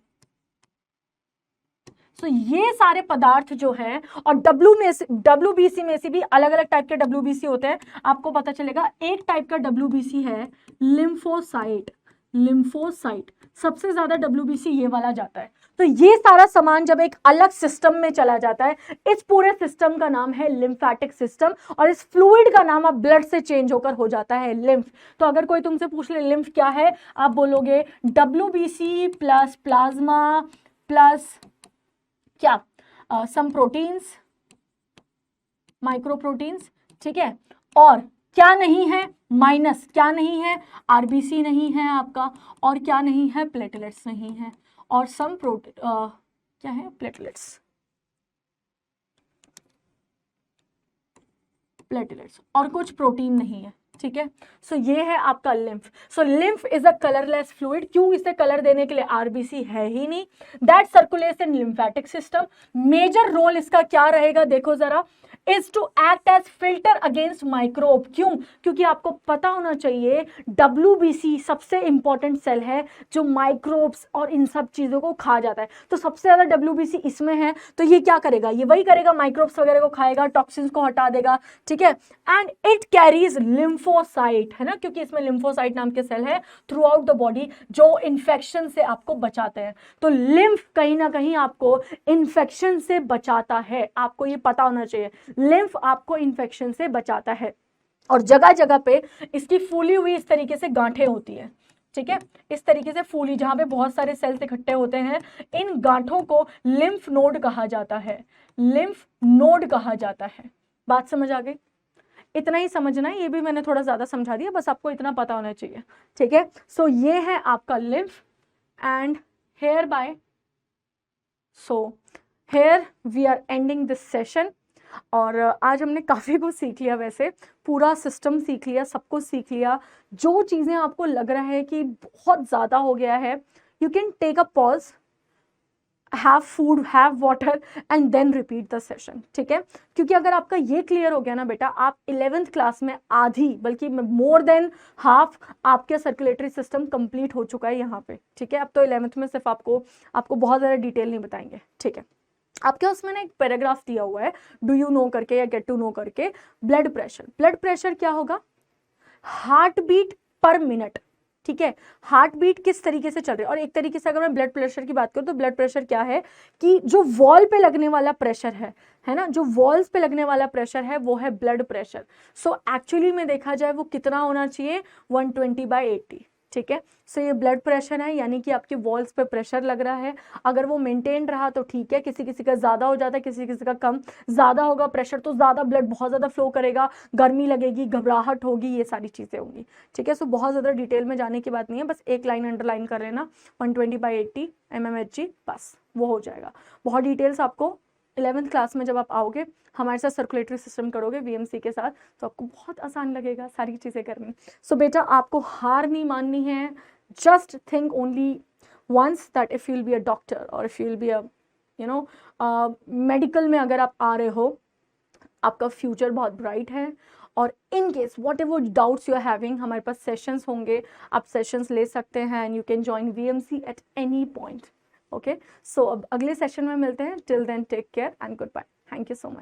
तो ये सारे पदार्थ जो है, और WBC में से भी अलग अलग टाइप के WBC होते हैं, आपको पता चलेगा। एक टाइप का WBC है लिम्फोसाइट, लिम्फोसाइट सबसे ज्यादा WBC ये वाला जाता है। तो ये सारा सामान जब एक अलग सिस्टम में चला जाता है, इस पूरे सिस्टम का नाम है लिम्फेटिक सिस्टम, और इस फ्लूइड का नाम अब ब्लड से चेंज होकर हो जाता है लिम्फ। तो अगर कोई तुमसे पूछ ले लिम्फ क्या है, आप बोलोगे WBC प्लस प्लाज्मा प्लस क्या, सम प्रोटीन्स, माइक्रो प्रोटीन्स, ठीक है। और क्या नहीं है? माइनस क्या नहीं है? RBC नहीं है आपका, और क्या नहीं है? प्लेटलेट्स नहीं है, और सम प्रोटीन क्या है? प्लेटलेट्स, प्लेटलेट्स, और कुछ प्रोटीन नहीं है, ठीक है। सो ये है आपका lymph. So lymph is a colourless fluid. क्यों? इसे कलर देने के लिए RBC है ही नहीं। That circulates in lymphatic system. Major role इसका क्या रहेगा? देखो जरा, is to act as filter against microbe. क्यों? क्योंकि आपको पता होना चाहिए WBC सबसे इंपॉर्टेंट सेल है जो माइक्रोब्स और इन सब चीजों को खा जाता है। तो सबसे ज्यादा WBC इसमें है, तो ये क्या करेगा? ये वही करेगा, माइक्रोब्स वगैरह को खाएगा, टॉक्सिन्स को हटा देगा, ठीक है। एंड इट कैरीज लिम्फोसाइट, है ना, क्योंकि इसमें लिम्फोसाइट नाम के सेल है थ्रू आउट द बॉडी जो इन्फेक्शन से आपको बचाते हैं। तो लिम्फ कहीं ना कहीं आपको इन्फेक्शन से बचाता है, आपको ये पता होना चाहिए। लिम्फ आपको इन्फेक्शन से बचाता है, और जगह जगह पे इसकी फूली हुई इस तरीके से गांठें होती है, ठीक है, इस तरीके से फूली, जहां पे बहुत सारे सेल्स इकट्ठे होते हैं, इन गांठों को लिम्फ नोड कहा जाता है, लिम्फ नोड कहा जाता है। बात समझ आ गई? इतना ही समझना है, ये भी मैंने थोड़ा ज्यादा समझा दिया, बस आपको इतना पता होना चाहिए, ठीक है। सो ये है आपका lymph, and hereby, so here we are ending this session. और आज हमने काफ़ी कुछ सीख लिया, वैसे पूरा सिस्टम सीख लिया, सब कुछ सीख लिया। जो चीज़ें आपको लग रहा है कि बहुत ज़्यादा हो गया है, you can take a pause, have food, have water, and then repeat the session, ठीक है। क्योंकि अगर आपका ये क्लियर हो गया ना बेटा, आप 11th क्लास में आधी, बल्कि मोर देन हाफ आपके सर्कुलेटरी सिस्टम कंप्लीट हो चुका है यहाँ पे, ठीक है। अब तो 11th में सिर्फ आपको बहुत ज़्यादा डिटेल नहीं बताएंगे, ठीक है। आपके उसमें ना एक पैराग्राफ दिया हुआ है, डू यू नो करके या गेट टू नो करके। ब्लड प्रेशर, ब्लड प्रेशर क्या होगा? हार्ट बीट पर मिनट, ठीक है। हार्ट बीट किस तरीके से चल रही है। और एक तरीके से अगर मैं ब्लड प्रेशर की बात करूं तो ब्लड प्रेशर क्या है कि जो वॉल पे लगने वाला प्रेशर है ना, जो वॉल्स पे लगने वाला प्रेशर है वो है ब्लड प्रेशर। सो एक्चुअली में देखा जाए वो कितना होना चाहिए? 120/80, ठीक है। सो ये ब्लड प्रेशर है, यानी कि आपके वॉल्स पे प्रेशर लग रहा है। अगर वो मेंटेन रहा तो ठीक है, किसी किसी का ज़्यादा हो जाता है, किसी किसी का कम। ज़्यादा होगा प्रेशर तो ज़्यादा ब्लड बहुत ज़्यादा फ्लो करेगा, गर्मी लगेगी, घबराहट होगी, ये सारी चीज़ें होंगी। ठीक है। सो बहुत ज़्यादा डिटेल में जाने की बात नहीं है, बस एक लाइन अंडरलाइन कर लेना 120/80 mmHg, बस वो हो जाएगा। बहुत डिटेल्स आपको 11th क्लास में जब आप आओगे हमारे साथ सर्कुलेटरी सिस्टम करोगे वीएमसी के साथ, तो आपको बहुत आसान लगेगा सारी चीज़ें करनी। सो बेटा आपको हार नहीं माननी है। Just think only once that if you will be a doctor और if you will be a medical में अगर आप आ रहे हो, आपका फ्यूचर बहुत ब्राइट है। और in case whatever doubts you are having, हमारे पास सेशंस होंगे, आप सेशंस ले सकते हैं and you can join VMC at any point. Okay, so अब अगले सेशन में मिलते हैं। Till then take care and goodbye. Thank you so much.